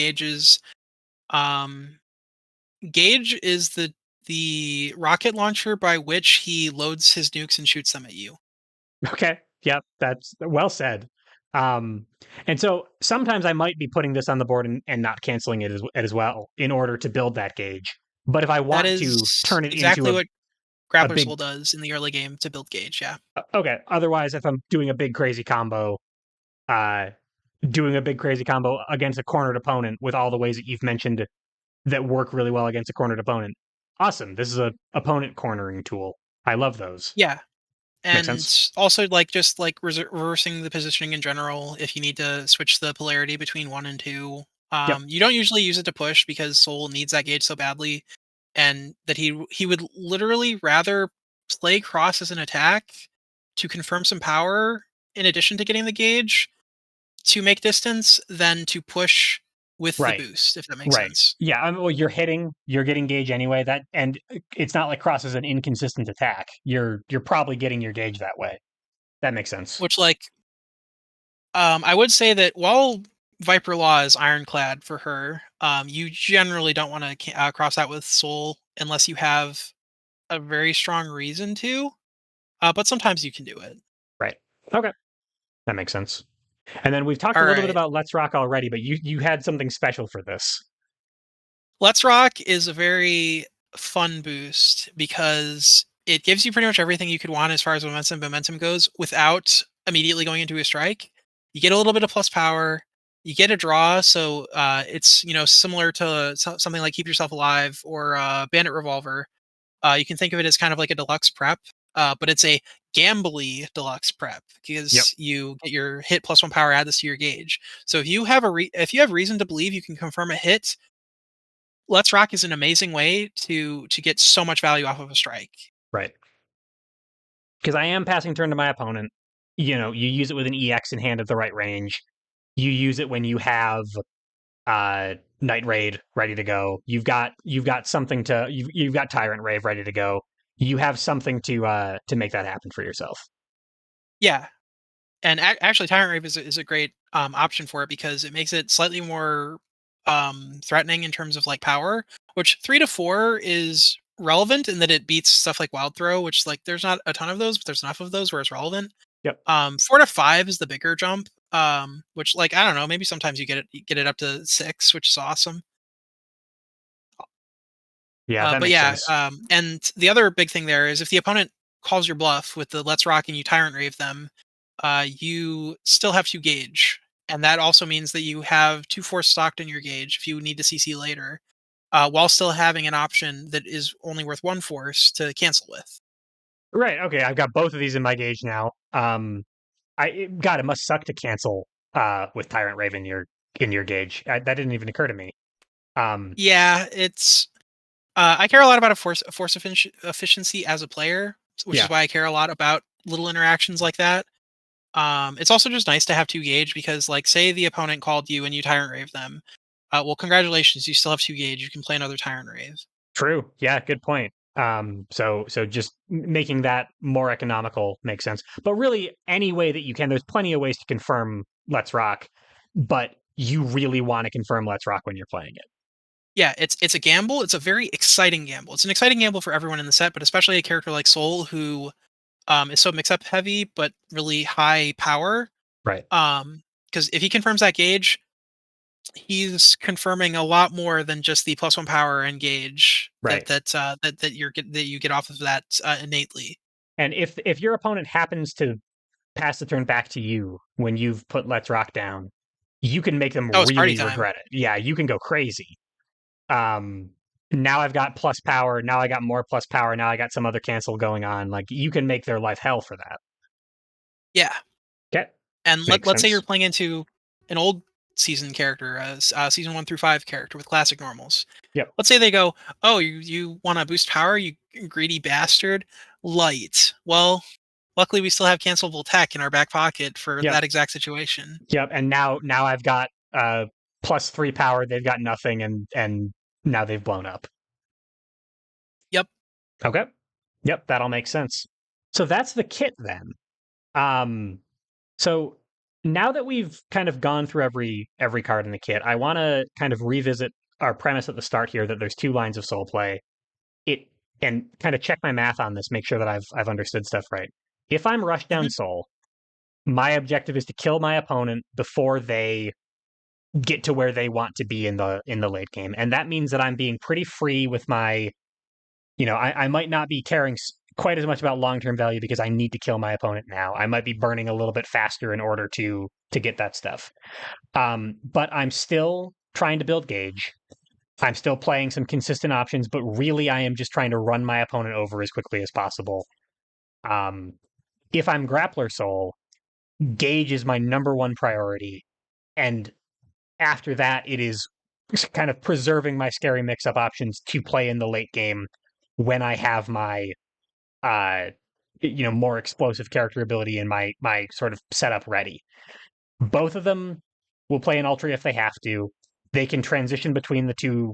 Speaker 2: um gauge is the rocket launcher by which he loads his nukes and shoots them at you.
Speaker 1: Okay. Yep. That's well said. Um, and so sometimes I might be putting this on the board and not canceling it as well in order to build that gauge. But if I
Speaker 2: That
Speaker 1: want to
Speaker 2: is
Speaker 1: turn it into
Speaker 2: exactly what
Speaker 1: a
Speaker 2: Grappler
Speaker 1: big
Speaker 2: Soul does in the early game to build gauge, yeah.
Speaker 1: okay. Otherwise, if I'm doing a big crazy combo, uh, doing a big crazy combo against a cornered opponent with all the ways that you've mentioned that work really well against a cornered opponent. Awesome. This is a opponent cornering tool. I love those.
Speaker 2: Yeah,
Speaker 1: Makes
Speaker 2: and
Speaker 1: sense.
Speaker 2: also, like, just, like, reversing the positioning in general if you need to switch the polarity between 1 and 2.
Speaker 1: Yep.
Speaker 2: You don't usually use it to push because Soul needs that gauge so badly, and that he would literally rather play cross as an attack to confirm some power in addition to getting the gauge to make distance than to push with the
Speaker 1: Right.
Speaker 2: boost, if that makes
Speaker 1: Right.
Speaker 2: sense.
Speaker 1: Yeah. Well, you're hitting. You're getting gauge anyway. That and it's not like cross is an inconsistent attack. You're probably getting your gauge that way. That makes sense.
Speaker 2: Which, like, I would say that while Viper Law is ironclad for her, you generally don't want to cross out with Soul unless you have a very strong reason to. But sometimes you can do it.
Speaker 1: Right. Okay. That makes sense. And then we've talked
Speaker 2: All
Speaker 1: a little bit
Speaker 2: right.
Speaker 1: about Let's Rock already, but you had something special for this.
Speaker 2: Let's Rock is a very fun boost because it gives you pretty much everything you could want as far as momentum goes without immediately going into a strike. You get a little bit of plus power. You get a draw, so it's similar to something like Keep Yourself Alive or Bandit Revolver. You can think of it as kind of like a deluxe prep, but it's a gambly deluxe prep
Speaker 1: Yep.
Speaker 2: because you get your hit plus one power, add this to your gauge. So if you have if you have reason to believe you can confirm a hit, Let's Rock is an amazing way to get so much value off of a strike.
Speaker 1: Right. Because I am passing turn to my opponent. You use it with an EX in hand at the right range. You use it when you have Night Raid ready to go. You've got something to you've got Tyrant Rave ready to go. You have something to make that happen for yourself.
Speaker 2: Yeah, and actually, Tyrant Rave is a great option for it because it makes it slightly more threatening in terms of like power. Which 3 to 4 is relevant in that it beats stuff like Wild Throw, which like there's not a ton of those, but there's enough of those where it's relevant.
Speaker 1: Yep.
Speaker 2: 4 to 5 is the bigger jump. Which like I don't know, maybe sometimes you get it up to 6, which is awesome.
Speaker 1: Yeah, that
Speaker 2: But
Speaker 1: makes
Speaker 2: yeah,
Speaker 1: sense.
Speaker 2: and the other big thing there is if the opponent calls your bluff with the Let's Rock and you Tyrant Rave them, you still have 2 gauge, and that also means that you have 2 force stocked in your gauge if you need to CC later, while still having an option that is only worth 1 force to cancel with.
Speaker 1: Right. Okay. I've got both of these in my gauge now. God, it must suck to cancel with Tyrant Rave in your gauge. That didn't even occur to me. Um,
Speaker 2: Yeah, it's I care a lot about a force efficiency as a player, which is
Speaker 1: yeah.
Speaker 2: why I care a lot about little interactions like that. It's also just nice to have 2 gauge because, like, say the opponent called you and you Tyrant Rave them. Well, congratulations, you still have 2 gauge. You can play another Tyrant Rave.
Speaker 1: True. Yeah. Good point. So just making that more economical makes sense. But really, any way that you can, there's plenty of ways to confirm Let's Rock, but you really want to confirm Let's Rock when you're playing it.
Speaker 2: Yeah, it's a gamble. It's a very exciting gamble. It's an exciting gamble for everyone in the set, but especially a character like Sol who is so mix up heavy but really high power.
Speaker 1: Right.
Speaker 2: Because if he confirms that gauge, he's confirming a lot more than just the plus one power and gauge
Speaker 1: Right.
Speaker 2: that you get off of that innately.
Speaker 1: And if your opponent happens to pass the turn back to you when you've put Let's Rock down, you can make them
Speaker 2: Oh, it's party
Speaker 1: really
Speaker 2: time.
Speaker 1: regret it. Yeah, you can go crazy. Um, now I've got plus power. Now I got more plus power. Now I got some other cancel going on. Like you can make their life hell for that.
Speaker 2: Yeah,
Speaker 1: Okay,
Speaker 2: and
Speaker 1: makes
Speaker 2: let's say you're
Speaker 1: sense.
Speaker 2: playing into an old season character, as season 1 through 5 character with classic normals.
Speaker 1: Yep,
Speaker 2: Let's say they go, "Oh, you want to boost power, you greedy bastard." Light. Well, luckily we still have cancelable tech in our back pocket for
Speaker 1: yep,
Speaker 2: that exact situation.
Speaker 1: yep. And now I've got +3 power. They've got nothing, and now they've blown up.
Speaker 2: Yep.
Speaker 1: Okay, yep, that all makes sense. So that's the kit then. Um, So now that we've kind of gone through every card in the kit, I want to kind of revisit our premise at the start here that there's 2 lines of soul play. It and kind of check my math on this, make sure that I've understood stuff right. If I'm rush down
Speaker 2: Hmm.
Speaker 1: soul, my objective is to kill my opponent before they get to where they want to be in the late game, and that means that I'm being pretty free with my. I might not be caring quite as much about long term value because I need to kill my opponent now. I might be burning a little bit faster in order to get that stuff. But I'm still trying to build gauge. I'm still playing some consistent options, but really I am just trying to run my opponent over as quickly as possible. Um, if I'm grappler soul, gauge is my number one priority, and after that, it is kind of preserving my scary mix-up options to play in the late game when I have my uh more explosive character ability and my sort of setup ready. Both of them will play an Ultra if they have to. They can transition between the two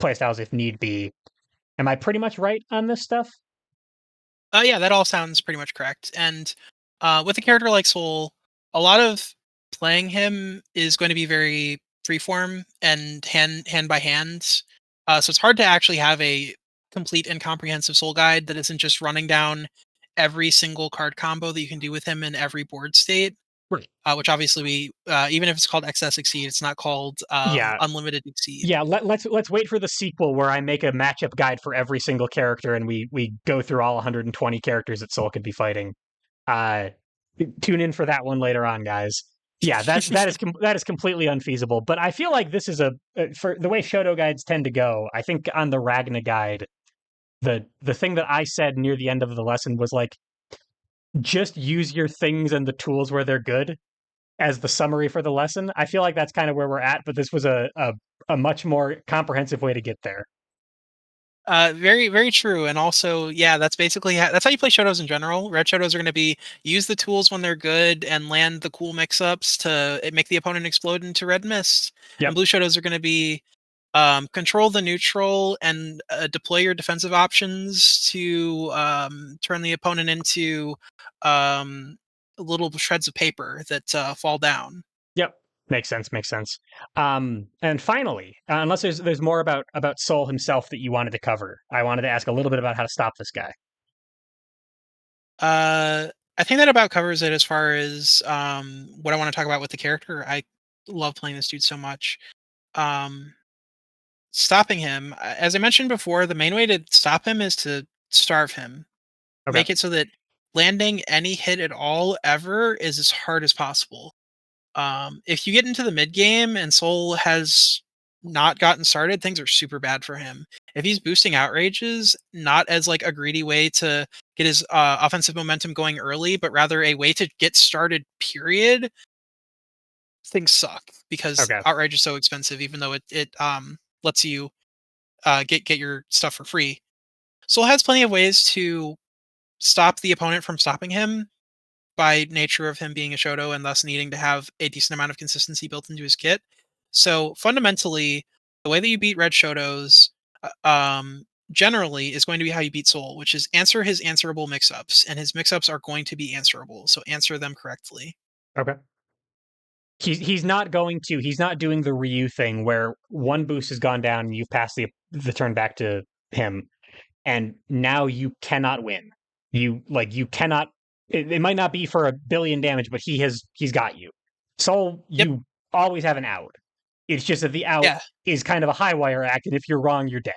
Speaker 1: playstyles if need be. Am I pretty much right on this stuff?
Speaker 2: Yeah, that all sounds pretty much correct. And with a character like Soul, a lot of playing him is going to be very freeform and hand by hand. So it's hard to actually have a complete and comprehensive Soul guide that isn't just running down every single card combo that you can do with him in every board state.
Speaker 1: Right.
Speaker 2: which obviously we even if it's called excess exceed, it's not called
Speaker 1: Yeah,
Speaker 2: unlimited exceed.
Speaker 1: yeah. Let's wait for the sequel where I make a matchup guide for every single character, and we go through all 120 characters that Soul could be fighting. Uh, Tune in for that one later on, guys. Yeah, that is completely unfeasible. But I feel like this is a for the way Shoto guides tend to go. I think on the Ragna guide, the thing that I said near the end of the lesson was like, just use your things and the tools where they're good as the summary for the lesson. I feel like that's kind of where we're at, but this was a much more comprehensive way to get there.
Speaker 2: Very, very true. And also, yeah, that's basically that's how you play Shotos in general. Red Shotos are going to be use the tools when they're good and land the cool mix-ups to make the opponent explode into red mist. And
Speaker 1: Yep,
Speaker 2: blue Shotos are going to be control the neutral and deploy your defensive options to turn the opponent into um, little shreds of paper that fall down.
Speaker 1: yep. Makes sense. Makes sense. And finally, unless there's more about Soul himself that you wanted to cover, I wanted to ask a little bit about how to stop this guy.
Speaker 2: Uh, I think that about covers it as far as what I want to talk about with the character. I love playing this dude so much. Um, Stopping him, as I mentioned before, the main way to stop him is to starve him.
Speaker 1: Okay.
Speaker 2: Make it so that landing any hit at all ever is as hard as possible. If you get into the mid game and Soul has not gotten started, things are super bad for him. If he's boosting outrages, not as like a greedy way to get his offensive momentum going early, but rather a way to get started, period, things suck because
Speaker 1: Okay.
Speaker 2: outrage is so expensive, even though it lets you get your stuff for free. Soul has plenty of ways to stop the opponent from stopping him by nature of him being a Shoto and thus needing to have a decent amount of consistency built into his kit. So fundamentally, the way that you beat red Shotos generally is going to be how you beat Soul, which is answer his answerable mix-ups, and his mix-ups are going to be answerable. So answer them correctly.
Speaker 1: Okay. He's not doing the Ryu thing where one boost has gone down and you've passed the turn back to him, and now you cannot win. You cannot. It might not be for a billion damage, but he's got you. So
Speaker 2: Yep.
Speaker 1: you always have an out. It's just that the out
Speaker 2: Yeah.
Speaker 1: is kind of a high wire act, and if you're wrong, you're dead.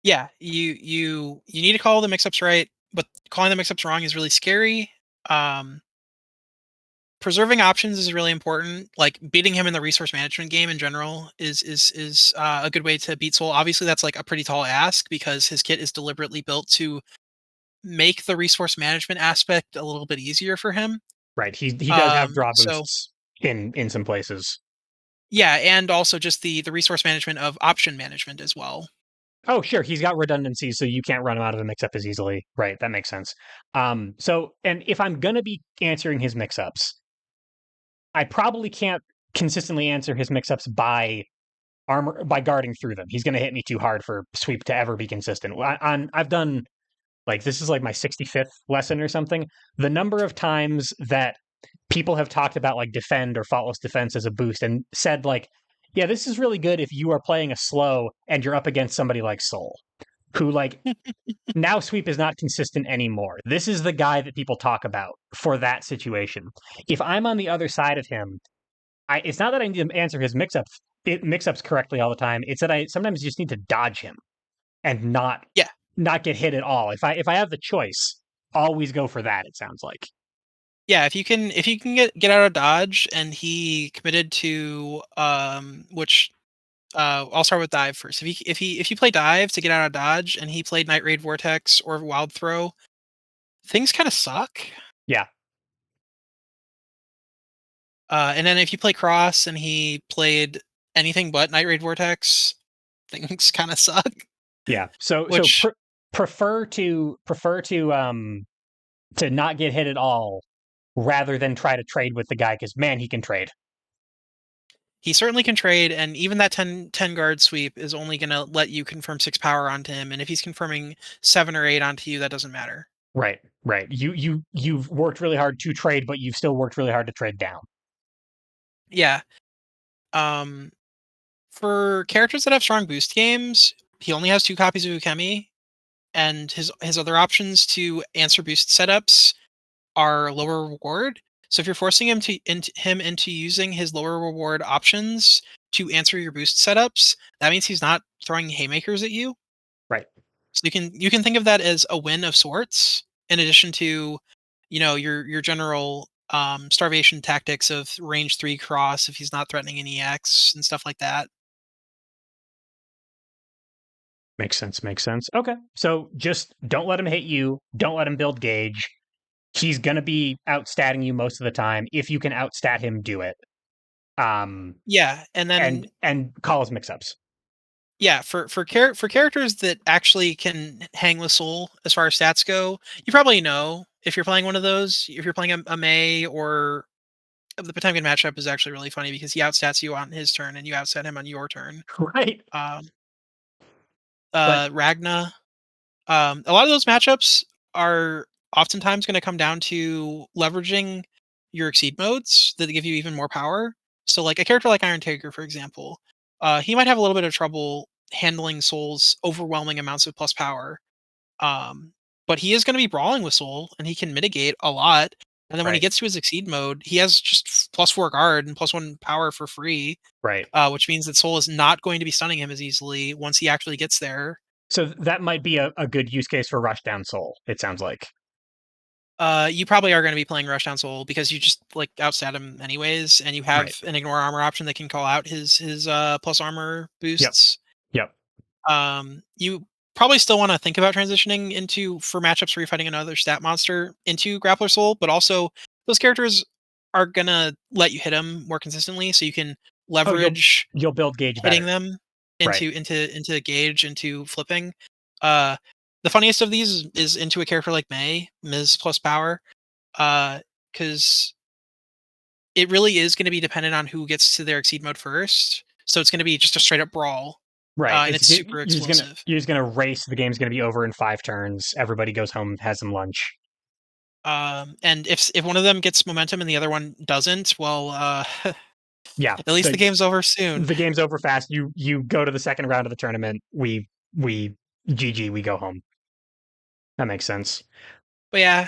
Speaker 2: Yeah. You need to call the mix-ups right, but calling the mix-ups wrong is really scary. Um, Preserving options is really important. Like beating him in the resource management game in general is a good way to beat Soul. Obviously, that's like a pretty tall ask because his kit is deliberately built to make the resource management aspect a little bit easier for him.
Speaker 1: Right. He does have draw
Speaker 2: So
Speaker 1: boosts in some places.
Speaker 2: yeah, and also just the resource management of option management as well.
Speaker 1: Oh, sure. He's got redundancies, so you can't run him out of the mix-up as easily. Right. That makes sense. And if I'm gonna be answering his mix-ups, I probably can't consistently answer his mix-ups by guarding through them. He's gonna hit me too hard for sweep to ever be consistent. I've done like this is like my 65th lesson or something. The number of times that people have talked about like defend or faultless defense as a boost and said like, yeah, this is really good if you are playing a slow and you're up against somebody like Soul, who like now sweep is not consistent anymore. This is the guy that people talk about for that situation. If I'm on the other side of him, it's not that I need to answer his mix-ups correctly all the time. It's that I sometimes just need to dodge him and
Speaker 2: Yeah,
Speaker 1: not get hit at all. If I have the choice, always go for that, it sounds like.
Speaker 2: yeah. If you can get out of dodge, and he committed to which I'll start with dive first. If you play dive to get out of dodge, and he played Night Raid Vortex or Wild Throw, things kind of suck.
Speaker 1: Yeah.
Speaker 2: And then if you play cross and he played anything but Night Raid Vortex, things kind of suck.
Speaker 1: Yeah. So
Speaker 2: Which
Speaker 1: prefer to not get hit at all rather than try to trade with the guy because man, he can trade.
Speaker 2: he certainly can trade, and even that 10 guard sweep is only going to let you confirm 6 power onto him. And if he's confirming 7 or 8 onto you, that doesn't matter.
Speaker 1: Right. Right. You've worked really hard to trade, but you've still worked really hard to trade down.
Speaker 2: Yeah. Um, for characters that have strong boost games, he only has 2 copies of Ukemi, and his other options to answer boost setups are lower reward. So if you're forcing him into using his lower reward options to answer your boost setups, that means he's not throwing haymakers at you.
Speaker 1: Right.
Speaker 2: So you can think of that as a win of sorts, in addition to, your general starvation tactics of range 3 cross if he's not threatening an EX and stuff like that.
Speaker 1: Makes sense. Makes sense. Okay. So just don't let him hit you. Don't let him build gauge. He's gonna be outstatting you most of the time. If you can outstat him, do it. Um,
Speaker 2: Yeah, and then
Speaker 1: and cause mix-ups.
Speaker 2: yeah, for characters that actually can hang with soul as far as stats go, you probably know if you're playing one of those. If you're playing a May, or the Potemkin matchup is actually really funny because he outstats you on his turn and you outstat him on your turn.
Speaker 1: Right.
Speaker 2: Um,
Speaker 1: But
Speaker 2: Ragna. A lot of those matchups are oftentimes going to come down to leveraging your exceed modes that give you even more power. So, like a character like Iron Taker, for example, he might have a little bit of trouble handling Soul's overwhelming amounts of plus power. Um, but he is going to be brawling with Soul, and he can mitigate a lot. And then when he
Speaker 1: right.
Speaker 2: gets to his exceed mode, he has just +4 guard and +1 power for free,
Speaker 1: Right.
Speaker 2: which means that Soul is not going to be stunning him as easily once he actually gets there.
Speaker 1: So that might be a good use case for Rushdown Soul, it sounds like.
Speaker 2: You probably are going to be playing Rushdown Soul because you just like outstat him anyways, and you have
Speaker 1: Right.
Speaker 2: an ignore armor option that can call out his plus armor
Speaker 1: Yep.
Speaker 2: boosts.
Speaker 1: Yep.
Speaker 2: You probably still want to think about transitioning into, for matchups where you're fighting another stat monster, into Grappler Soul, but also those characters are gonna let you hit them more consistently, so you can
Speaker 1: Oh,
Speaker 2: leverage
Speaker 1: you'll build gauge
Speaker 2: hitting
Speaker 1: better.
Speaker 2: them
Speaker 1: Right.
Speaker 2: into gauge, into flipping. Uh, the funniest of these is into a character like May, Ms. plus power, because it really is going to be dependent on who gets to their exceed mode first. So it's going to be just a straight up brawl,
Speaker 1: Right.
Speaker 2: and it's super explosive.
Speaker 1: You're just gonna race. The game's gonna be over in 5 turns. Everybody goes home, has some lunch.
Speaker 2: And if one of them gets momentum and the other one doesn't, well,
Speaker 1: Yeah.
Speaker 2: at least the game's over soon.
Speaker 1: The game's over fast. You go to the second round of the tournament. We GG. We go home. That makes sense.
Speaker 2: But yeah,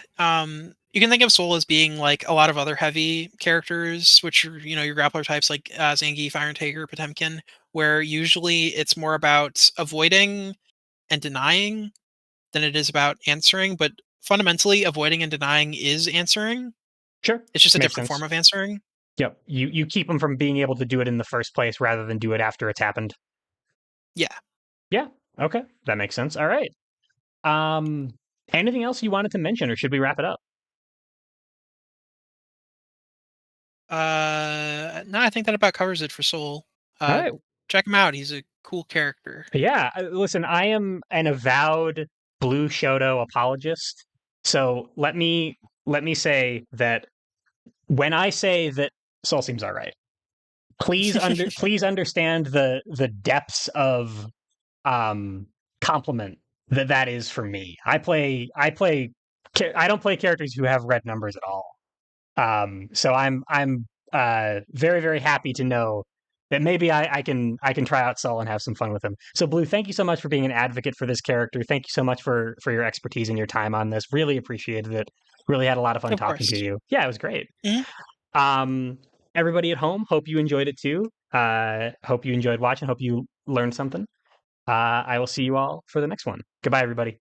Speaker 2: you can think of Soul as being like a lot of other heavy characters, which are, your grappler types like Zangief, Iron Taker, Potemkin, where usually it's more about avoiding and denying than it is about answering. But fundamentally, avoiding and denying is answering.
Speaker 1: Sure.
Speaker 2: It's just a
Speaker 1: Makes
Speaker 2: different
Speaker 1: sense.
Speaker 2: form of answering.
Speaker 1: Yep. You keep them from being able to do it in the first place rather than do it after it's happened.
Speaker 2: Yeah.
Speaker 1: Yeah. Okay. That makes sense. All right. Um, anything else you wanted to mention, or should we wrap it up?
Speaker 2: No, I think that about covers it for Soul.
Speaker 1: All
Speaker 2: Uh,
Speaker 1: right.
Speaker 2: Check him out. He's a cool character.
Speaker 1: Yeah. Listen, I am an avowed Blue Shoto apologist. So let me say that when I say that Soul seems all right, please understand the depths of compliment that is for me. I don't play characters who have red numbers at all. So I'm very very happy to know that maybe I can try out Sol and have some fun with him. So Blue, thank you so much for being an advocate for this character. Thank you so much for your expertise and your time on this. Really appreciated it. Really had a lot of fun
Speaker 2: Of
Speaker 1: talking to
Speaker 2: course.
Speaker 1: you. Yeah, it was great.
Speaker 2: Mhm.
Speaker 1: Um, everybody at home, hope you enjoyed it too. Hope you enjoyed watching. Hope you learned something. I will see you all for the next one. Goodbye, everybody.